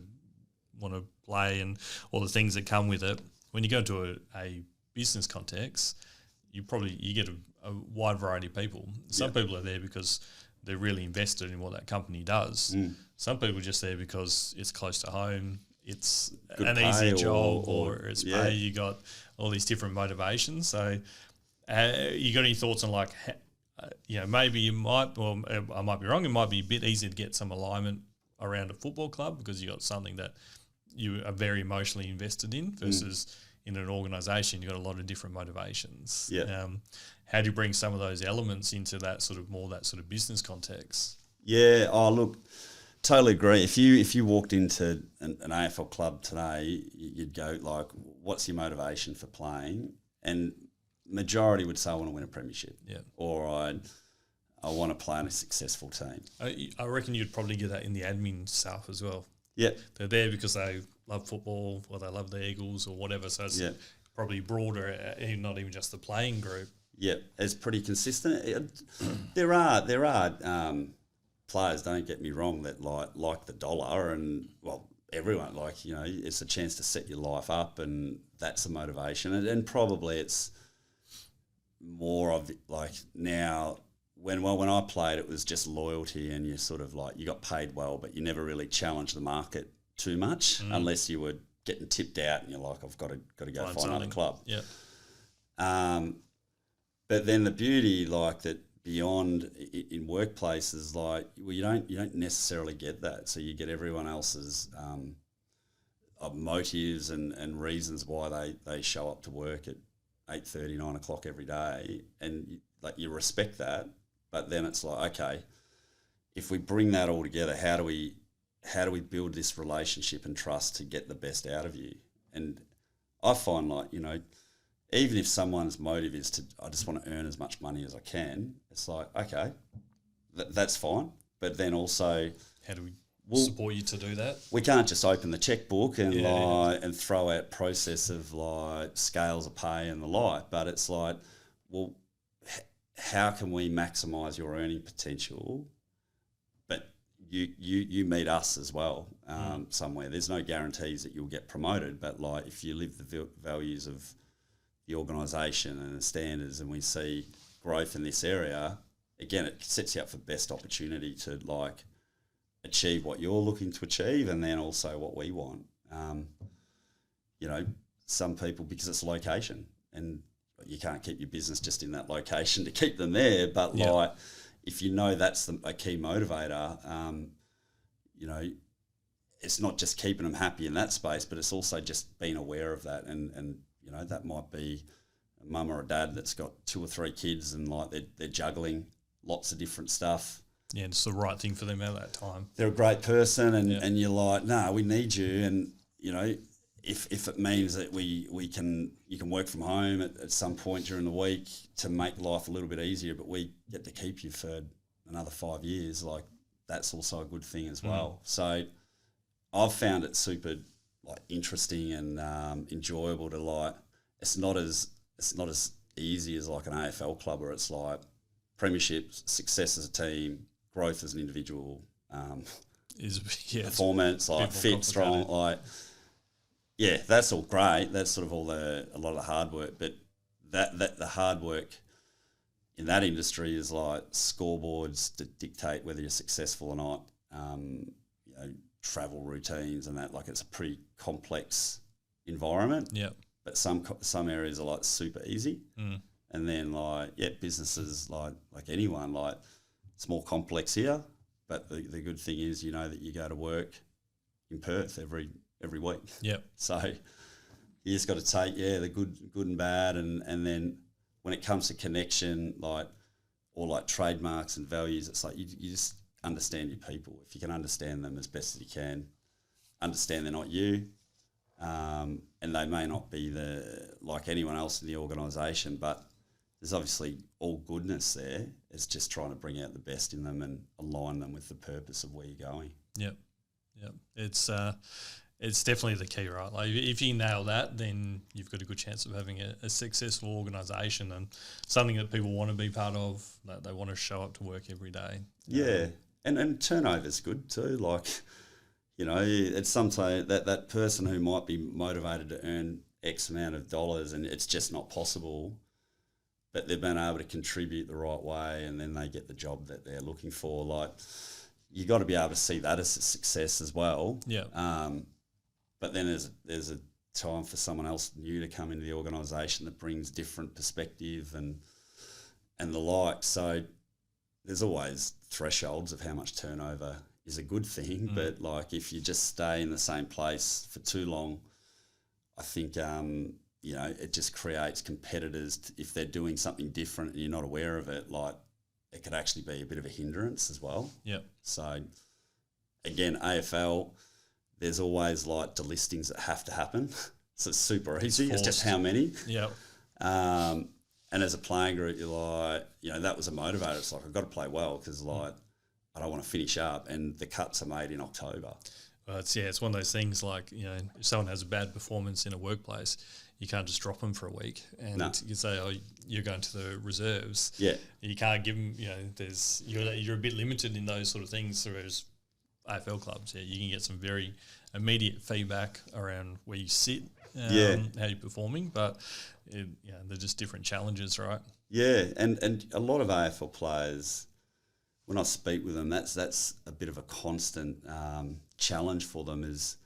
want to play and all the things that come with it. When you go into a business context, you get a wide variety of people. Some people are there because they're really invested in what that company does. Some people are just there because it's close to home, it's good an easy job, or it's pay. You got all these different motivations. So you got any thoughts on, like, you know, maybe you might, or I might be wrong, it might be a bit easier to get some alignment around a football club because you got something that you are very emotionally invested in, versus in an organisation, you've got a lot of different motivations. Yeah. How do you bring some of those elements into that sort of business context? Yeah. Oh, look, totally agree. If you walked into an AFL club today, you'd go like, what's your motivation for playing? And majority would say, I want to win a premiership. Yeah. Or I want to play on a successful team. I reckon you'd probably get that in the admin staff as well. Yeah. They're there because they love football or they love the Eagles or whatever. So it's Yeah. probably broader, not even just the playing group. Yeah, it's pretty consistent. There are players, don't get me wrong, that like the dollar, and well, everyone, like, you know, it's a chance to set your life up, and that's the motivation. And probably it's more of like now. When I played, it was just loyalty, and you sort of like you got paid well, but you never really challenged the market too much unless you were getting tipped out, and you're like, I've got to go find another club. Yeah. But then the beauty, like that, beyond in workplaces, like, well, you don't necessarily get that. So you get everyone else's motives and reasons why they show up to work at 8:30, 9 o'clock every day, and you respect that. But then it's like, okay, if we bring that all together, how do we build this relationship and trust to get the best out of you? And I find, like, you know, even if someone's motive is I just want to earn as much money as I can, it's like, okay, that's fine. But then also, how do we support you to do that? We can't just open the checkbook and and throw out process of like scales of pay and the like. But it's like, well, how can we maximise your earning potential? But you meet us as well somewhere. There's no guarantees that you'll get promoted, but like if you live the values of the organisation and the standards, and we see growth in this area, again, it sets you up for best opportunity to like achieve what you're looking to achieve, and then also what we want. You know, some people, because it's location, and you can't keep your business just in that location to keep them there, but like if you know that's a key motivator, you know, it's not just keeping them happy in that space, but it's also just being aware of that, and you know, that might be a mum or a dad that's got 2 or 3 kids, and like they're juggling lots of different stuff. Yeah, it's the right thing for them at that time. They're a great person, and you're like, no, we need you. And you know, if it means that you can work from home at some point during the week to make life a little bit easier, but we get to keep you for another 5 years, like that's also a good thing as well. So I've found it super like interesting and enjoyable to like. It's not as easy as like an AFL club where it's like premiership, success as a team, growth as an individual, performance, like fit, strong, like that's all great. That's sort of a lot of the hard work, but that the hard work in that industry is like scoreboards that dictate whether you're successful or not. You know, travel routines and that, like it's a pretty complex environment. Yeah. But some areas are like super easy. And then like, businesses like anyone, like it's more complex here. But the good thing is, you know, that you go to work in Perth every week. Yep. So you just got to take, the good and bad. And then when it comes to connection, like, or like trademarks and values, it's like you just understand your people. If you can understand them as best as you can, understand they're not you, and they may not be like anyone else in the organisation, but there's obviously all goodness there. It's just trying to bring out the best in them and align them with the purpose of where you're going. Yep. It's definitely the key, right? Like if you nail that, then you've got a good chance of having a successful organisation and something that people want to be part of, that they want to show up to work every day. Yeah, and turnover's good too. Like, you know, it's sometimes that person who might be motivated to earn X amount of dollars and it's just not possible, but they've been able to contribute the right way, and then they get the job that they're looking for. Like, you got to be able to see that as a success as well. Yeah. But then there's a time for someone else new to come into the organisation that brings different perspective and the like. So there's always thresholds of how much turnover is a good thing. But like if you just stay in the same place for too long, I think you know, it just creates competitors. If they're doing something different and you're not aware of it, like it could actually be a bit of a hindrance as well. Yeah. So again, AFL, there's always like delistings that have to happen. So it's super easy. It's just how many. Yeah. And as a playing group, you're like, you know, that was a motivator. It's like, I've got to play well because like I don't want to finish up, and the cuts are made in October. Well, it's one of those things like, if someone has a bad performance in a workplace, you can't just drop them for a week and you say, oh, you're going to the reserves. Yeah. You can't give them, you're a bit limited in those sort of things, whereas AFL clubs, you can get some very immediate feedback around where you sit, how you're performing, but they're just different challenges, right? Yeah, and a lot of AFL players, when I speak with them, that's a bit of a constant challenge for them. Is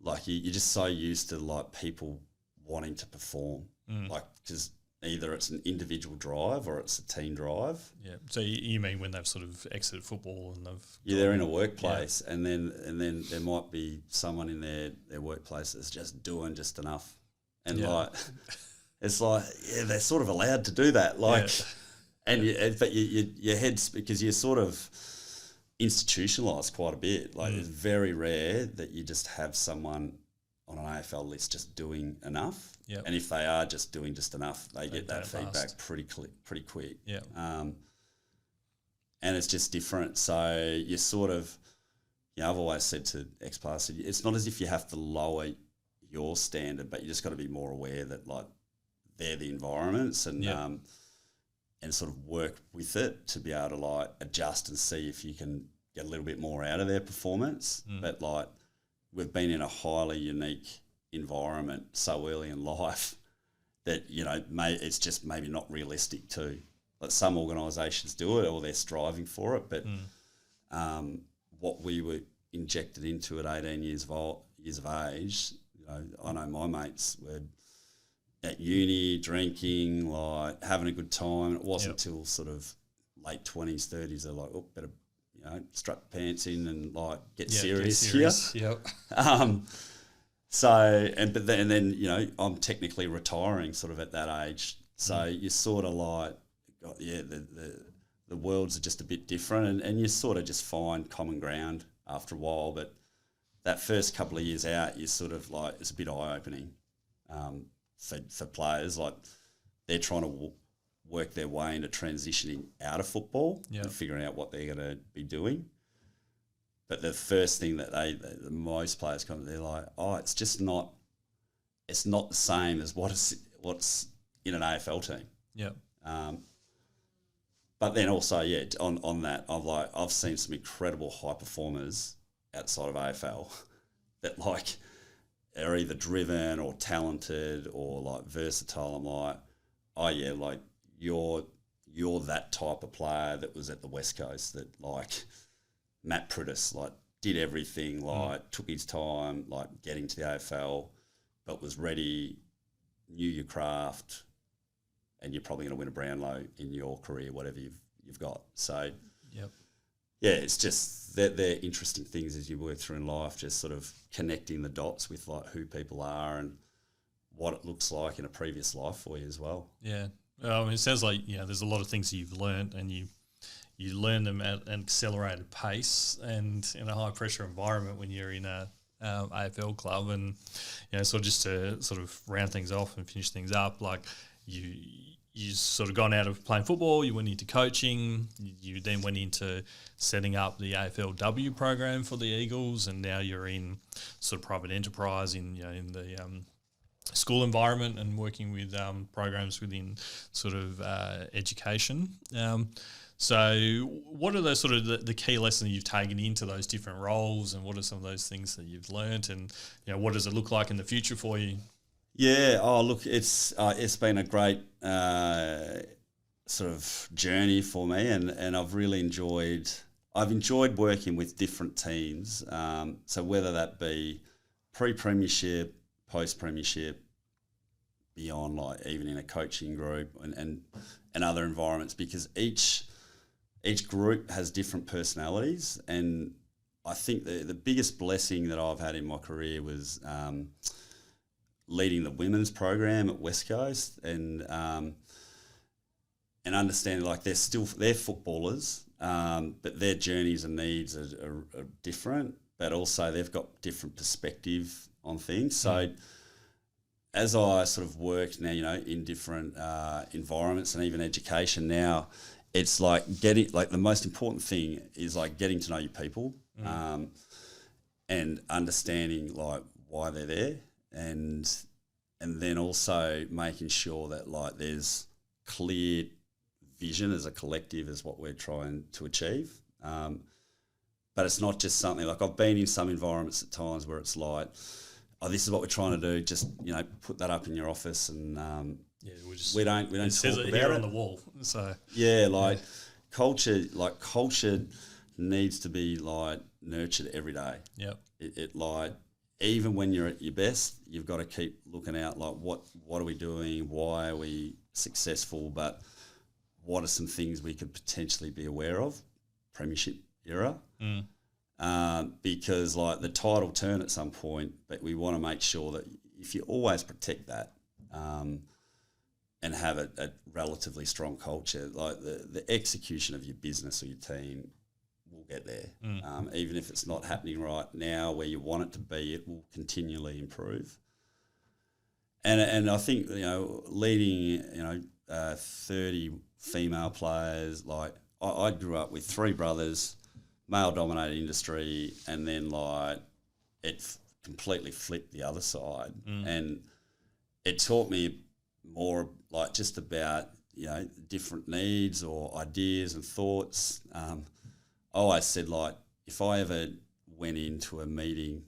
like you're just so used to like people wanting to perform, like because either it's an individual drive or it's a team drive. Yeah. So you mean when they've sort of exited football and they're in a workplace, and then there might be someone in their workplace that's just doing just enough, and like it's like they're sort of allowed to do that, like. Yeah. But your head's, because you're sort of institutionalised quite a bit. Like it's very rare that you just have someone on an AFL list just doing enough. Yep. And if they are just doing just enough, they get that feedback pretty quick. Yeah. And it's just different. So you sort of, I've always said to ex-players, it's not as if you have to lower your standard, but you just got to be more aware that like they're the environments and sort of work with it to be able to like adjust and see if you can get a little bit more out of their performance. But like we've been in a highly unique environment so early in life that, it's just maybe not realistic too. Like some organisations do it or they're striving for it, but what we were injected into at 18 years of age, I know my mates were at uni, drinking, like having a good time. It wasn't until sort of late 20s, 30s, they're like, oh, better, strap the pants in and like get serious here. Yep. But then I'm technically retiring sort of at that age. So you sort of like, the worlds are just a bit different, and you sort of just find common ground after a while. But that first couple of years out, you sort of like, it's a bit eye-opening. For players, like they're trying to work their way into transitioning out of football and figuring out what they're going to be doing. But the first thing that most players come, they're like, oh, it's not the same as what's in an AFL team. Yeah. But then also, on that, I've seen some incredible high performers outside of AFL that like are either driven or talented or like versatile. I'm like, oh yeah, like you're that type of player that was at the West Coast that like Matt Prittis, like did everything, like took his time, like getting to the AFL, but was ready, knew your craft, and you're probably going to win a Brownlow in your career, whatever you've got. So it's just they're interesting things as you work through in life, just sort of connecting the dots with like who people are and what it looks like in a previous life for you as well. Yeah. It sounds like, there's a lot of things that you've learned, and you learn them at an accelerated pace and in a high pressure environment when you're in a AFL club. And, so just to sort of round things off and finish things up, like you sort of gone out of playing football, you went into coaching, you then went into setting up the AFLW program for the Eagles, and now you're in sort of private enterprise in the school environment and working with programs within sort of education. So what are those sort of the key lessons you've taken into those different roles, and what are some of those things that you've learnt, and what does it look like in the future for you? Yeah. Oh, look, it's been a great sort of journey for me, and I've really enjoyed working with different teams. So whether that be pre-premiership, post-premiership, beyond, like even in a coaching group and other environments, because each group has different personalities. And I think the biggest blessing that I've had in my career was leading the women's program at West Coast, and understanding like they're footballers, but their journeys and needs are different, but also they've got different perspective on things. So as I sort of work now, in different environments and even education now, it's like the most important thing is like getting to know your people. and understanding like why they're there, and then also making sure that like there's clear vision as a collective is what we're trying to achieve. But it's not just something like I've been in some environments at times where it's like, oh, this is what we're trying to do. Just, you know, put that up in your office and we don't it talk says about here it on the wall. So culture needs to be like nurtured every day. Yep. It like, even when you're at your best, you've got to keep looking out like what are we doing? Why are we successful? But what are some things we could potentially be aware of? Premiership era. Because like the tide will turn at some point, but we want to make sure that if you always protect that and have a relatively strong culture, like the execution of your business or your team will get there. Even if it's not happening right now where you want it to be, it will continually improve. And I think, you know, leading, 30 female players, like I grew up with 3 brothers, male-dominated industry, and then like it completely flipped the other side. And it taught me more like just about, you know, different needs or ideas and thoughts. I always said, like, if I ever went into a meeting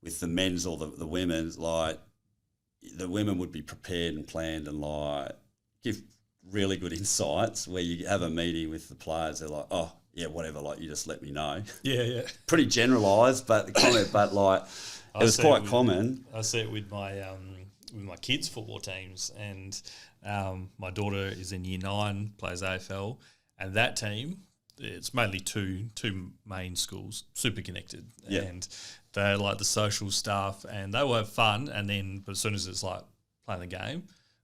with the men's or the women's, like, the women would be prepared and planned and, like, give really good insights. Where you have a meeting with the players, they're like, oh, yeah, whatever, like, you just let me know. Yeah. Pretty generalised, but the comment, but, like, it was quite common. I see it with my kids' football teams, and my daughter is in year 9, plays AFL, and that team, it's mainly two main schools, super connected, and they're like the social stuff, and they will have fun, and then but as soon as it's like playing the game,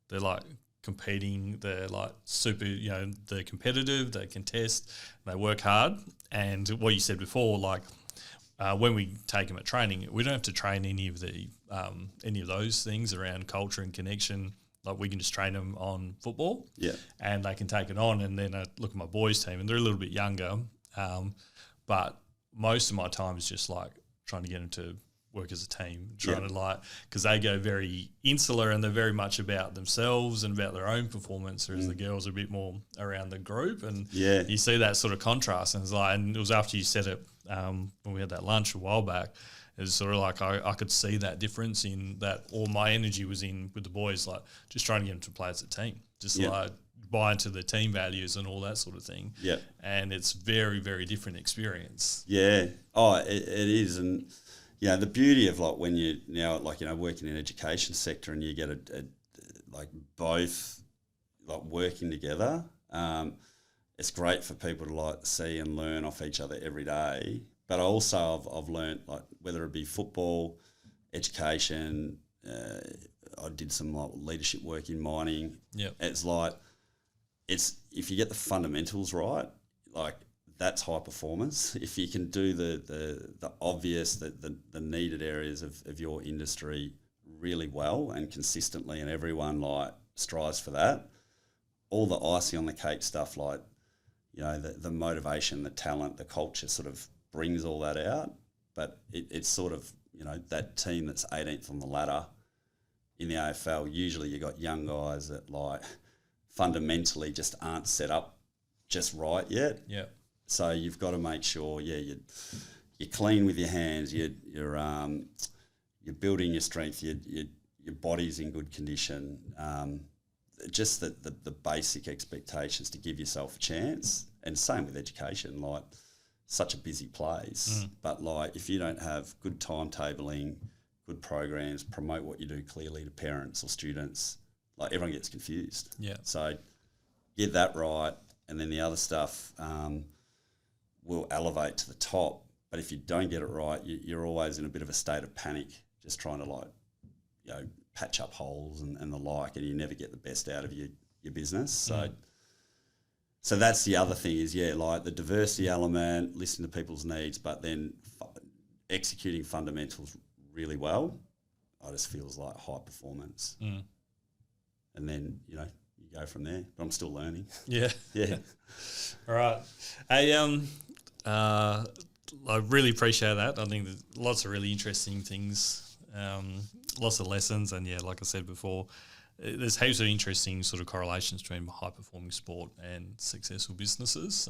they're like competing, they're like super, you know, they're competitive, they contest, they work hard, and what you said before, like when we take them at training, we don't have to train any of those things around culture and connection. Like we can just train them on football, and they can take it on. And then I look at my boys' team, and they're a little bit younger, but most of my time is just like trying to get them to work as a team, trying to like, because they go very insular and they're very much about themselves and about their own performance, whereas the girls are a bit more around the group. And you see that sort of contrast. And it's like, and it was after you said it when we had that lunch a while back. It was sort of like I could see that difference in that all my energy was in with the boys, like just trying to get them to play as a team, just like buy into the team values and all that sort of thing. Yeah. And it's very, very different experience. Yeah. Oh, it is. And, you know, the beauty of like when you now like, you know, working in education sector and you get like both like working together, it's great for people to like see and learn off each other every day. But also I've learned, like, whether it be football, education, I did some like leadership work in mining. Yeah, it's like, it's if you get the fundamentals right, like that's high performance. If you can do the obvious, the needed areas of your industry really well and consistently, and everyone like strives for that, all the icing on the cake stuff, like, you know, the motivation, the talent, the culture sort of brings all that out. But it's sort of, you know, that team that's 18th on the ladder in the AFL, usually you got young guys that like fundamentally just aren't set up just right yet. Yeah. So you've got to make sure, you're clean with your hands, you're building your strength, your body's in good condition. Just the basic expectations to give yourself a chance. And same with education, like, such a busy place, but like if you don't have good timetabling, good programs, promote what you do clearly to parents or students, like everyone gets confused. Yeah. So get that right, and then the other stuff will elevate to the top. But if you don't get it right, you're always in a bit of a state of panic, just trying to like, you know, patch up holes and the like, and you never get the best out of your business. So that's the other thing is, like the diversity element, listening to people's needs, but then executing fundamentals really well, I just feels like high performance. And then, you know, you go from there. But I'm still learning. Yeah. Yeah. All right. Hey, I really appreciate that. I think there's lots of really interesting things, lots of lessons, and like I said before, there's heaps of interesting sort of correlations between high-performing sport and successful businesses.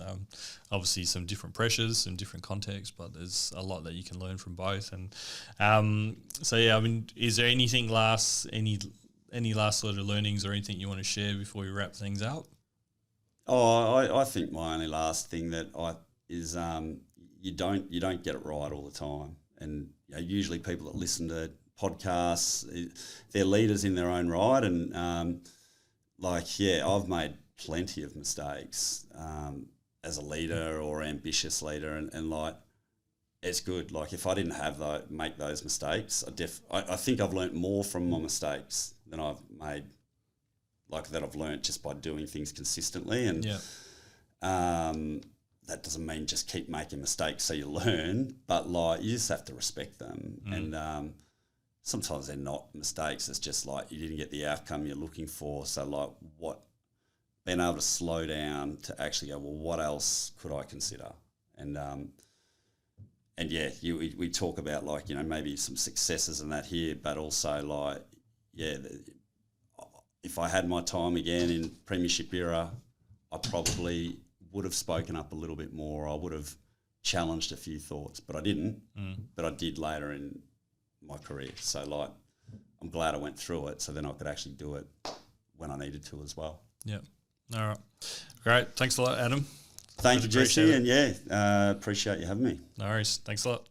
Obviously, some different pressures, some different contexts, but there's a lot that you can learn from both. And is there anything any last sort of learnings or anything you want to share before we wrap things up? I think my only last thing is you don't get it right all the time, and usually people that listen to podcasts, they're leaders in their own right, and I've made plenty of mistakes as a leader or ambitious leader, and it's good. Like if I didn't make those mistakes, I think I've learnt more from my mistakes than I've made. That I've learnt just by doing things consistently, and that doesn't mean just keep making mistakes so you learn, but you just have to respect them. And sometimes they're not mistakes, it's just you didn't get the outcome you're looking for. So being able to slow down to actually go, well, what else could I consider? And we talk about maybe some successes and that here, but also if I had my time again in premiership era, I probably would have spoken up a little bit more. I would have challenged a few thoughts, but I didn't. But I did later in my career. So I'm glad I went through it, so then I could actually do it when I needed to as well. Yeah. All right. Great. Thanks a lot, Adam. Thank you, Jesse, and appreciate you having me. No worries. Thanks a lot.